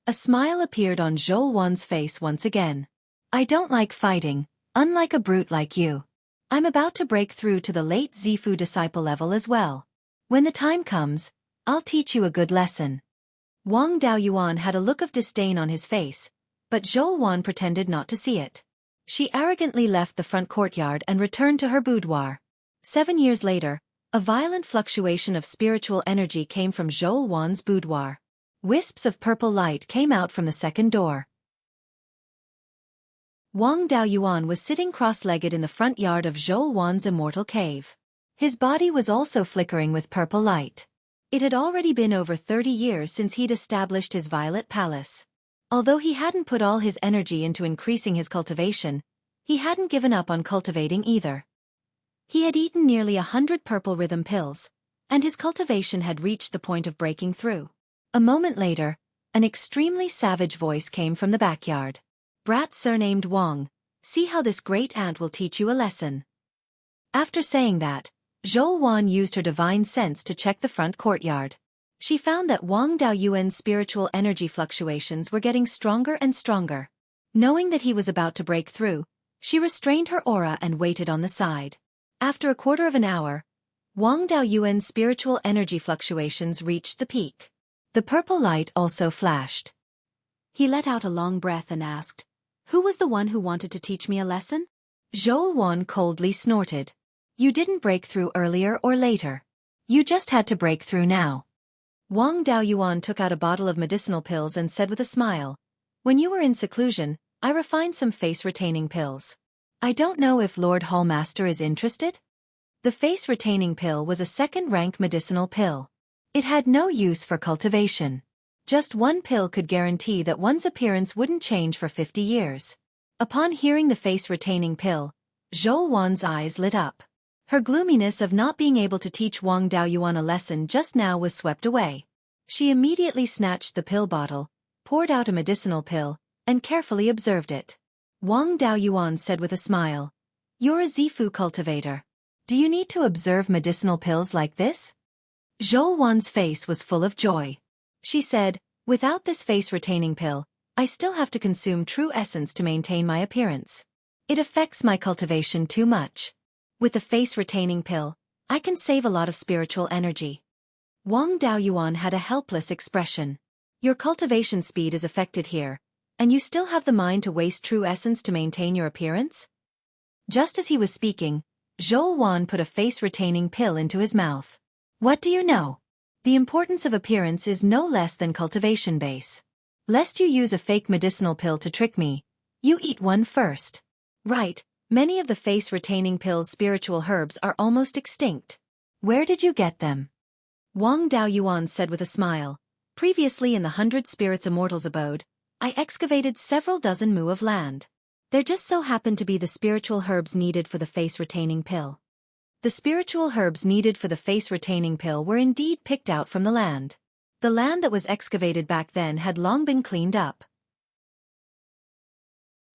A smile appeared on Xueqi's face once again. "I don't like fighting, unlike a brute like you. I'm about to break through to the late Zifu disciple level as well. When the time comes, I'll teach you a good lesson." Wang Daoyuan had a look of disdain on his face, but Xueqi pretended not to see it. She arrogantly left the front courtyard and returned to her boudoir. 7 years later, A violent fluctuation of spiritual energy came from Xueqi's boudoir. Wisps of purple light came out from the second door. Wang Daoyuan was sitting cross-legged in the front yard of Xueqi's immortal cave. His body was also flickering with purple light. It had already been over 30 years since he'd established his violet palace. Although he hadn't put all his energy into increasing his cultivation, he hadn't given up on cultivating either. He had eaten nearly 100 purple rhythm pills, and his cultivation had reached the point of breaking through. A moment later, an extremely savage voice came from the backyard. "Brat surnamed Wang, see how this great ant will teach you a lesson." After saying that, Xueqi used her divine sense to check the front courtyard. She found that Wang Daoyuan's spiritual energy fluctuations were getting stronger and stronger. Knowing that he was about to break through, she restrained her aura and waited on the side. After a quarter of an hour, Wang Daoyuan's spiritual energy fluctuations reached the peak. The purple light also flashed. He let out a long breath and asked, "Who was the one who wanted to teach me a lesson?" Xueqi coldly snorted. "You didn't break through earlier or later. You just had to break through now." Wang Daoyuan took out a bottle of medicinal pills and said with a smile, "When you were in seclusion, I refined some face-retaining pills. I don't know if Lord Hallmaster is interested?" The face-retaining pill was a second-rank medicinal pill. It had no use for cultivation. Just one pill could guarantee that one's appearance wouldn't change for 50 years. Upon hearing the face-retaining pill, Xueqi's eyes lit up. Her gloominess of not being able to teach Wang Daoyuan a lesson just now was swept away. She immediately snatched the pill bottle, poured out a medicinal pill, and carefully observed it. Wang Daoyuan said with a smile, "You're a Zifu cultivator. Do you need to observe medicinal pills like this?" Xueqi's face was full of joy. She said, "Without this face-retaining pill, I still have to consume true essence to maintain my appearance. It affects my cultivation too much. With the face-retaining pill, I can save a lot of spiritual energy." Wang Daoyuan had a helpless expression. "Your cultivation speed is affected here, and you still have the mind to waste true essence to maintain your appearance?" Just as he was speaking, Xueqi put a face-retaining pill into his mouth. "What do you know? The importance of appearance is no less than cultivation base. Lest you use a fake medicinal pill to trick me, you eat one first." "Right. Many of the face-retaining pill's spiritual herbs are almost extinct. Where did you get them?" Wang Daoyuan said with a smile, "Previously in the 100 Spirits Immortals abode, I excavated several dozen mu of land. There just so happened to be the spiritual herbs needed for the face-retaining pill." The spiritual herbs needed for the face-retaining pill were indeed picked out from the land. The land that was excavated back then had long been cleaned up.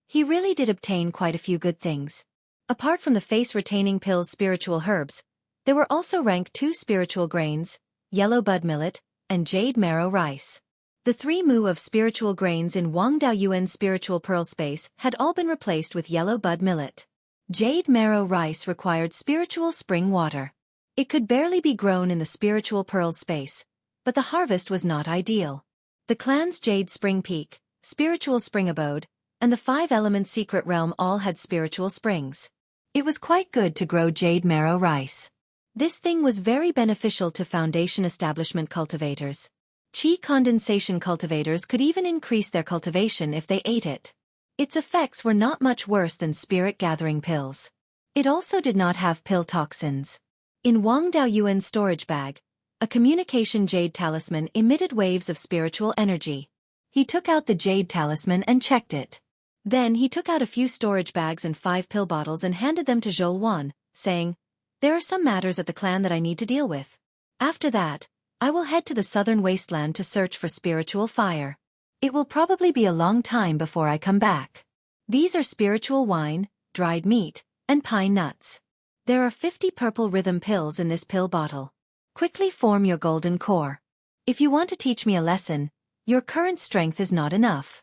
He really did obtain quite a few good things. Apart from the face-retaining pill's spiritual herbs, there were also rank 2 spiritual grains, yellow bud millet, and jade marrow rice. The 3 mu of spiritual grains in Wang Daoyuan's spiritual pearl space had all been replaced with yellow bud millet. Jade marrow rice required spiritual spring water. It could barely be grown in the spiritual pearl space, but the harvest was not ideal. The clan's Jade Spring Peak, spiritual spring abode, and the 5-element secret realm all had spiritual springs. It was quite good to grow jade marrow rice. This thing was very beneficial to foundation establishment cultivators. Qi condensation cultivators could even increase their cultivation if they ate it. Its effects were not much worse than spirit gathering pills. It also did not have pill toxins. In Wang Daoyuan's storage bag, a communication jade talisman emitted waves of spiritual energy. He took out the jade talisman and checked it. Then he took out a few storage bags and 5 pill bottles and handed them to Xueqi, saying, "There are some matters at the clan that I need to deal with. After that, I will head to the southern wasteland to search for spiritual fire. It will probably be a long time before I come back. These are spiritual wine, dried meat, and pine nuts. There are 50 purple rhythm pills in this pill bottle. Quickly form your golden core. If you want to teach me a lesson, your current strength is not enough."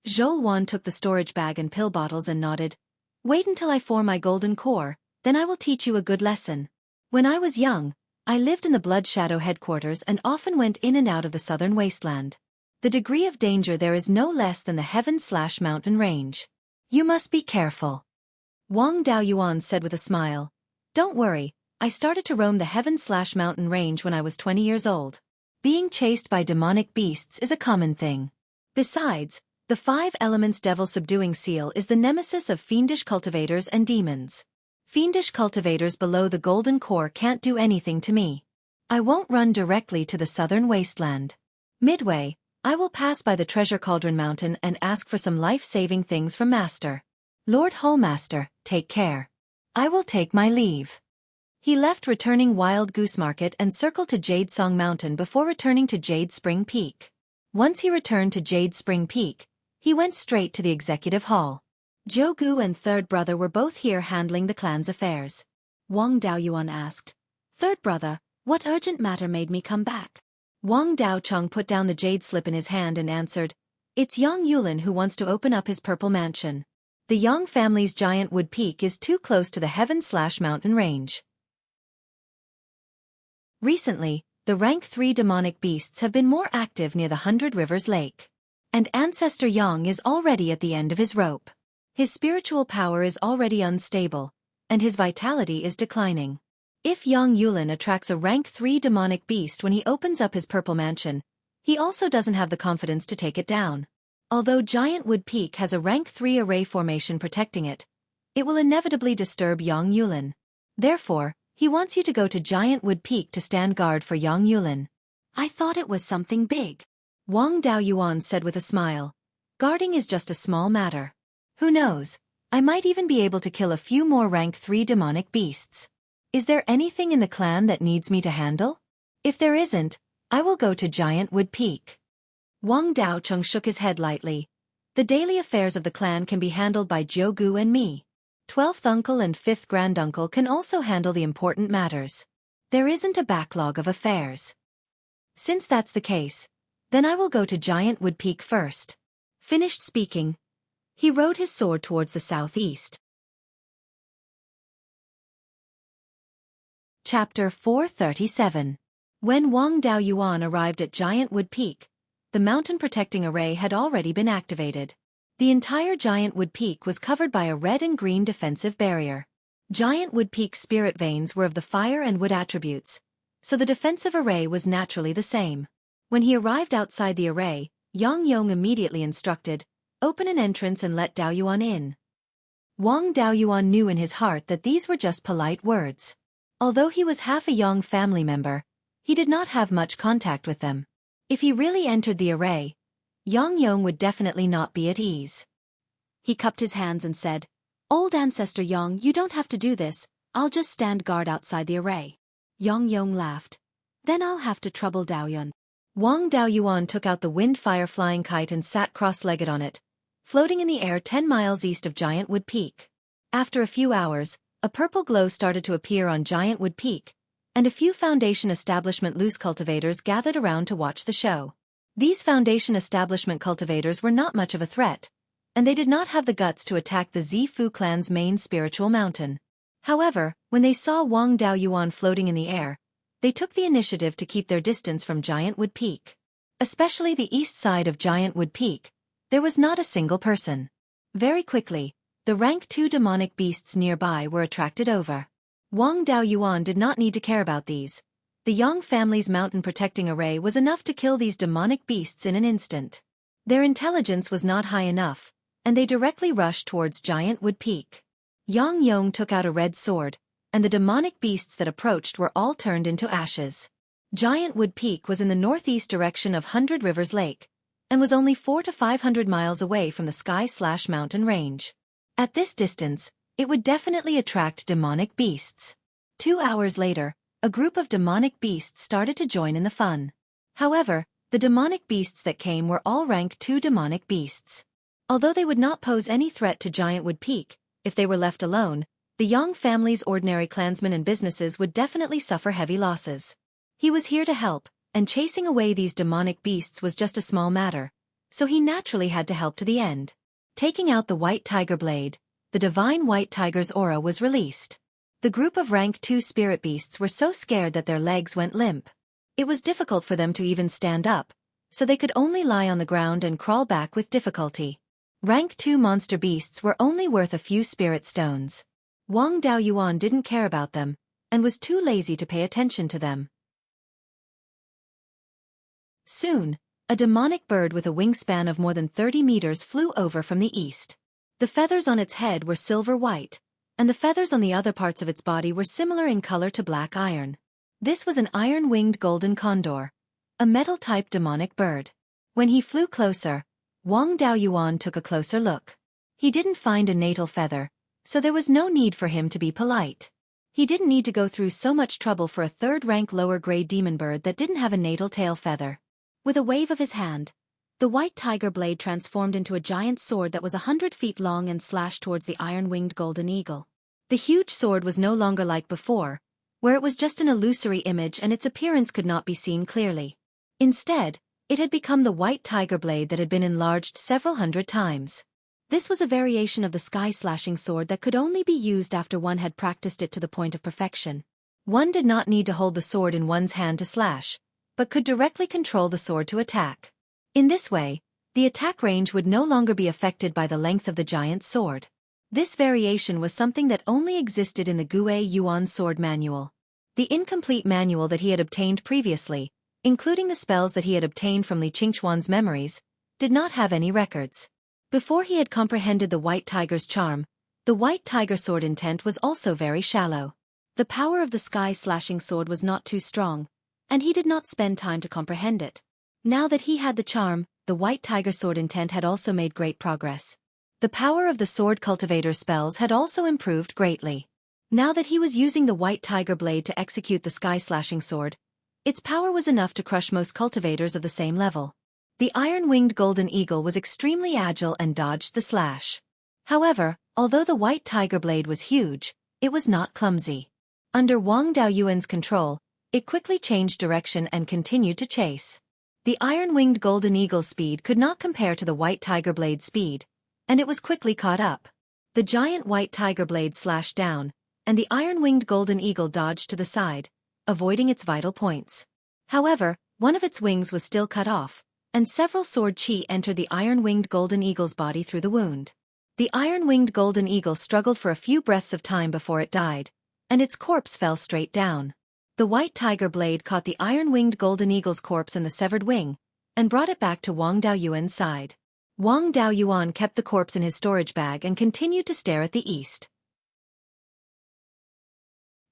Xueqi took the storage bag and pill bottles and nodded. "Wait until I form my golden core, then I will teach you a good lesson. When I was young, I lived in the Blood Shadow headquarters and often went in and out of the southern wasteland. The degree of danger there is no less than the heaven/mountain range. You must be careful." Wang Daoyuan said with a smile, "Don't worry, I started to roam the heaven/mountain range when I was 20 years old. Being chased by demonic beasts is a common thing. Besides, the 5 elements devil subduing seal is the nemesis of fiendish cultivators and demons. Fiendish cultivators below the golden core can't do anything to me. I won't run directly to the southern wasteland. Midway, I will pass by the treasure cauldron mountain and ask for some life-saving things from Master. Lord Hullmaster, take care. I will take my leave. He left returning Wild Goose Market and circled to Jade Song Mountain before returning to Jade Spring Peak. Once he returned to Jade Spring Peak, he went straight to the executive hall. Zhou and Third Brother were both here handling the clan's affairs. Wang Daoyuan asked, "Third Brother, what urgent matter made me come back?" Wang Daocheng put down the jade slip in his hand and answered, "It's Yang Yulin who wants to open up his purple mansion. The Yang family's giant wood peak is too close to the heaven/mountain range." Recently, the rank 3 demonic beasts have been more active near the 100 Rivers Lake. And Ancestor Yang is already at the end of his rope. His spiritual power is already unstable, and his vitality is declining. If Yang Yulin attracts a rank 3 demonic beast when he opens up his purple mansion, he also doesn't have the confidence to take it down. Although Giant Wood Peak has a rank 3 array formation protecting it, it will inevitably disturb Yang Yulin. Therefore, he wants you to go to Giant Wood Peak to stand guard for Yang Yulin. I thought it was something big. Wang Daoyuan said with a smile. Guarding is just a small matter. Who knows, I might even be able to kill a few more rank 3 demonic beasts. Is there anything in the clan that needs me to handle? If there isn't, I will go to Giant Wood Peak. Wang Daocheng shook his head lightly. The daily affairs of the clan can be handled by Zhou and me. 12th uncle and 5th granduncle can also handle the important matters. There isn't a backlog of affairs. Since that's the case, then I will go to Giant Wood Peak first. Finished speaking, he rode his sword towards the southeast. Chapter 437. When Wang Daoyuan arrived at Giant Wood Peak, the mountain protecting array had already been activated. The entire Giant Wood Peak was covered by a red and green defensive barrier. Giant Wood Peak's spirit veins were of the fire and wood attributes, so the defensive array was naturally the same. When he arrived outside the array, Yang Yong immediately instructed, "Open an entrance and let Daoyuan in." Wang Daoyuan knew in his heart that these were just polite words. Although he was half a Yang family member, he did not have much contact with them. If he really entered the array, Yang Yong would definitely not be at ease. He cupped his hands and said, "Old Ancestor Yang, you don't have to do this, I'll just stand guard outside the array." Yang Yong laughed. "Then I'll have to trouble Daoyuan." Wang Daoyuan took out the wind-fire flying kite and sat cross-legged on it, floating in the air 10 miles east of Giant Wood Peak. After a few hours, a purple glow started to appear on Giant Wood Peak, and a few Foundation Establishment loose cultivators gathered around to watch the show. These Foundation Establishment cultivators were not much of a threat, and they did not have the guts to attack the Zifu clan's main spiritual mountain. However, when they saw Wang Daoyuan floating in the air, they took the initiative to keep their distance from Giant Wood Peak. Especially the east side of Giant Wood Peak, there was not a single person. Very quickly, the rank 2 demonic beasts nearby were attracted over. Wang Daoyuan did not need to care about these. The Yang family's mountain protecting array was enough to kill these demonic beasts in an instant. Their intelligence was not high enough, and they directly rushed towards Giant Wood Peak. Yang Yong took out a red sword, and the demonic beasts that approached were all turned into ashes. Giant Wood Peak was in the northeast direction of 100 Rivers Lake, and was only 400 to 500 miles away from the sky/mountain range. At this distance, it would definitely attract demonic beasts. 2 hours later, a group of demonic beasts started to join in the fun. However, the demonic beasts that came were all rank 2 demonic beasts. Although they would not pose any threat to Giant Wood Peak, if they were left alone, the Yang family's ordinary clansmen and businesses would definitely suffer heavy losses. He was here to help, and chasing away these demonic beasts was just a small matter, so he naturally had to help to the end. Taking out the white tiger blade, the divine white tiger's aura was released. The group of rank 2 spirit beasts were so scared that their legs went limp. It was difficult for them to even stand up, so they could only lie on the ground and crawl back with difficulty. Rank 2 monster beasts were only worth a few spirit stones. Wang Daoyuan didn't care about them, and was too lazy to pay attention to them. Soon, a demonic bird with a wingspan of more than 30 meters flew over from the east. The feathers on its head were silver-white, and the feathers on the other parts of its body were similar in color to black iron. This was an iron-winged golden condor, a metal-type demonic bird. When he flew closer, Wang Daoyuan took a closer look. He didn't find a natal feather, so there was no need for him to be polite. He didn't need to go through so much trouble for a third-rank lower-grade demon bird that didn't have a natal tail feather. With a wave of his hand, the white tiger blade transformed into a giant sword that was 100 feet long and slashed towards the iron-winged golden eagle. The huge sword was no longer like before, where it was just an illusory image and its appearance could not be seen clearly. Instead, it had become the white tiger blade that had been enlarged several hundred times. This was a variation of the sky-slashing sword that could only be used after one had practiced it to the point of perfection. One did not need to hold the sword in one's hand to slash, but could directly control the sword to attack. In this way, the attack range would no longer be affected by the length of the giant sword. This variation was something that only existed in the Guiyuan sword manual. The incomplete manual that he had obtained previously, including the spells that he had obtained from Li Qingchuan's memories, did not have any records. Before he had comprehended the white tiger's charm, the white tiger sword intent was also very shallow. The power of the sky-slashing sword was not too strong, and he did not spend time to comprehend it. Now that he had the charm, the white tiger sword intent had also made great progress. The power of the sword cultivator's spells had also improved greatly. Now that he was using the white tiger blade to execute the sky-slashing sword, its power was enough to crush most cultivators of the same level. The iron-winged golden eagle was extremely agile and dodged the slash. However, although the white tiger blade was huge, it was not clumsy. Under Wang Daoyuan's control, it quickly changed direction and continued to chase. The iron-winged golden eagle's speed could not compare to the white tiger blade's speed, and it was quickly caught up. The giant white tiger blade slashed down, and the iron-winged golden eagle dodged to the side, avoiding its vital points. However, one of its wings was still cut off, and several sword chi entered the iron-winged golden eagle's body through the wound. The iron-winged golden eagle struggled for a few breaths of time before it died, and its corpse fell straight down. The white tiger blade caught the iron-winged golden eagle's corpse in the severed wing, and brought it back to Wang Daoyuan's side. Wang Daoyuan kept the corpse in his storage bag and continued to stare at the east.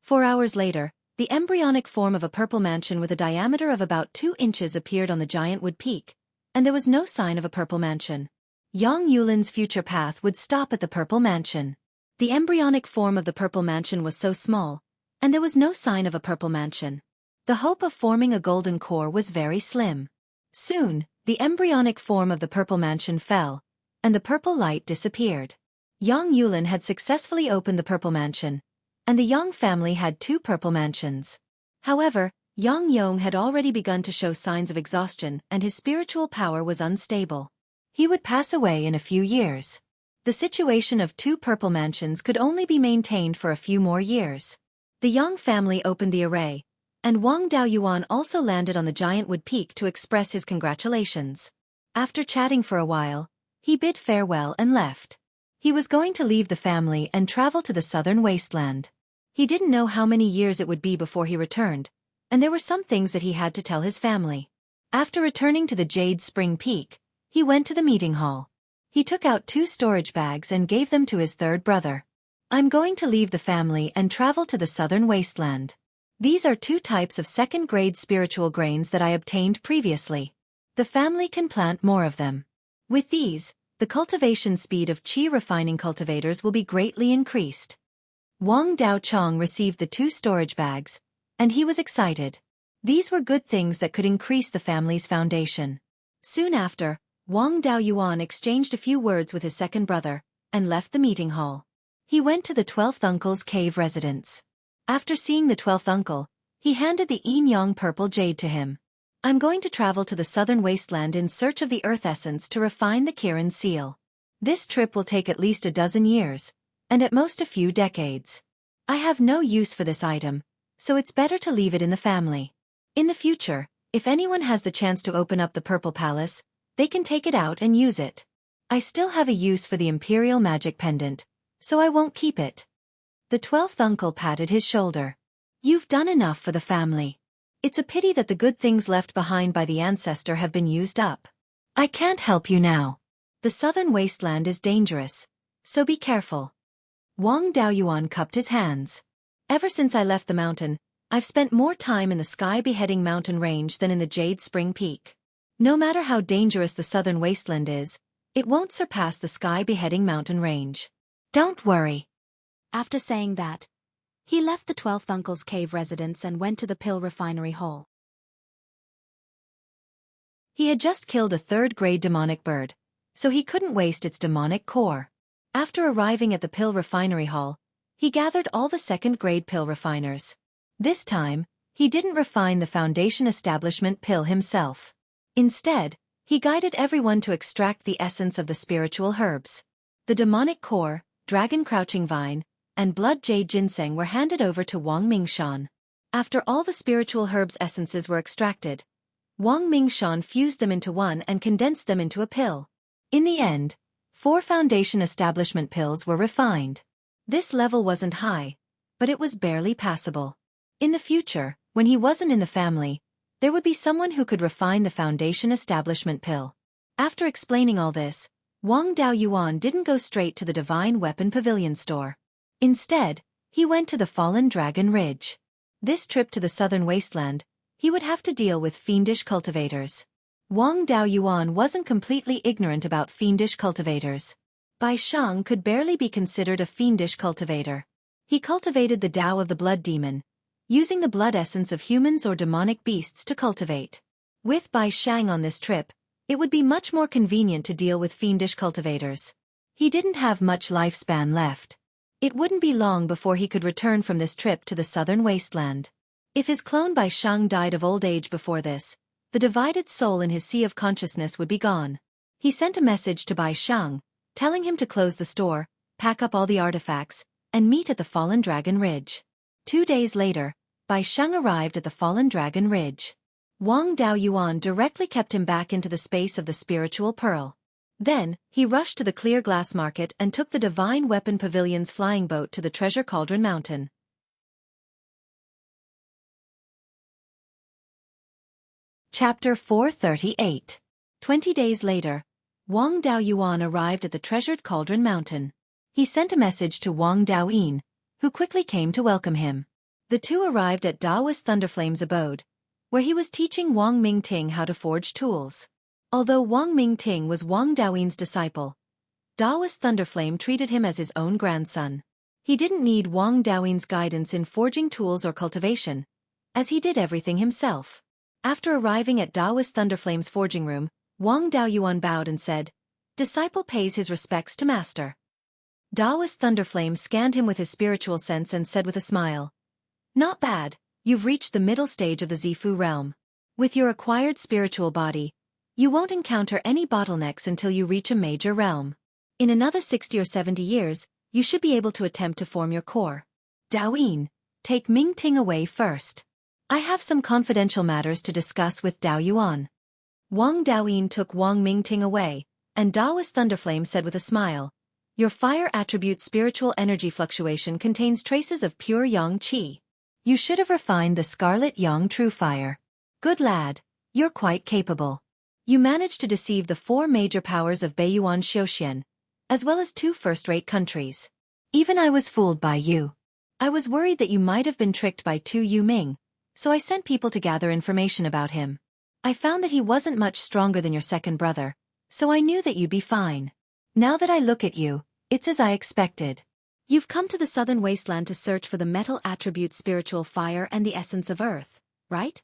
4 hours later, the embryonic form of a purple mansion with a diameter of about 2 inches appeared on the giant wood peak, and there was no sign of a purple mansion. Yang Yulin's future path would stop at the purple mansion. The embryonic form of the purple mansion was so small, and there was no sign of a purple mansion. The hope of forming a golden core was very slim. Soon, the embryonic form of the purple mansion fell, and the purple light disappeared. Yang Yulin had successfully opened the purple mansion, and the Yang family had 2 purple mansions. However, Yang Yong had already begun to show signs of exhaustion and his spiritual power was unstable. He would pass away in a few years. The situation of 2 purple mansions could only be maintained for a few more years. The Yang family opened the array, and Wang Daoyuan also landed on the giant wood peak to express his congratulations. After chatting for a while, he bid farewell and left. He was going to leave the family and travel to the southern wasteland. He didn't know how many years it would be before he returned, and there were some things that he had to tell his family. After returning to the Jade Spring Peak, he went to the meeting hall. He took out 2 storage bags and gave them to his third brother. I'm going to leave the family and travel to the southern wasteland. These are 2 types of second-grade spiritual grains that I obtained previously. The family can plant more of them. With these, the cultivation speed of qi refining cultivators will be greatly increased. Wang Daochong received the 2 storage bags, and he was excited. These were good things that could increase the family's foundation. Soon after, Wang Daoyuan exchanged a few words with his second brother, and left the meeting hall. He went to the 12th uncle's cave residence. After seeing the 12th uncle, he handed the yin-yang purple jade to him. I'm going to travel to the southern wasteland in search of the earth essence to refine the Kirin seal. This trip will take at least a dozen years, and at most a few decades. I have no use for this item, so it's better to leave it in the family. In the future, if anyone has the chance to open up the Purple Palace, they can take it out and use it. I still have a use for the Imperial Magic Pendant, so I won't keep it. The 12th uncle patted his shoulder. You've done enough for the family. It's a pity that the good things left behind by the ancestor have been used up. I can't help you now. The southern wasteland is dangerous, so be careful. Wang Daoyuan cupped his hands. Ever since I left the mountain, I've spent more time in the sky-beheading mountain range than in the Jade Spring Peak. No matter how dangerous the southern wasteland is, it won't surpass the sky-beheading mountain range. Don't worry. After saying that, he left the 12th uncle's cave residence and went to the pill refinery hall. He had just killed a third-grade demonic bird, so he couldn't waste its demonic core. After arriving at the pill refinery hall, he gathered all the second-grade pill refiners. This time, he didn't refine the Foundation Establishment pill himself. Instead, he guided everyone to extract the essence of the spiritual herbs. The demonic core, dragon crouching vine, and blood jade ginseng were handed over to Wang Mingshan. After all the spiritual herbs' essences were extracted, Wang Mingshan fused them into one and condensed them into a pill. In the end, 4 Foundation Establishment pills were refined. This level wasn't high, but it was barely passable. In the future, when he wasn't in the family, there would be someone who could refine the Foundation Establishment pill. After explaining all this, Wang Daoyuan didn't go straight to the Divine Weapon Pavilion store. Instead, he went to the Fallen Dragon Ridge. This trip to the southern wasteland, he would have to deal with fiendish cultivators. Wang Daoyuan wasn't completely ignorant about fiendish cultivators. Bai Shang could barely be considered a fiendish cultivator. He cultivated the Tao of the blood demon, using the blood essence of humans or demonic beasts to cultivate. With Bai Shang on this trip, it would be much more convenient to deal with fiendish cultivators. He didn't have much lifespan left. It wouldn't be long before he could return from this trip to the southern wasteland. If his clone Bai Shang died of old age before this, the divided soul in his sea of consciousness would be gone. He sent a message to Bai Shang, telling him to close the store, pack up all the artifacts, and meet at the Fallen Dragon Ridge. 2 days later, Bai Shang arrived at the Fallen Dragon Ridge. Wang Daoyuan directly kept him back into the space of the spiritual pearl. Then, he rushed to the Clear Glass Market and took the Divine Weapon Pavilion's flying boat to the Treasure Cauldron Mountain. Chapter 438. 20 days later, Wang Daoyuan arrived at the Treasured Cauldron Mountain. He sent a message to Wang Daoyin, who quickly came to welcome him. The two arrived at Daoist Thunderflame's abode, where he was teaching Wang Mingting how to forge tools. Although Wang Mingting was Wang Daoyin's disciple, Daoist Thunderflame treated him as his own grandson. He didn't need Wang Daoyin's guidance in forging tools or cultivation, as he did everything himself. After arriving at Daoist Thunderflame's forging room, Wang Daoyuan bowed and said, "Disciple pays his respects to master." Daoist Thunderflame scanned him with his spiritual sense and said with a smile, "Not bad, you've reached the middle stage of the Zifu realm. With your acquired spiritual body, you won't encounter any bottlenecks until you reach a major realm. In another 60 or 70 years, you should be able to attempt to form your core. Daoyin, take Mingting away first. I have some confidential matters to discuss with Daoyuan." Wang Daoyin took Wang Mingting away, and Daoist Thunderflame said with a smile, "Your fire attribute spiritual energy fluctuation contains traces of pure Yang Qi. You should have refined the Scarlet Yang True Fire. Good lad, you're quite capable. You managed to deceive the 4 major powers of Beiyuan Xiuxian, as well as 2 first-rate countries. Even I was fooled by you. I was worried that you might have been tricked by Tu Yuming, so I sent people to gather information about him. I found that he wasn't much stronger than your second brother, so I knew that you'd be fine. Now that I look at you, it's as I expected. You've come to the southern wasteland to search for the metal attribute spiritual fire and the essence of earth, right?"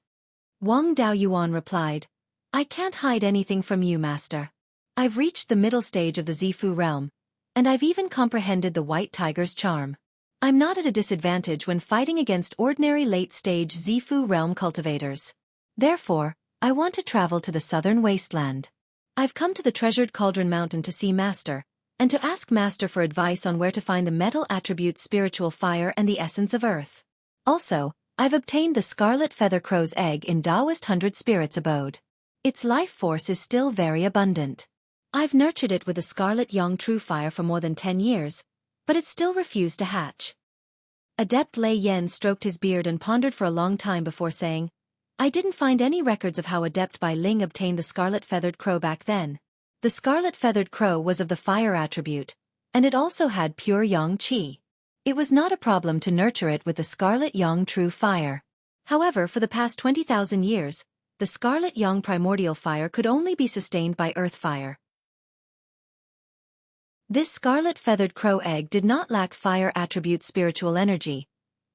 Wang Daoyuan replied, "I can't hide anything from you, master. I've reached the middle stage of the Zifu realm, and I've even comprehended the White Tiger's charm. I'm not at a disadvantage when fighting against ordinary late-stage Zifu realm cultivators. Therefore, I want to travel to the southern wasteland. I've come to the Treasured Cauldron Mountain to see Master, and to ask Master for advice on where to find the metal attribute spiritual fire and the essence of earth. Also, I've obtained the Scarlet Feather Crow's egg in Daoist 100 Spirits abode. Its life force is still very abundant. I've nurtured it with the Scarlet Yang True Fire for more than 10 years, but it still refused to hatch. Adept Lei Yan stroked his beard and pondered for a long time before saying, I didn't find any records of how Adept Bai Ling obtained the scarlet-feathered crow back then. The scarlet-feathered crow was of the fire attribute, and it also had pure yang qi. It was not a problem to nurture it with the scarlet yang true fire. However, for the past 20,000 years, the scarlet yang primordial fire could only be sustained by earth fire. This scarlet-feathered crow egg did not lack fire attribute spiritual energy,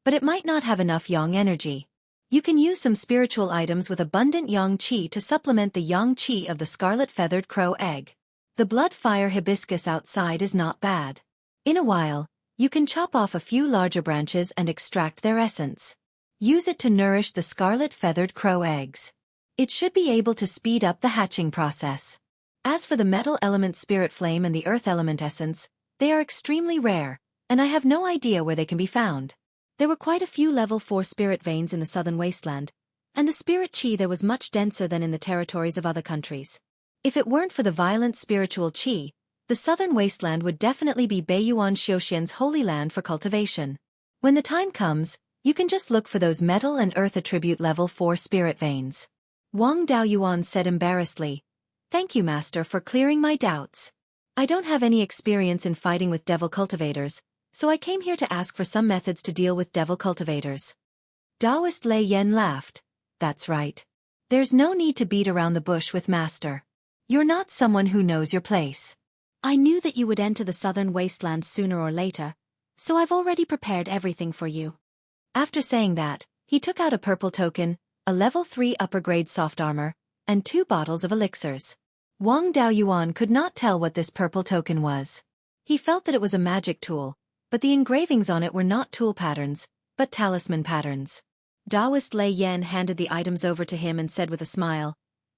but it might not have enough yang energy. You can use some spiritual items with abundant yang qi to supplement the yang qi of the scarlet-feathered crow egg. The blood fire hibiscus outside is not bad. In a while, you can chop off a few larger branches and extract their essence. Use it to nourish the scarlet-feathered crow eggs. It should be able to speed up the hatching process. As for the metal element spirit flame and the earth element essence, they are extremely rare, and I have no idea where they can be found. There were quite a few level 4 spirit veins in the southern wasteland, and the spirit qi there was much denser than in the territories of other countries. If it weren't for the violent spiritual qi, the southern wasteland would definitely be Beiyuan Xiuxian's holy land for cultivation. When the time comes, you can just look for those metal and earth attribute level 4 spirit veins. Wang Daoyuan said embarrassedly, Thank you, Master, for clearing my doubts. I don't have any experience in fighting with devil cultivators, so I came here to ask for some methods to deal with devil cultivators. Taoist Lei Yan laughed. That's right. There's no need to beat around the bush with Master. You're not someone who knows your place. I knew that you would enter the southern wasteland sooner or later, so I've already prepared everything for you. After saying that, he took out a purple token, a level 3 upper-grade soft armor, and 2 bottles of elixirs. Wang Daoyuan could not tell what this purple token was. He felt that it was a magic tool, but the engravings on it were not tool patterns, but talisman patterns. Taoist Lei Yan handed the items over to him and said with a smile,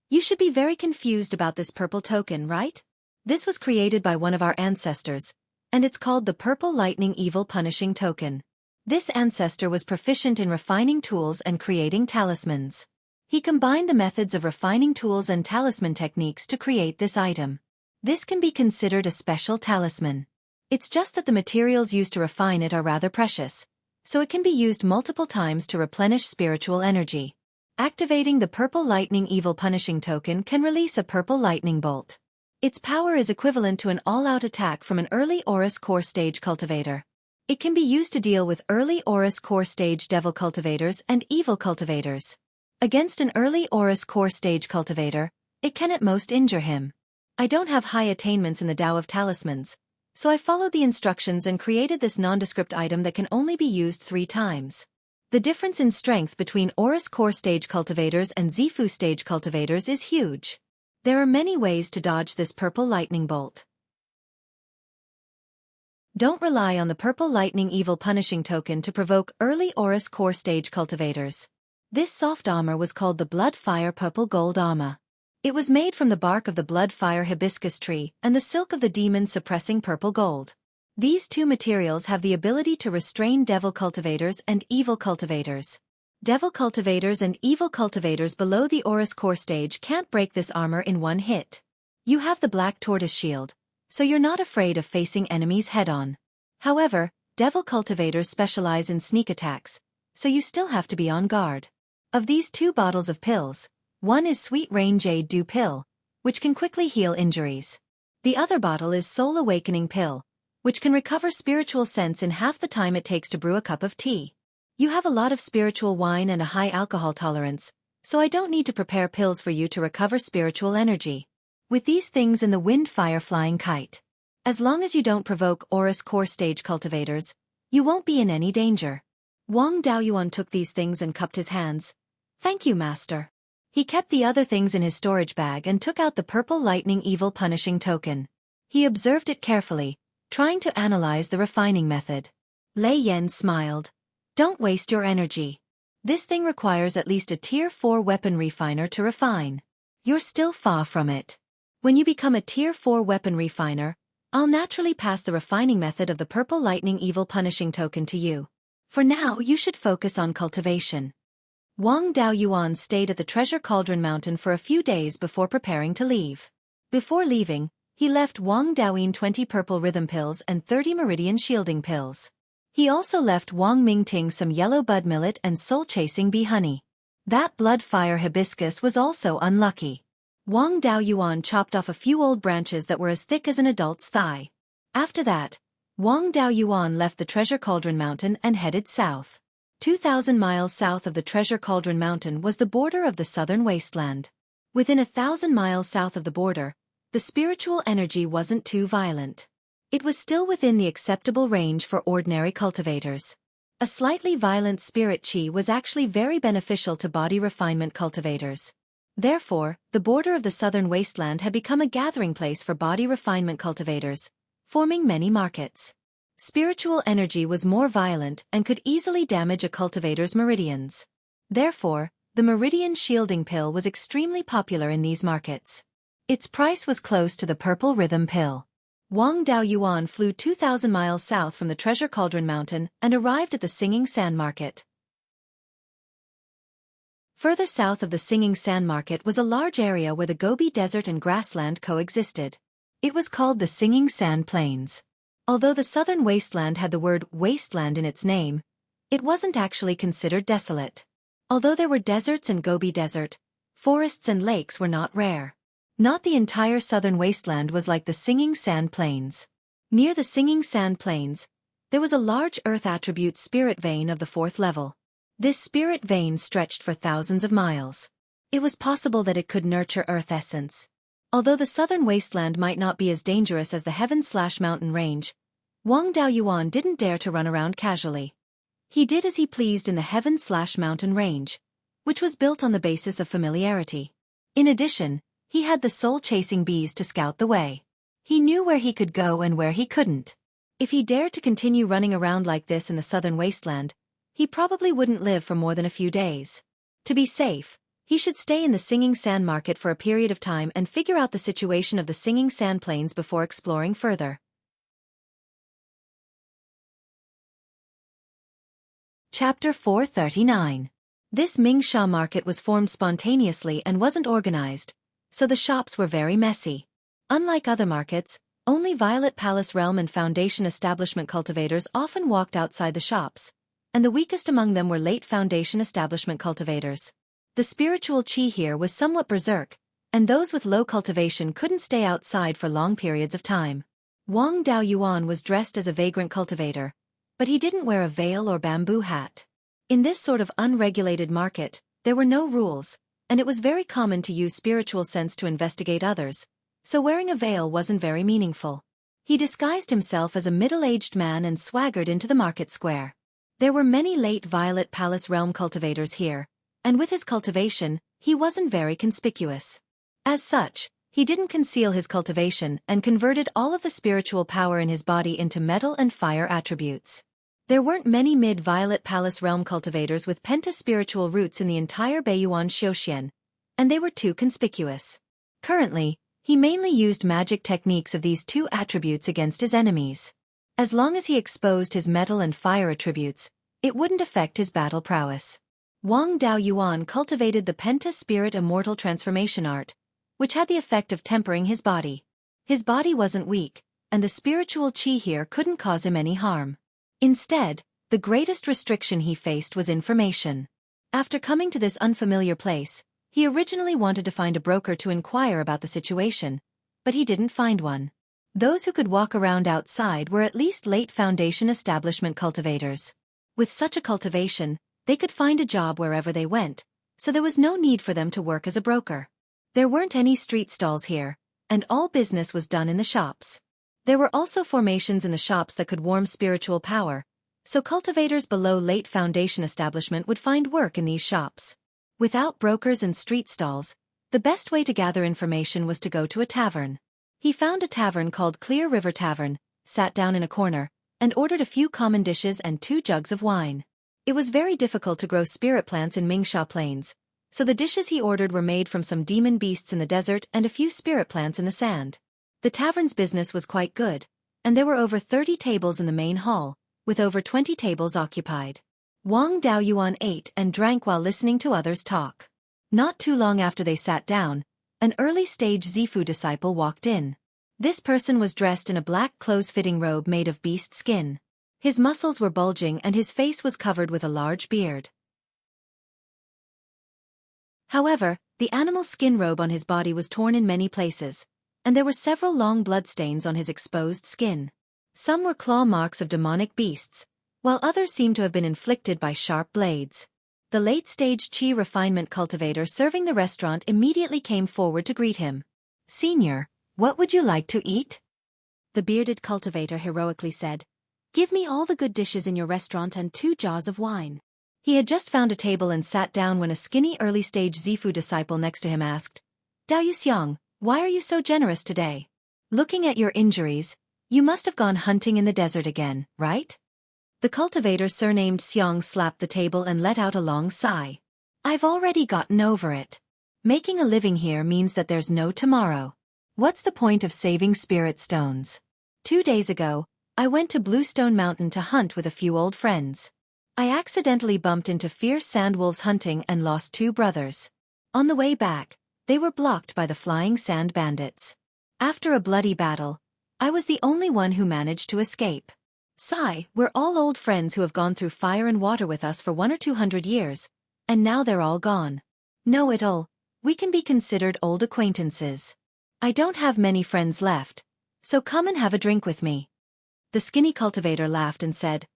You should be very confused about this purple token, right? This was created by one of our ancestors, and it's called the Purple Lightning Evil Punishing Token. This ancestor was proficient in refining tools and creating talismans. He combined the methods of refining tools and talisman techniques to create this item. This can be considered a special talisman. It's just that the materials used to refine it are rather precious, so it can be used multiple times to replenish spiritual energy. Activating the Purple Lightning Evil Punishing Token can release a purple lightning bolt. Its power is equivalent to an all-out attack from an early Aurus Core Stage cultivator. It can be used to deal with early Aurus Core Stage devil cultivators and evil cultivators. Against an early Aurus Core Stage cultivator, it can at most injure him. I don't have high attainments in the Tao of Talismans, so I followed the instructions and created this nondescript item that can only be used 3 times. The difference in strength between Aurus Core Stage cultivators and Zifu Stage cultivators is huge. There are many ways to dodge this purple lightning bolt. Don't rely on the Purple Lightning Evil Punishing Token to provoke early Aurus Core Stage cultivators. This soft armor was called the Blood Fire Purple Gold Armor. It was made from the bark of the Blood Fire hibiscus tree and the silk of the demon suppressing purple gold. These 2 materials have the ability to restrain devil cultivators and evil cultivators. Devil cultivators and evil cultivators below the Aurus Core Stage can't break this armor in one hit. You have the Black Tortoise Shield, so you're not afraid of facing enemies head-on. However, devil cultivators specialize in sneak attacks, so you still have to be on guard. Of these 2 bottles of pills, one is Sweet Rain Jade Dew Pill, which can quickly heal injuries. The other bottle is Soul Awakening Pill, which can recover spiritual sense in half the time it takes to brew a cup of tea. You have a lot of spiritual wine and a high alcohol tolerance, so I don't need to prepare pills for you to recover spiritual energy. With these things in the wind fire flying kite. As long as you don't provoke Aurus Core Stage cultivators, you won't be in any danger. Wang Daoyuan took these things and cupped his hands. Thank you, Master. He kept the other things in his storage bag and took out the Purple Lightning Evil Punishing Token. He observed it carefully, trying to analyze the refining method. Lei Yan smiled. Don't waste your energy. This thing requires at least a Tier 4 weapon refiner to refine. You're still far from it. When you become a Tier 4 weapon refiner, I'll naturally pass the refining method of the Purple Lightning Evil Punishing Token to you. For now, you should focus on cultivation. Wang Daoyuan stayed at the Treasure Cauldron Mountain for a few days before preparing to leave. Before leaving, he left Wang Daoyin 20 purple rhythm pills and 30 meridian shielding pills. He also left Wang Mingting some yellow bud millet and soul-chasing bee honey. That blood-fire hibiscus was also unlucky. Wang Daoyuan chopped off a few old branches that were as thick as an adult's thigh. After that, Wang Daoyuan left the Treasure Cauldron Mountain and headed south. 2,000 miles south of the Treasure Cauldron Mountain was the border of the southern wasteland. Within 1,000 miles south of the border, the spiritual energy wasn't too violent. It was still within the acceptable range for ordinary cultivators. A slightly violent spirit chi was actually very beneficial to body refinement cultivators. Therefore, the border of the southern wasteland had become a gathering place for body refinement cultivators, forming many markets. Spiritual energy was more violent and could easily damage a cultivator's meridians. Therefore, the meridian shielding pill was extremely popular in these markets. Its price was close to the purple rhythm pill. Wang Daoyuan flew 2,000 miles south from the Treasure Cauldron Mountain and arrived at the Singing Sand Market. Further south of the Singing Sand Market was a large area where the Gobi Desert and grassland coexisted. It was called the Singing Sand Plains. Although the southern wasteland had the word wasteland in its name, it wasn't actually considered desolate. Although there were deserts and Gobi Desert, forests and lakes were not rare. Not the entire southern wasteland was like the Singing Sand Plains. Near the Singing Sand Plains, there was a large earth attribute spirit vein of the 4th level. This spirit vein stretched for thousands of miles. It was possible that it could nurture earth essence. Although the southern wasteland might not be as dangerous as the Heaven/Mountain Range, Wang Daoyuan didn't dare to run around casually. He did as he pleased in the Heaven/Mountain Range, which was built on the basis of familiarity. In addition, he had the soul-chasing bees to scout the way. He knew where he could go and where he couldn't. If he dared to continue running around like this in the southern wasteland, he probably wouldn't live for more than a few days. To be safe, he should stay in the Singing Sand Market for a period of time and figure out the situation of the Singing Sand Plains before exploring further. Chapter 439. This Mingsha market was formed spontaneously and wasn't organized, so the shops were very messy. Unlike other markets, only Violet Palace Realm and Foundation Establishment cultivators often walked outside the shops, and the weakest among them were late Foundation Establishment cultivators. The spiritual chi here was somewhat berserk, and those with low cultivation couldn't stay outside for long periods of time. Wang Daoyuan was dressed as a vagrant cultivator, but he didn't wear a veil or bamboo hat. In this sort of unregulated market, there were no rules, and it was very common to use spiritual sense to investigate others, so wearing a veil wasn't very meaningful. He disguised himself as a middle-aged man and swaggered into the market square. There were many late Violet Palace Realm cultivators here, and with his cultivation, he wasn't very conspicuous. As such, he didn't conceal his cultivation and converted all of the spiritual power in his body into metal and fire attributes. There weren't many mid-Violet Palace Realm cultivators with penta-spiritual roots in the entire Beiyuan Xiuxian, and they were too conspicuous. Currently, he mainly used magic techniques of these two attributes against his enemies. As long as he exposed his metal and fire attributes, it wouldn't affect his battle prowess. Wang Daoyuan cultivated the Penta-Spirit Immortal Transformation Art, which had the effect of tempering his body. His body wasn't weak, and the spiritual chi here couldn't cause him any harm. Instead, the greatest restriction he faced was information. After coming to this unfamiliar place, he originally wanted to find a broker to inquire about the situation, but he didn't find one. Those who could walk around outside were at least late Foundation Establishment cultivators. With such a cultivation, they could find a job wherever they went, so there was no need for them to work as a broker. There weren't any street stalls here, and all business was done in the shops. There were also formations in the shops that could warm spiritual power, so cultivators below late Foundation Establishment would find work in these shops. Without brokers and street stalls, the best way to gather information was to go to a tavern. He found a tavern called Clear River Tavern, sat down in a corner, and ordered a few common dishes and 2 jugs of wine. It was very difficult to grow spirit plants in Mingsha Plains, so the dishes he ordered were made from some demon beasts in the desert and a few spirit plants in the sand. The tavern's business was quite good, and there were over 30 tables in the main hall, with over 20 tables occupied. Wang Daoyuan ate and drank while listening to others talk. Not too long after they sat down, an early-stage Zifu disciple walked in. This person was dressed in a black close-fitting robe made of beast skin. His muscles were bulging and his face was covered with a large beard. However, the animal skin robe on his body was torn in many places, and there were several long bloodstains on his exposed skin. Some were claw marks of demonic beasts, while others seemed to have been inflicted by sharp blades. The late-stage Qi refinement cultivator serving the restaurant immediately came forward to greet him. "Senior, what would you like to eat?" The bearded cultivator heroically said, "Give me all the good dishes in your restaurant and 2 jars of wine." He had just found a table and sat down when a skinny early-stage Zifu disciple next to him asked, "Dao Yuxiang, why are you so generous today? Looking at your injuries, you must have gone hunting in the desert again, right?" The cultivator surnamed Xiang slapped the table and let out a long sigh. "I've already gotten over it. Making a living here means that there's no tomorrow. What's the point of saving spirit stones? 2 days ago, I went to Bluestone Mountain to hunt with a few old friends. I accidentally bumped into fierce sandwolves hunting and lost 2 brothers. On the way back, they were blocked by the flying sand bandits. After a bloody battle, I was the only one who managed to escape. Sigh, we're all old friends who have gone through fire and water with us for 100 or 200 years, and now they're all gone. Know-it-all, we can be considered old acquaintances. I don't have many friends left, so come and have a drink with me." The skinny cultivator laughed and said,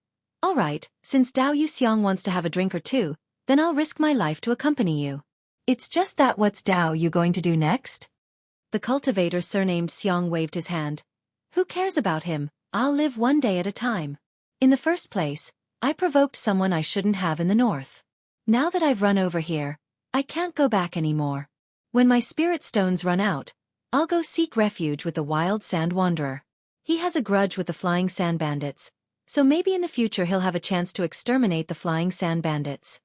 "All right, since Dao Yuxiang wants to have a drink or two, then I'll risk my life to accompany you. It's just that what's Dao you going to do next?" The cultivator surnamed Xiang waved his hand. "Who cares about him? I'll live one day at a time. In the first place, I provoked someone I shouldn't have in the north. Now that I've run over here, I can't go back anymore. When my spirit stones run out, I'll go seek refuge with the wild sand wanderer. He has a grudge with the flying sand bandits, so maybe in the future he'll have a chance to exterminate the flying sand bandits."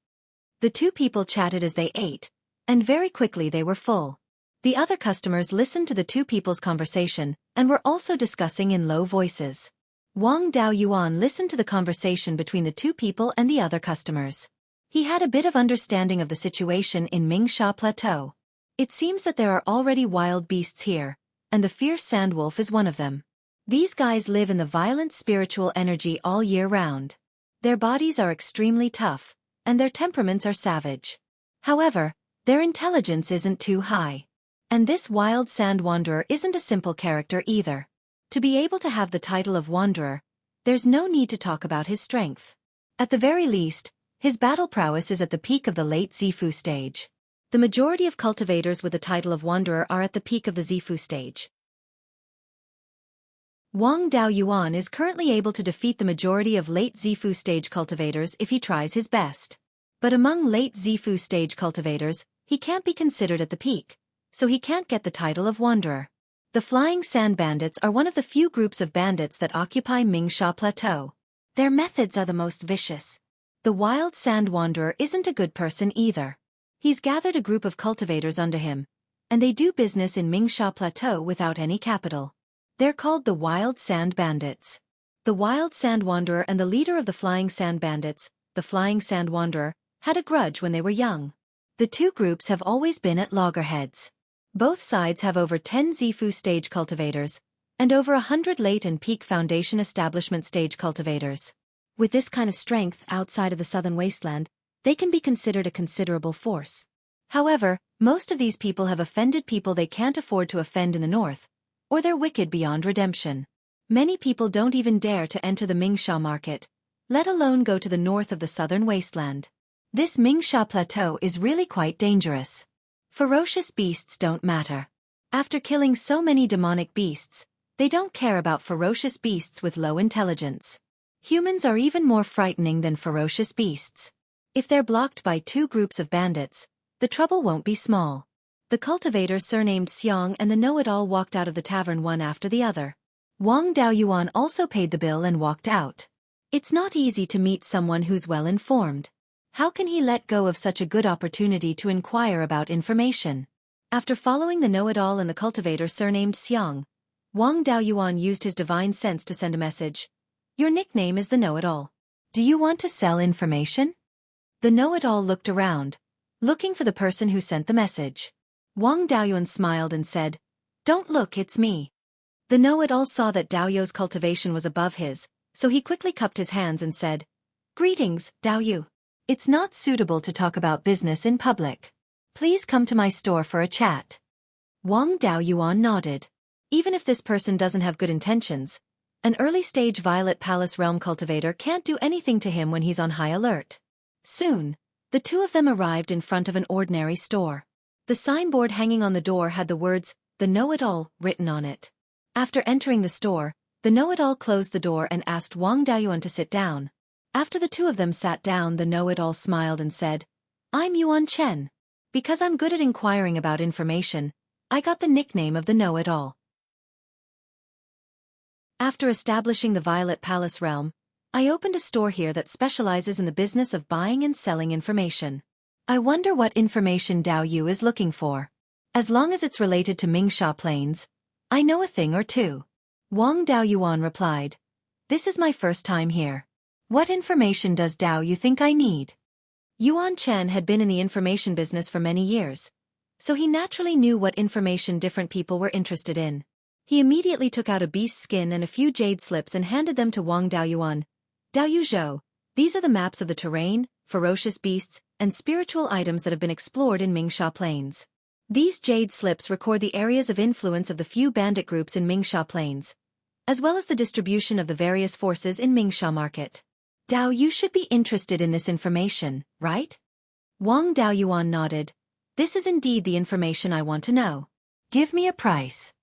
The 2 people chatted as they ate, and very quickly they were full. The other customers listened to the 2 people's conversation and were also discussing in low voices. Wang Daoyuan listened to the conversation between the 2 people and the other customers. He had a bit of understanding of the situation in Mingsha Plateau. It seems that there are already wild beasts here, and the fierce sandwolf is one of them. These guys live in the violent spiritual energy all year round. Their bodies are extremely tough, and their temperaments are savage. However, their intelligence isn't too high. And this wild sand wanderer isn't a simple character either. To be able to have the title of wanderer, there's no need to talk about his strength. At the very least, his battle prowess is at the peak of the late Zifu stage. The majority of cultivators with the title of wanderer are at the peak of the Zifu stage. Wang Daoyuan is currently able to defeat the majority of late Zifu stage cultivators if he tries his best. But among late Zifu stage cultivators, he can't be considered at the peak, so he can't get the title of wanderer. The flying sand bandits are one of the few groups of bandits that occupy Mingsha Plateau. Their methods are the most vicious. The wild sand wanderer isn't a good person either. He's gathered a group of cultivators under him, and they do business in Mingsha Plateau without any capital. They're called the Wild Sand Bandits. The Wild Sand Wanderer and the leader of the Flying Sand Bandits, the Flying Sand Wanderer, had a grudge when they were young. The 2 groups have always been at loggerheads. Both sides have over 10 Zifu stage cultivators, and over 100 late and peak foundation establishment stage cultivators. With this kind of strength outside of the southern wasteland, they can be considered a considerable force. However, most of these people have offended people they can't afford to offend in the north, or they're wicked beyond redemption. Many people don't even dare to enter the Mingsha market, let alone go to the north of the southern wasteland. This Mingsha Plateau is really quite dangerous. Ferocious beasts don't matter. After killing so many demonic beasts, they don't care about ferocious beasts with low intelligence. Humans are even more frightening than ferocious beasts. If they're blocked by 2 groups of bandits, the trouble won't be small. The cultivator surnamed Xiang and the know-it-all walked out of the tavern one after the other. Wang Daoyuan also paid the bill and walked out. It's not easy to meet someone who's well-informed. How can he let go of such a good opportunity to inquire about information? After following the know-it-all and the cultivator surnamed Xiang, Wang Daoyuan used his divine sense to send a message. "Your nickname is the know-it-all. Do you want to sell information?" The know-it-all looked around, looking for the person who sent the message. Wang Daoyuan smiled and said, "Don't look, it's me." The know-it-all saw that Daoyu's cultivation was above his, so he quickly cupped his hands and said, "Greetings, Dao Yu. It's not suitable to talk about business in public. Please come to my store for a chat." Wang Daoyuan nodded. Even if this person doesn't have good intentions, an early-stage Violet Palace Realm cultivator can't do anything to him when he's on high alert. Soon, the two of them arrived in front of an ordinary store. The signboard hanging on the door had the words, "The Know-It-All," written on it. After entering the store, the Know-It-All closed the door and asked Wang Daoyuan to sit down. After the two of them sat down, the Know-It-All smiled and said, "I'm Yuan Chen. Because I'm good at inquiring about information, I got the nickname of the Know-It-All." After establishing the Violet Palace realm, I opened a store here that specializes in the business of buying and selling information. I wonder what information Dao Yu is looking for. As long as it's related to Mingsha Plains, I know a thing or two. Wang Daoyuan replied, "This is my first time here. What information does Dao Yu think I need?" Yuan Chen had been in the information business for many years, so he naturally knew what information different people were interested in. He immediately took out a beast's skin and a few jade slips and handed them to Wang Daoyuan. "Dao Yu Zhou, these are the maps of the terrain, ferocious beasts, and spiritual items that have been explored in Mingsha Plains. These jade slips record the areas of influence of the few bandit groups in Mingsha Plains, as well as the distribution of the various forces in Mingsha Market. Dao Yu should be interested in this information, right?" Wang Daoyuan nodded. "This is indeed the information I want to know. Give me a price."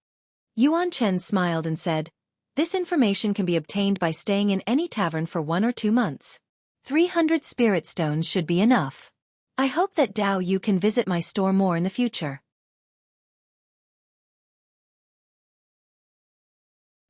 Yuan Chen smiled and said, "This information can be obtained by staying in any tavern for 1 or 2 months. 300 spirit stones should be enough. I hope that Dao Yu can visit my store more in the future."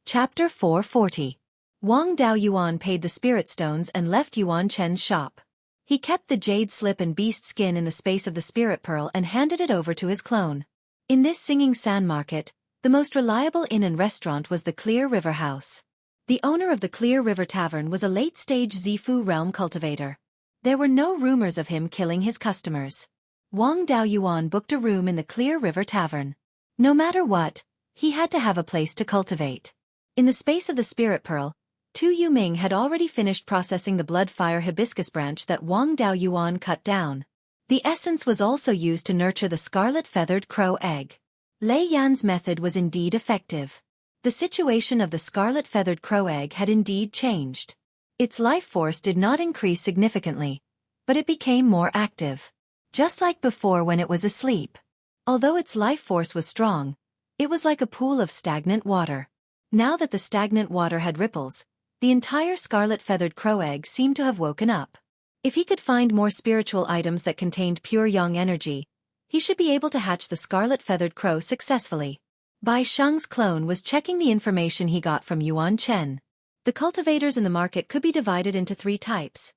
Chapter 440. Wang Daoyuan paid the spirit stones and left Yuan Chen's shop. He kept the jade slip and beast skin in the space of the spirit pearl and handed it over to his clone. In this singing sand market, the most reliable inn and restaurant was the Clear River House. The owner of the Clear River Tavern was a late-stage Zifu realm cultivator. There were no rumors of him killing his customers. Wang Daoyuan booked a room in the Clear River Tavern. No matter what, he had to have a place to cultivate. In the space of the spirit pearl, Tu Yuming had already finished processing the blood-fire hibiscus branch that Wang Daoyuan cut down. The essence was also used to nurture the scarlet-feathered crow egg. Lei Yan's method was indeed effective. The situation of the scarlet-feathered crow egg had indeed changed. Its life force did not increase significantly, but it became more active. Just like before when it was asleep. Although its life force was strong, it was like a pool of stagnant water. Now that the stagnant water had ripples, the entire scarlet-feathered crow egg seemed to have woken up. If he could find more spiritual items that contained pure yang energy, he should be able to hatch the scarlet-feathered crow successfully. Bai Sheng's clone was checking the information he got from Yuan Chen. The cultivators in the market could be divided into 3 types.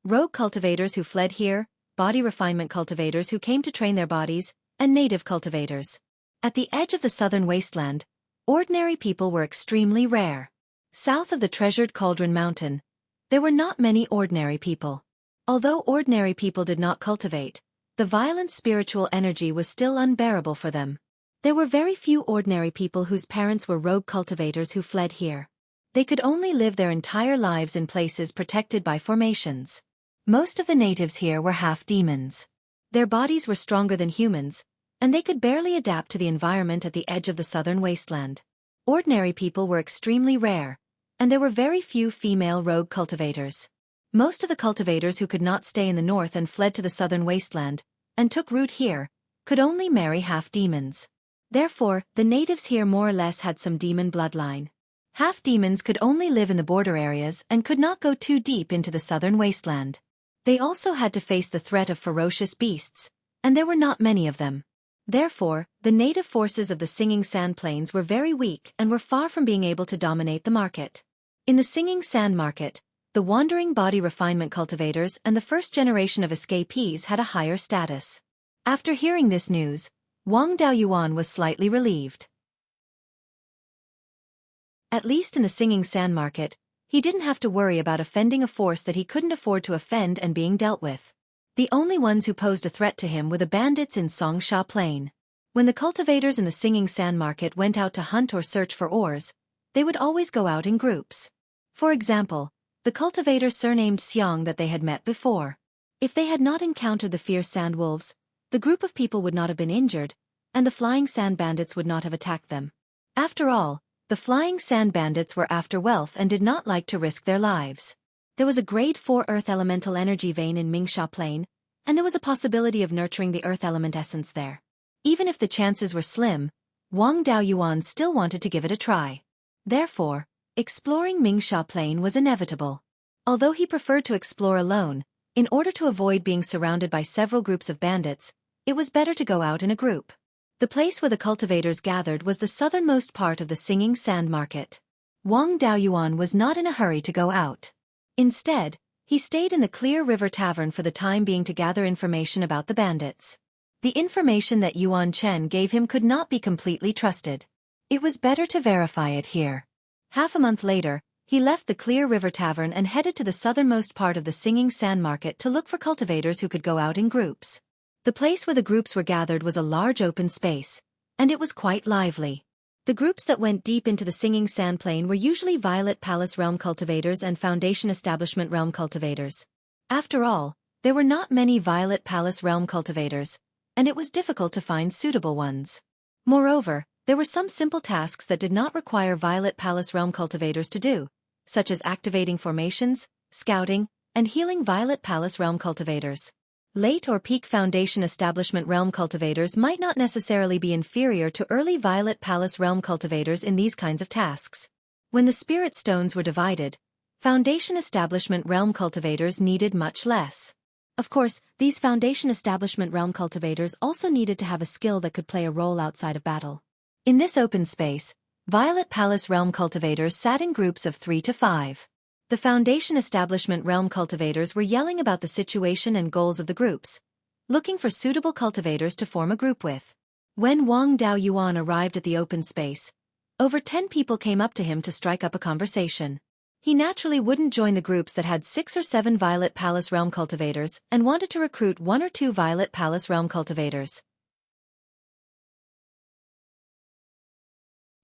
Rogue cultivators who fled here, body refinement cultivators who came to train their bodies, and native cultivators. At the edge of the southern wasteland, ordinary people were extremely rare. South of the treasured Cauldron Mountain, there were not many ordinary people. Although ordinary people did not cultivate, the violent spiritual energy was still unbearable for them. There were very few ordinary people whose parents were rogue cultivators who fled here. They could only live their entire lives in places protected by formations. Most of the natives here were half-demons. Their bodies were stronger than humans, and they could barely adapt to the environment at the edge of the southern wasteland. Ordinary people were extremely rare, and there were very few female rogue cultivators. Most of the cultivators who could not stay in the north and fled to the southern wasteland, and took root here, could only marry half-demons. Therefore, the natives here more or less had some demon bloodline. Half-demons could only live in the border areas and could not go too deep into the southern wasteland. They also had to face the threat of ferocious beasts, and there were not many of them. Therefore, the native forces of the Singing Sand Plains were very weak and were far from being able to dominate the market. In the Singing Sand Market, the wandering body refinement cultivators and the first generation of escapees had a higher status. After hearing this news, Wang Daoyuan was slightly relieved. At least in the Singing Sand Market, he didn't have to worry about offending a force that he couldn't afford to offend and being dealt with. The only ones who posed a threat to him were the bandits in Songsha Plain. When the cultivators in the Singing Sand Market went out to hunt or search for ores, they would always go out in groups. For example, the cultivator surnamed Xiang that they had met before. If they had not encountered the fierce sand wolves, the group of people would not have been injured, and the flying sand bandits would not have attacked them. After all, the flying sand bandits were after wealth and did not like to risk their lives. There was a grade 4 earth elemental energy vein in Mingsha Plain, and there was a possibility of nurturing the earth element essence there. Even if the chances were slim, Wang Daoyuan still wanted to give it a try. Therefore, exploring Mingsha Plain was inevitable. Although he preferred to explore alone, in order to avoid being surrounded by several groups of bandits, it was better to go out in a group. The place where the cultivators gathered was the southernmost part of the Singing Sand Market. Wang Daoyuan was not in a hurry to go out. Instead, he stayed in the Clear River Tavern for the time being to gather information about the bandits. The information that Yuan Chen gave him could not be completely trusted. It was better to verify it here. Half a month later, he left the Clear River Tavern and headed to the southernmost part of the Singing Sand Market to look for cultivators who could go out in groups. The place where the groups were gathered was a large open space, and it was quite lively. The groups that went deep into the Singing Sand Plain were usually Violet Palace Realm cultivators and Foundation Establishment Realm cultivators. After all, there were not many Violet Palace Realm cultivators, and it was difficult to find suitable ones. Moreover, there were some simple tasks that did not require Violet Palace Realm cultivators to do, such as activating formations, scouting, and healing Violet Palace Realm cultivators. Late or peak Foundation Establishment Realm cultivators might not necessarily be inferior to early Violet Palace Realm cultivators in these kinds of tasks. When the Spirit Stones were divided, Foundation Establishment Realm cultivators needed much less. Of course, these Foundation Establishment Realm cultivators also needed to have a skill that could play a role outside of battle. In this open space, Violet Palace Realm cultivators sat in groups of 3 to 5. The Foundation Establishment Realm cultivators were yelling about the situation and goals of the groups, looking for suitable cultivators to form a group with. When Wang Daoyuan arrived at the open space, over 10 people came up to him to strike up a conversation. He naturally wouldn't join the groups that had 6 or 7 Violet Palace Realm cultivators and wanted to recruit 1 or 2 Violet Palace Realm cultivators.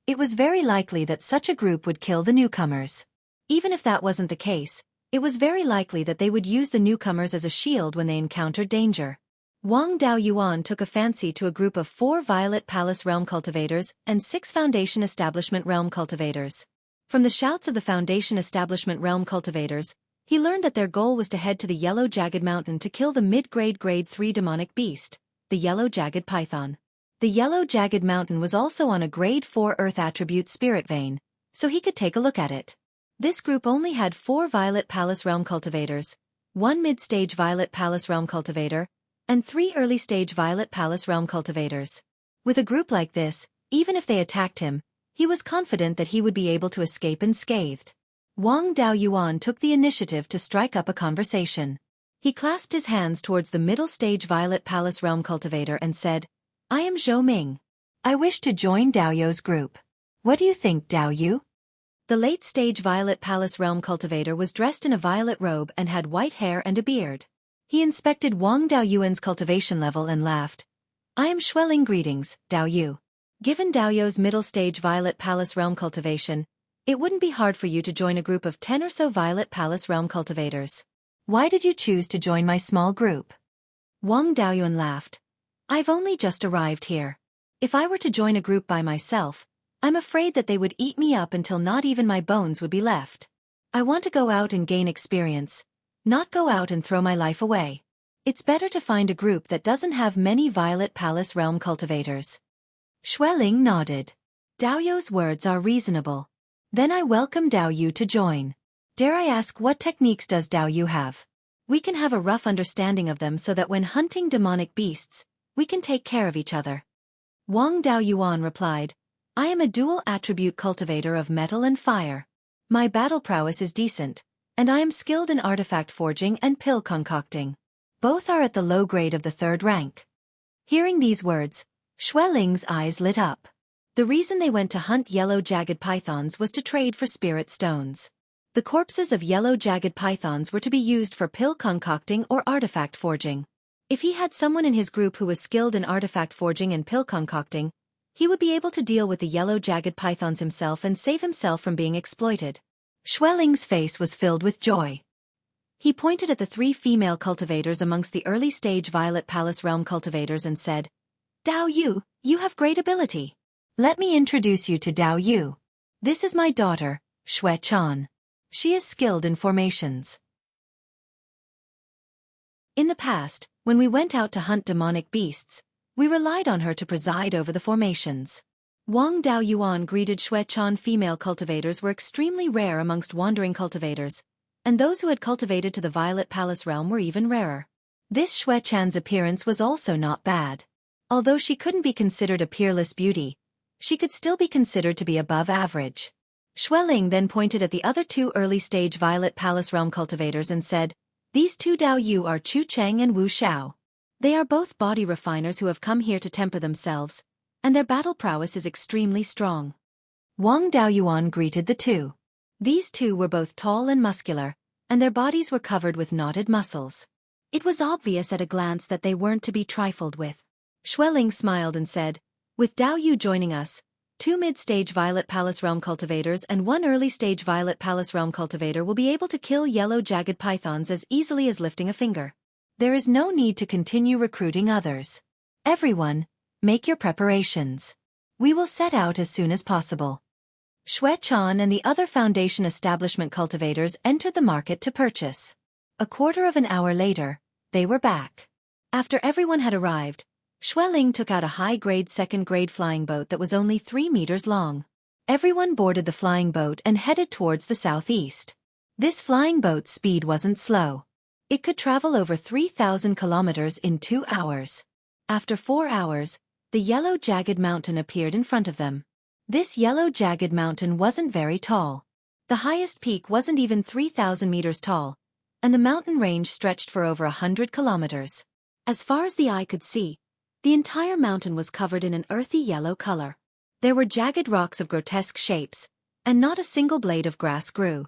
It was very likely that such a group would kill the newcomers. Even if that wasn't the case, it was very likely that they would use the newcomers as a shield when they encountered danger. Wang Daoyuan took a fancy to a group of 4 Violet Palace Realm cultivators and 6 Foundation Establishment Realm cultivators. From the shouts of the Foundation Establishment Realm cultivators, he learned that their goal was to head to the Yellow Jagged Mountain to kill the mid-grade Grade 3 demonic beast, the Yellow Jagged Python. The Yellow Jagged Mountain was also on a Grade 4 Earth Attribute Spirit Vein, so he could take a look at it. This group only had 4 Violet Palace Realm cultivators, 1 mid-stage Violet Palace Realm cultivator, and 3 early-stage Violet Palace Realm cultivators. With a group like this, even if they attacked him, he was confident that he would be able to escape unscathed. Wang Daoyuan took the initiative to strike up a conversation. He clasped his hands towards the middle-stage Violet Palace Realm cultivator and said, "I am Zhou Ming. I wish to join Daoyu's group. What do you think, Daoyu?" The late-stage Violet Palace Realm cultivator was dressed in a violet robe and had white hair and a beard. He inspected Wang Daoyuan's cultivation level and laughed. "I am Xueqi, greetings, Daoyu. Given Daoyu's middle-stage Violet Palace Realm cultivation, it wouldn't be hard for you to join a group of 10 or so Violet Palace Realm cultivators. Why did you choose to join my small group?" Wang Daoyuan laughed. "I've only just arrived here. If I were to join a group by myself, I'm afraid that they would eat me up until not even my bones would be left. I want to go out and gain experience, not go out and throw my life away. It's better to find a group that doesn't have many Violet Palace Realm cultivators." Xueqi nodded. "Daoyu's words are reasonable. Then I welcome Daoyu to join. Dare I ask, what techniques does Daoyu have? We can have a rough understanding of them so that when hunting demonic beasts, we can take care of each other." Wang Daoyuan replied, "I am a dual-attribute cultivator of metal and fire. My battle prowess is decent, and I am skilled in artifact forging and pill concocting. Both are at the low grade of the 3rd rank." Hearing these words, Xueqing's eyes lit up. The reason they went to hunt yellow jagged pythons was to trade for spirit stones. The corpses of yellow jagged pythons were to be used for pill concocting or artifact forging. If he had someone in his group who was skilled in artifact forging and pill concocting, he would be able to deal with the yellow jagged pythons himself and save himself from being exploited. Xueling's face was filled with joy. He pointed at the 3 female cultivators amongst the early-stage Violet Palace Realm cultivators and said, "Dao Yu, you have great ability. Let me introduce you to Dao Yu. This is my daughter, Xueqi. She is skilled in formations." In the past, when we went out to hunt demonic beasts, we relied on her to preside over the formations. Wang Daoyuan greeted Xueqi. Female cultivators were extremely rare amongst wandering cultivators, and those who had cultivated to the Violet Palace realm were even rarer. This Xueqi's appearance was also not bad. Although she couldn't be considered a peerless beauty, she could still be considered to be above average. Xueling then pointed at the other 2 early-stage Violet Palace realm cultivators and said, "These 2 Dao Yu are Chu Cheng and Wu Xiao. They are both body refiners who have come here to temper themselves, and their battle prowess is extremely strong." Wang Daoyuan greeted the 2. These 2 were both tall and muscular, and their bodies were covered with knotted muscles. It was obvious at a glance that they weren't to be trifled with. Xueling smiled and said, "With Dao Yu joining us, 2 mid-stage Violet Palace Realm cultivators and 1 early-stage Violet Palace Realm cultivator will be able to kill yellow jagged pythons as easily as lifting a finger. There is no need to continue recruiting others. Everyone, make your preparations. We will set out as soon as possible." Xueqi and the other Foundation Establishment cultivators entered the market to purchase. A quarter of an hour later, they were back. After everyone had arrived, Xueling took out a high-grade second-grade flying boat that was only 3 meters long. Everyone boarded the flying boat and headed towards the southeast. This flying boat's speed wasn't slow. It could travel over 3,000 kilometers in 2 hours. After 4 hours, the yellow jagged mountain appeared in front of them. This yellow jagged mountain wasn't very tall. The highest peak wasn't even 3,000 meters tall, and the mountain range stretched for over 100 kilometers. As far as the eye could see, the entire mountain was covered in an earthy yellow color. There were jagged rocks of grotesque shapes, and not a single blade of grass grew.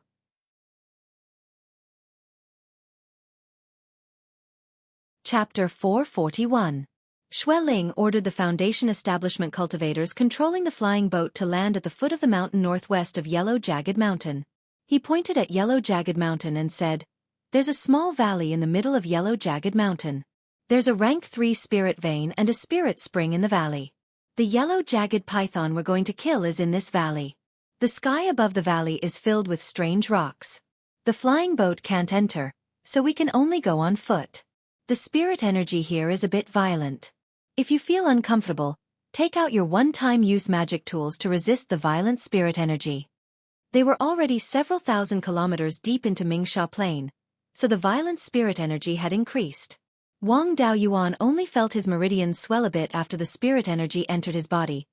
Chapter 441. Xueling ordered the Foundation Establishment cultivators controlling the flying boat to land at the foot of the mountain northwest of Yellow Jagged Mountain. He pointed at Yellow Jagged Mountain and said, "There's a small valley in the middle of Yellow Jagged Mountain. There's a rank 3 spirit vein and a spirit spring in the valley. The yellow jagged python we're going to kill is in this valley. The sky above the valley is filled with strange rocks. The flying boat can't enter, so we can only go on foot. The spirit energy here is a bit violent. If you feel uncomfortable, take out your one-time use magic tools to resist the violent spirit energy." They were already several thousand kilometers deep into Mingsha Plain, so the violent spirit energy had increased. Wang Daoyuan only felt his meridians swell a bit after the spirit energy entered his body,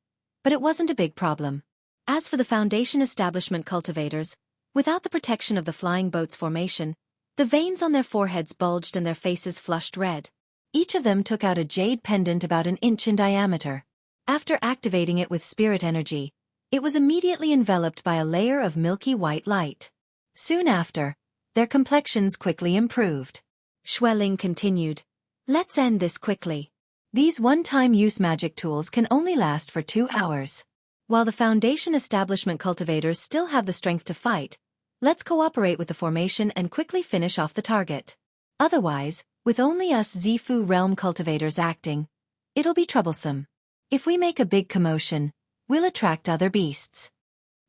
but it wasn't a big problem. As for the Foundation Establishment cultivators, without the protection of the flying boat's formation, the veins on their foreheads bulged and their faces flushed red. Each of them took out a jade pendant about an inch in diameter. After activating it with spirit energy, it was immediately enveloped by a layer of milky white light. Soon after, their complexions quickly improved. Xueling continued, "Let's end this quickly. These one-time use magic tools can only last for 2 hours. While the Foundation Establishment cultivators still have the strength to fight, let's cooperate with the formation and quickly finish off the target. Otherwise, with only us Zifu realm cultivators acting, it'll be troublesome. If we make a big commotion, we'll attract other beasts."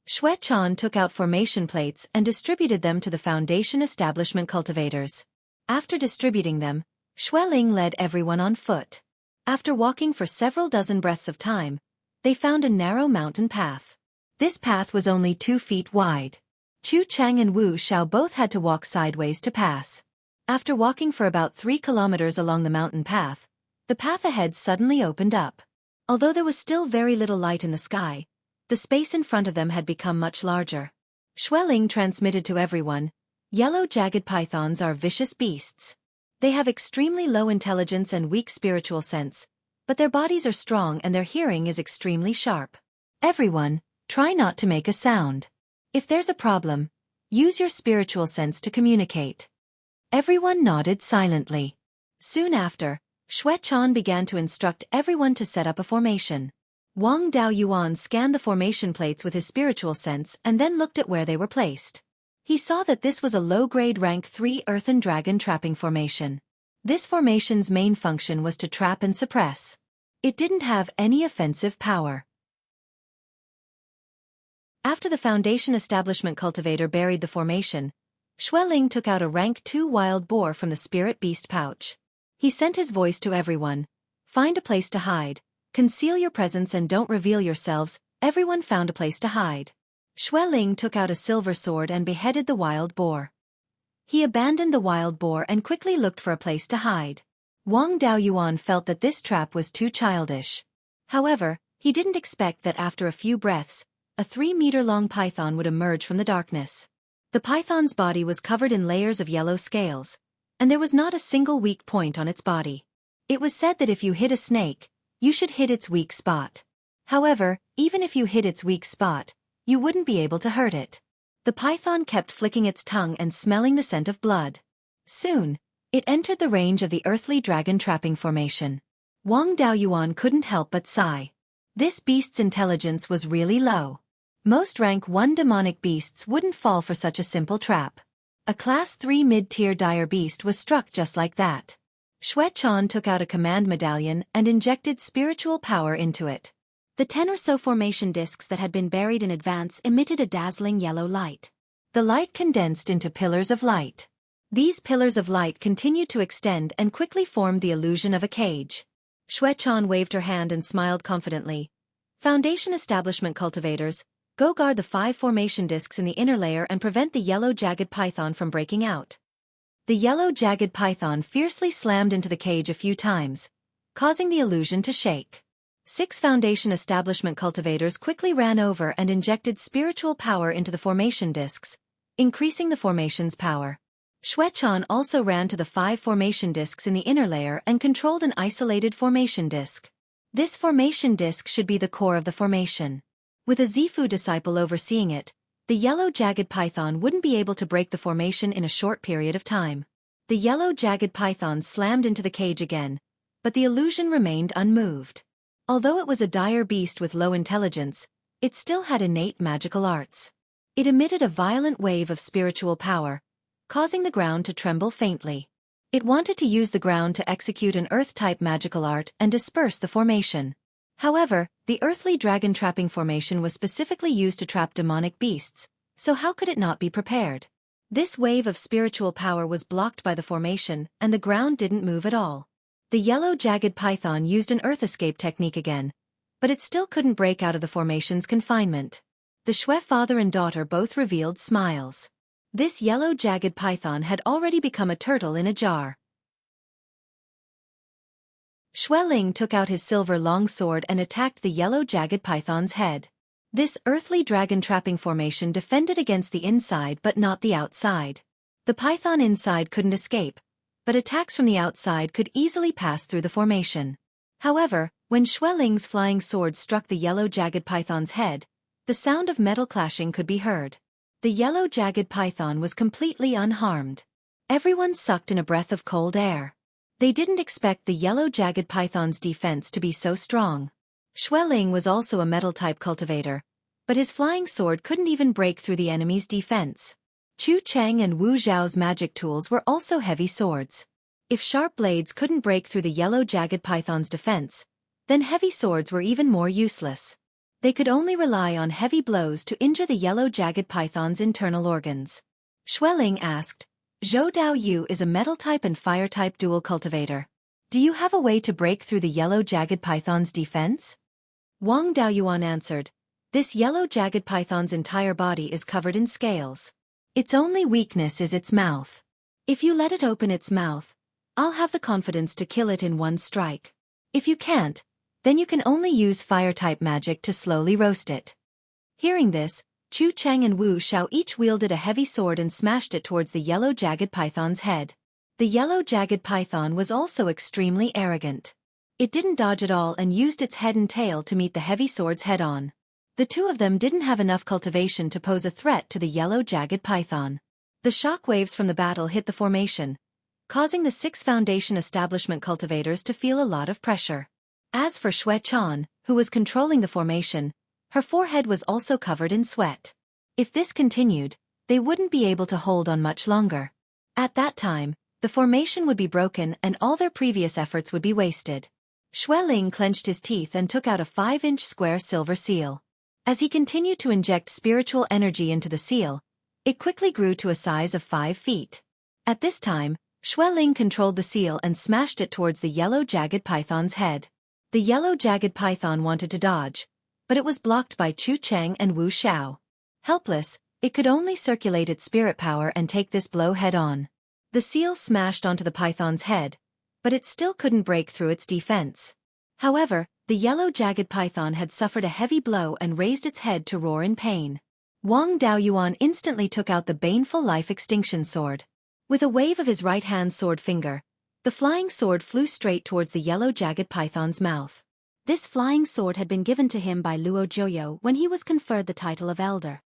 Xueqi took out formation plates and distributed them to the Foundation Establishment cultivators. After distributing them, Xueling led everyone on foot. After walking for several dozen breaths of time, they found a narrow mountain path. This path was only 2 feet wide. Chu Cheng and Wu Xiao both had to walk sideways to pass. After walking for about 3 kilometers along the mountain path, the path ahead suddenly opened up. Although there was still very little light in the sky, the space in front of them had become much larger. Xueling transmitted to everyone, "Yellow jagged pythons are vicious beasts. They have extremely low intelligence and weak spiritual sense, but their bodies are strong and their hearing is extremely sharp. Everyone, try not to make a sound. If there's a problem, use your spiritual sense to communicate." Everyone nodded silently. Soon after, Xueqi began to instruct everyone to set up a formation. Wang Daoyuan scanned the formation plates with his spiritual sense and then looked at where they were placed. He saw that this was a low-grade rank 3 earthen dragon trapping formation. This formation's main function was to trap and suppress. It didn't have any offensive power. After the Foundation Establishment cultivator buried the formation, Xueqi took out a rank 2 wild boar from the spirit beast pouch. He sent his voice to everyone. Find a place to hide. Conceal your presence and don't reveal yourselves. Everyone found a place to hide. Xueqi took out a silver sword and beheaded the wild boar. He abandoned the wild boar and quickly looked for a place to hide. Wang Daoyuan felt that this trap was too childish. However, he didn't expect that after a few breaths, a 3-meter-long python would emerge from the darkness. The python's body was covered in layers of yellow scales, and there was not a single weak point on its body. It was said that if you hit a snake, you should hit its weak spot. However, even if you hit its weak spot, you wouldn't be able to hurt it. The python kept flicking its tongue and smelling the scent of blood. Soon, it entered the range of the earthly dragon trapping formation. Wang Daoyuan couldn't help but sigh. This beast's intelligence was really low. Most rank 1 demonic beasts wouldn't fall for such a simple trap. A class 3 mid-tier dire beast was struck just like that. Xueqi took out a command medallion and injected spiritual power into it. The 10 or so formation discs that had been buried in advance emitted a dazzling yellow light. The light condensed into pillars of light. These pillars of light continued to extend and quickly formed the illusion of a cage. Xueqi waved her hand and smiled confidently. Foundation Establishment cultivators, go guard the 5 formation discs in the inner layer and prevent the yellow jagged python from breaking out. The yellow jagged python fiercely slammed into the cage a few times, causing the illusion to shake. 6 Foundation Establishment cultivators quickly ran over and injected spiritual power into the formation discs, increasing the formation's power. Xueqi also ran to the 5 formation discs in the inner layer and controlled an isolated formation disc. This formation disc should be the core of the formation. With a Zifu disciple overseeing it, the yellow jagged python wouldn't be able to break the formation in a short period of time. The yellow jagged python slammed into the cage again, but the illusion remained unmoved. Although it was a dire beast with low intelligence, it still had innate magical arts. It emitted a violent wave of spiritual power, causing the ground to tremble faintly. It wanted to use the ground to execute an earth-type magical art and disperse the formation. However, the earthly dragon trapping formation was specifically used to trap demonic beasts, so how could it not be prepared? This wave of spiritual power was blocked by the formation, and the ground didn't move at all. The yellow jagged python used an earth escape technique again, but it still couldn't break out of the formation's confinement. The Xue father and daughter both revealed smiles. This yellow jagged python had already become a turtle in a jar. Xueqi took out his silver long sword and attacked the yellow jagged python's head. This earthly dragon trapping formation defended against the inside but not the outside. The python inside couldn't escape, but attacks from the outside could easily pass through the formation. However, when Xueqi's flying sword struck the yellow jagged python's head, the sound of metal clashing could be heard. The yellow jagged python was completely unharmed. Everyone sucked in a breath of cold air. They didn't expect the yellow jagged python's defense to be so strong. Xueqi was also a metal-type cultivator, but his flying sword couldn't even break through the enemy's defense. Chu Cheng and Wu Zhao's magic tools were also heavy swords. If sharp blades couldn't break through the yellow jagged python's defense, then heavy swords were even more useless. They could only rely on heavy blows to injure the yellow jagged python's internal organs. Xueqi asked, Zhou Dao Yu is a metal-type and fire-type dual cultivator. Do you have a way to break through the yellow jagged python's defense? Wang Daoyuan answered, this yellow jagged python's entire body is covered in scales. Its only weakness is its mouth. If you let it open its mouth, I'll have the confidence to kill it in one strike. If you can't, then you can only use fire-type magic to slowly roast it. Hearing this, Chu Cheng and Wu Zhao each wielded a heavy sword and smashed it towards the yellow jagged python's head. The yellow jagged python was also extremely arrogant. It didn't dodge at all and used its head and tail to meet the heavy swords head-on. The two of them didn't have enough cultivation to pose a threat to the yellow jagged python. The shock waves from the battle hit the formation, causing the 6 Foundation Establishment cultivators to feel a lot of pressure. As for Xueqi, who was controlling the formation, her forehead was also covered in sweat. If this continued, they wouldn't be able to hold on much longer. At that time, the formation would be broken and all their previous efforts would be wasted. Xueqi clenched his teeth and took out a 5-inch square silver seal. As he continued to inject spiritual energy into the seal, it quickly grew to a size of 5 feet. At this time, Xueqi controlled the seal and smashed it towards the yellow jagged python's head. The yellow jagged python wanted to dodge, but it was blocked by Chu Cheng and Wu Xiao. Helpless, it could only circulate its spirit power and take this blow head-on. The seal smashed onto the python's head, but it still couldn't break through its defense. However, the yellow jagged python had suffered a heavy blow and raised its head to roar in pain. Wang Daoyuan instantly took out the baneful life extinction sword. With a wave of his right-hand sword finger, the flying sword flew straight towards the yellow jagged python's mouth. This flying sword had been given to him by Luo Zhuoyou when he was conferred the title of elder.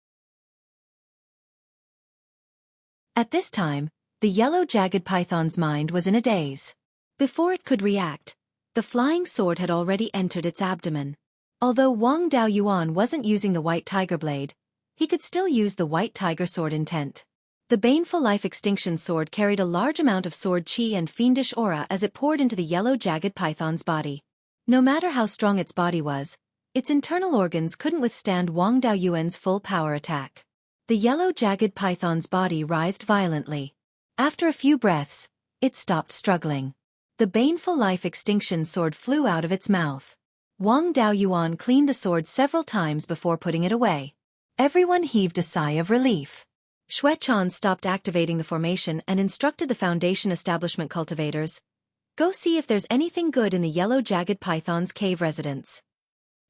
At this time, the yellow jagged python's mind was in a daze. Before it could react, the flying sword had already entered its abdomen. Although Wang Daoyuan wasn't using the white tiger blade, he could still use the white tiger sword intent. The baneful life extinction sword carried a large amount of sword chi and fiendish aura as it poured into the yellow jagged python's body. No matter how strong its body was, its internal organs couldn't withstand Wang Daoyuan's full power attack. The yellow jagged python's body writhed violently. After a few breaths, it stopped struggling. The baneful life extinction sword flew out of its mouth. Wang Daoyuan cleaned the sword several times before putting it away. Everyone heaved a sigh of relief. Xueqi stopped activating the formation and instructed the Foundation establishment cultivators, "Go see if there's anything good in the yellow jagged python's cave residence."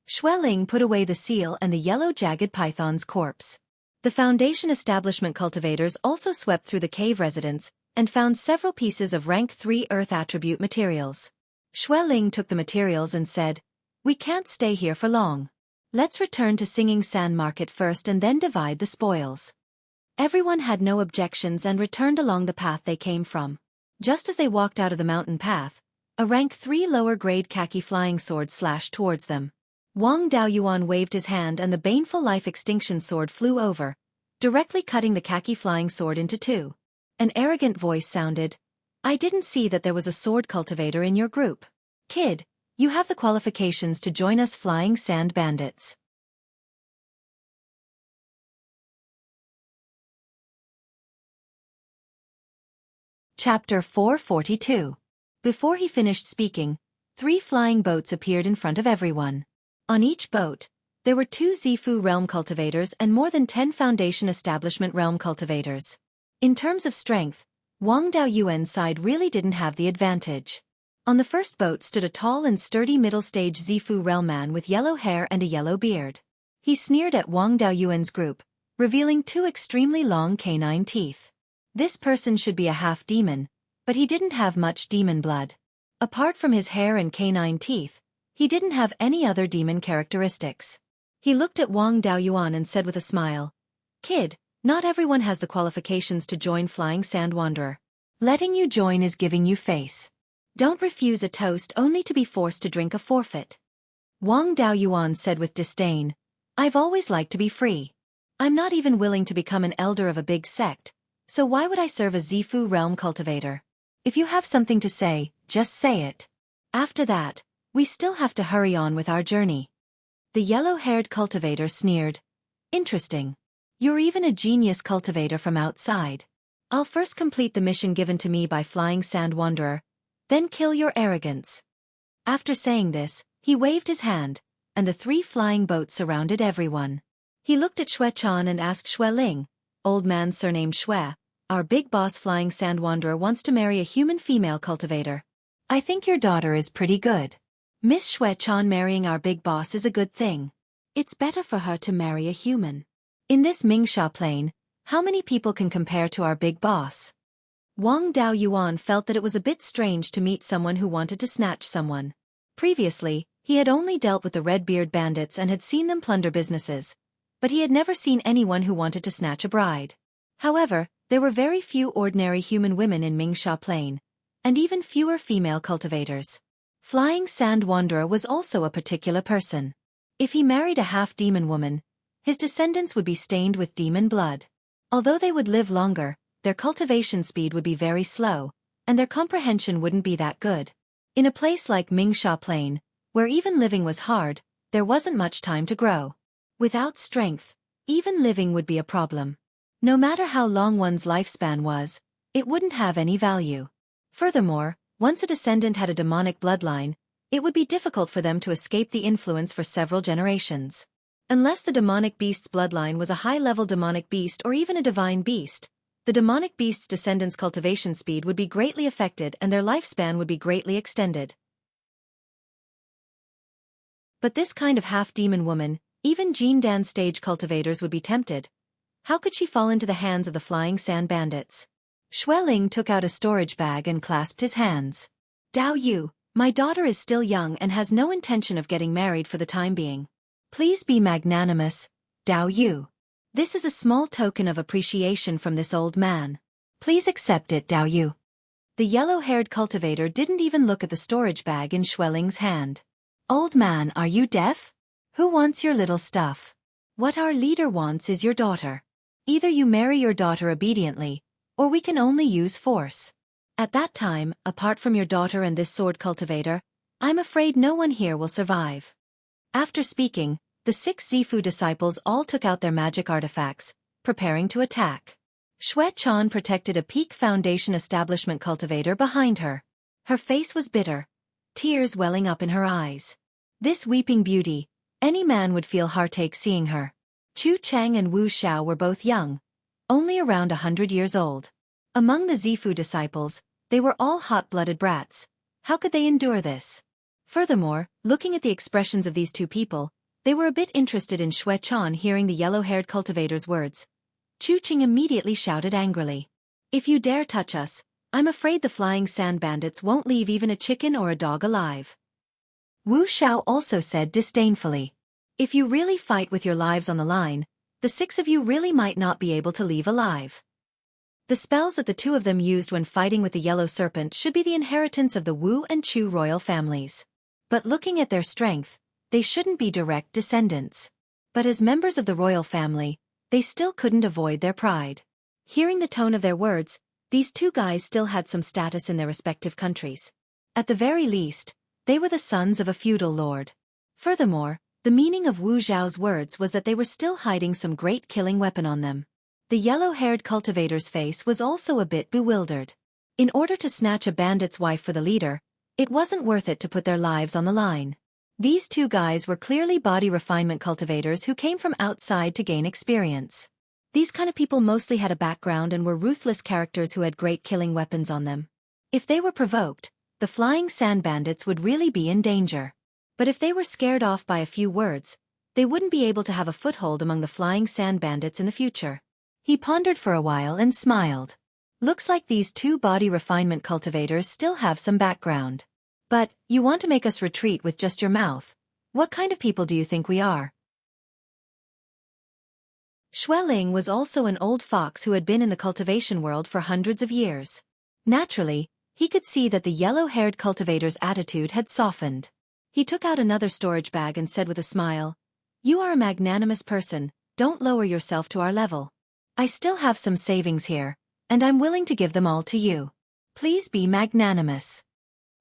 Xueqi put away the seal and the yellow jagged python's corpse. The Foundation establishment cultivators also swept through the cave residence and found several pieces of rank 3 earth attribute materials. Xueqi took the materials and said, "We can't stay here for long. Let's return to Singing Sand Market first and then divide the spoils." Everyone had no objections and returned along the path they came from. Just as they walked out of the mountain path, a rank 3 lower-grade khaki flying sword slashed towards them. Wang Daoyuan waved his hand and the baneful life extinction sword flew over, directly cutting the khaki flying sword into two. An arrogant voice sounded, "I didn't see that there was a sword cultivator in your group. Kid, you have the qualifications to join us flying sand bandits." Chapter 442. Before he finished speaking, 3 flying boats appeared in front of everyone. On each boat, there were 2 Zifu realm cultivators and more than 10 Foundation establishment realm cultivators. In terms of strength, Wang Daoyuan's side really didn't have the advantage. On the first boat stood a tall and sturdy middle-stage Zifu realm man with yellow hair and a yellow beard. He sneered at Wang Daoyuan's group, revealing 2 extremely long canine teeth. This person should be a half-demon, but he didn't have much demon blood. Apart from his hair and canine teeth, he didn't have any other demon characteristics. He looked at Wang Daoyuan and said with a smile, "Kid, not everyone has the qualifications to join Flying Sand Wanderer. Letting you join is giving you face. Don't refuse a toast only to be forced to drink a forfeit." Wang Daoyuan said with disdain, "I've always liked to be free. I'm not even willing to become an elder of a big sect, so why would I serve a Zifu realm cultivator? If you have something to say, just say it. After that, we still have to hurry on with our journey." The yellow-haired cultivator sneered, "Interesting. You're even a genius cultivator from outside. I'll first complete the mission given to me by Flying Sand Wanderer, then kill your arrogance." After saying this, he waved his hand, and the 3 flying boats surrounded everyone. He looked at Xueqi and asked Xueqi, "Old man surnamed Xue, our big boss Flying Sand Wanderer wants to marry a human female cultivator. I think your daughter is pretty good. Miss Xueqi marrying our big boss is a good thing. It's better for her to marry a human. In this Mingsha plain, how many people can compare to our big boss?" Wang Daoyuan felt that it was a bit strange to meet someone who wanted to snatch someone. Previously, he had only dealt with the Red-Beard bandits and had seen them plunder businesses, but he had never seen anyone who wanted to snatch a bride. However, there were very few ordinary human women in Mingsha Plain, and even fewer female cultivators. Flying Sand Wanderer was also a particular person. If he married a half-demon woman, his descendants would be stained with demon blood. Although they would live longer, their cultivation speed would be very slow, and their comprehension wouldn't be that good. In a place like Mingsha Plain, where even living was hard, there wasn't much time to grow. Without strength, even living would be a problem. No matter how long one's lifespan was, it wouldn't have any value. Furthermore, once a descendant had a demonic bloodline, it would be difficult for them to escape the influence for several generations. Unless the demonic beast's bloodline was a high-level demonic beast or even a divine beast, the demonic beast's descendants' cultivation speed would be greatly affected and their lifespan would be greatly extended. But this kind of half-demon woman, even Jindan stage cultivators would be tempted. How could she fall into the hands of the flying sand bandits? Xueqi took out a storage bag and clasped his hands. Dao Yu, my daughter is still young and has no intention of getting married for the time being. Please be magnanimous, Dao Yu. This is a small token of appreciation from this old man. Please accept it, Dao Yu. The yellow-haired cultivator didn't even look at the storage bag in Xueqing's hand. Old man, are you deaf? Who wants your little stuff? What our leader wants is your daughter. Either you marry your daughter obediently, or we can only use force. At that time, apart from your daughter and this sword cultivator, I'm afraid no one here will survive. After speaking, the 6 Zifu disciples all took out their magic artifacts, preparing to attack. Xueqi protected a peak foundation establishment cultivator behind her. Her face was bitter, tears welling up in her eyes. This weeping beauty, any man would feel heartache seeing her. Chu Cheng and Wu Xiao were both young, only around 100 years old. Among the Zifu disciples, they were all hot-blooded brats. How could they endure this? Furthermore, looking at the expressions of these two people, they were a bit interested in Xueqi hearing the yellow-haired cultivator's words. Chu Cheng immediately shouted angrily. If you dare touch us, I'm afraid the flying sand bandits won't leave even a chicken or a dog alive. Wu Xiao also said disdainfully. If you really fight with your lives on the line, the 6 of you really might not be able to leave alive. The spells that the 2 of them used when fighting with the yellow serpent should be the inheritance of the Wu and Chu royal families. But looking at their strength, they shouldn't be direct descendants. But as members of the royal family, they still couldn't avoid their pride. Hearing the tone of their words, these 2 guys still had some status in their respective countries. At the very least, they were the sons of a feudal lord. Furthermore, the meaning of Wu Zhao's words was that they were still hiding some great killing weapon on them. The yellow-haired cultivator's face was also a bit bewildered. In order to snatch a bandit's wife for the leader, it wasn't worth it to put their lives on the line. These 2 guys were clearly body refinement cultivators who came from outside to gain experience. These kind of people mostly had a background and were ruthless characters who had great killing weapons on them. If they were provoked, the flying sand bandits would really be in danger. But if they were scared off by a few words, they wouldn't be able to have a foothold among the flying sand bandits in the future. He pondered for a while and smiled. Looks like these 2 body refinement cultivators still have some background. But, you want to make us retreat with just your mouth? What kind of people do you think we are? Xueqi was also an old fox who had been in the cultivation world for hundreds of years. Naturally, he could see that the yellow-haired cultivator's attitude had softened. He took out another storage bag and said with a smile, "You are a magnanimous person, don't lower yourself to our level. I still have some savings here, and I'm willing to give them all to you. Please be magnanimous."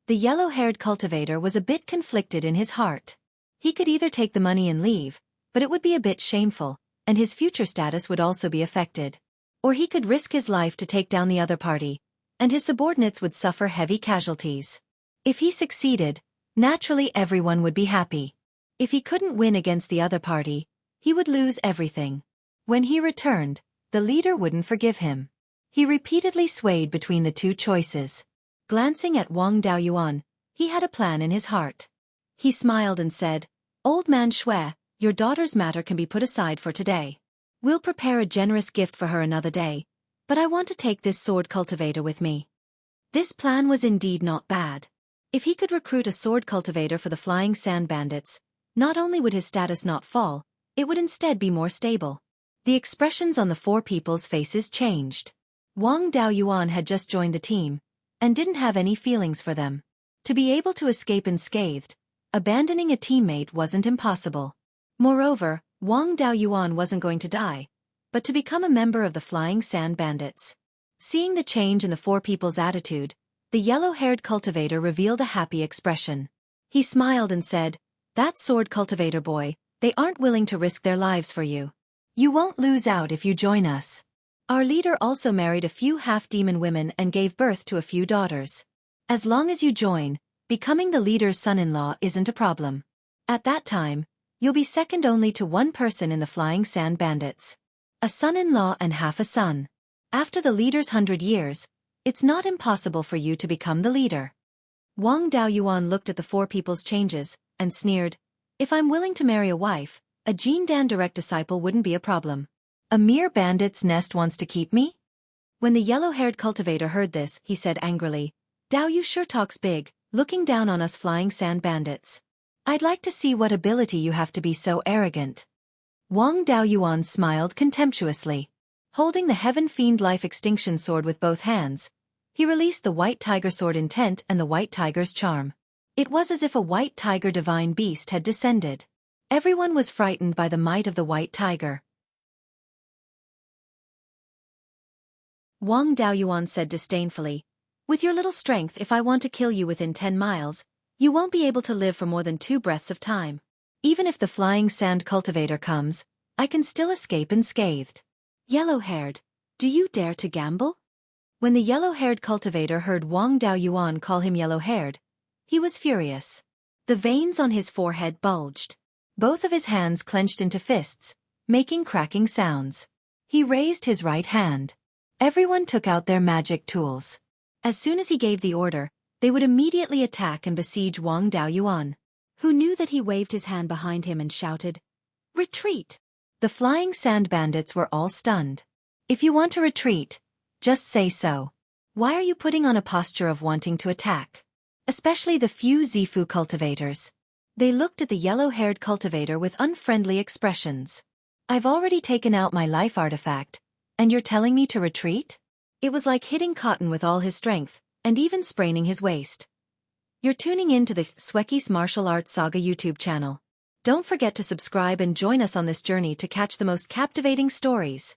The yellow-haired cultivator was a bit conflicted in his heart. He could either take the money and leave, but it would be a bit shameful, and his future status would also be affected. Or he could risk his life to take down the other party, and his subordinates would suffer heavy casualties. If he succeeded, naturally everyone would be happy. If he couldn't win against the other party, he would lose everything. When he returned, the leader wouldn't forgive him. He repeatedly swayed between the 2 choices. Glancing at Wang Daoyuan, he had a plan in his heart. He smiled and said, "Old man Xue, your daughter's matter can be put aside for today. We'll prepare a generous gift for her another day, but I want to take this sword cultivator with me." This plan was indeed not bad. If he could recruit a sword cultivator for the flying sand bandits, not only would his status not fall, it would instead be more stable. The expressions on the 4 people's faces changed. Wang Daoyuan had just joined the team, and didn't have any feelings for them. To be able to escape unscathed, abandoning a teammate wasn't impossible. Moreover, Wang Daoyuan wasn't going to die, but to become a member of the Flying Sand Bandits. Seeing the change in the four people's attitude, the yellow-haired cultivator revealed a happy expression. He smiled and said, "That sword cultivator boy, they aren't willing to risk their lives for you. You won't lose out if you join us. Our leader also married a few half-demon women and gave birth to a few daughters. As long as you join, becoming the leader's son-in-law isn't a problem. At that time, you'll be second only to one person in the Flying Sand Bandits. A son-in-law and half a son. After the leader's 100 years, it's not impossible for you to become the leader." Wang Daoyuan looked at the four people's changes, and sneered, "If I'm willing to marry a wife, a Jin Dan direct disciple wouldn't be a problem. A mere bandit's nest wants to keep me?" When the yellow-haired cultivator heard this, he said angrily, "Dao, you sure talks big, looking down on us Flying Sand Bandits. I'd like to see what ability you have to be so arrogant." Wang Daoyuan smiled contemptuously. Holding the Heaven Fiend Life Extinction Sword with both hands, he released the White Tiger Sword Intent and the White Tiger's Charm. It was as if a White Tiger divine beast had descended. Everyone was frightened by the might of the White Tiger. Wang Daoyuan said disdainfully, "With your little strength, if I want to kill you within 10 miles, you won't be able to live for more than 2 breaths of time. Even if the Flying Sand Cultivator comes, I can still escape unscathed. Yellow-haired, do you dare to gamble?" When the yellow-haired cultivator heard Wang Daoyuan call him yellow-haired, he was furious. The veins on his forehead bulged. Both of his hands clenched into fists, making cracking sounds. He raised his right hand. Everyone took out their magic tools. As soon as he gave the order, they would immediately attack and besiege Wang Daoyuan, who knew that he waved his hand behind him and shouted, "Retreat!" The Flying Sand Bandits were all stunned. "If you want to retreat, just say so. Why are you putting on a posture of wanting to attack? Especially the few Zifu cultivators." They looked at the yellow-haired cultivator with unfriendly expressions. "I've already taken out my life artifact, and you're telling me to retreat?" It was like hitting cotton with all his strength, and even spraining his waist. You're tuning in to the Xueqi's Martial Arts Saga YouTube channel. Don't forget to subscribe and join us on this journey to catch the most captivating stories.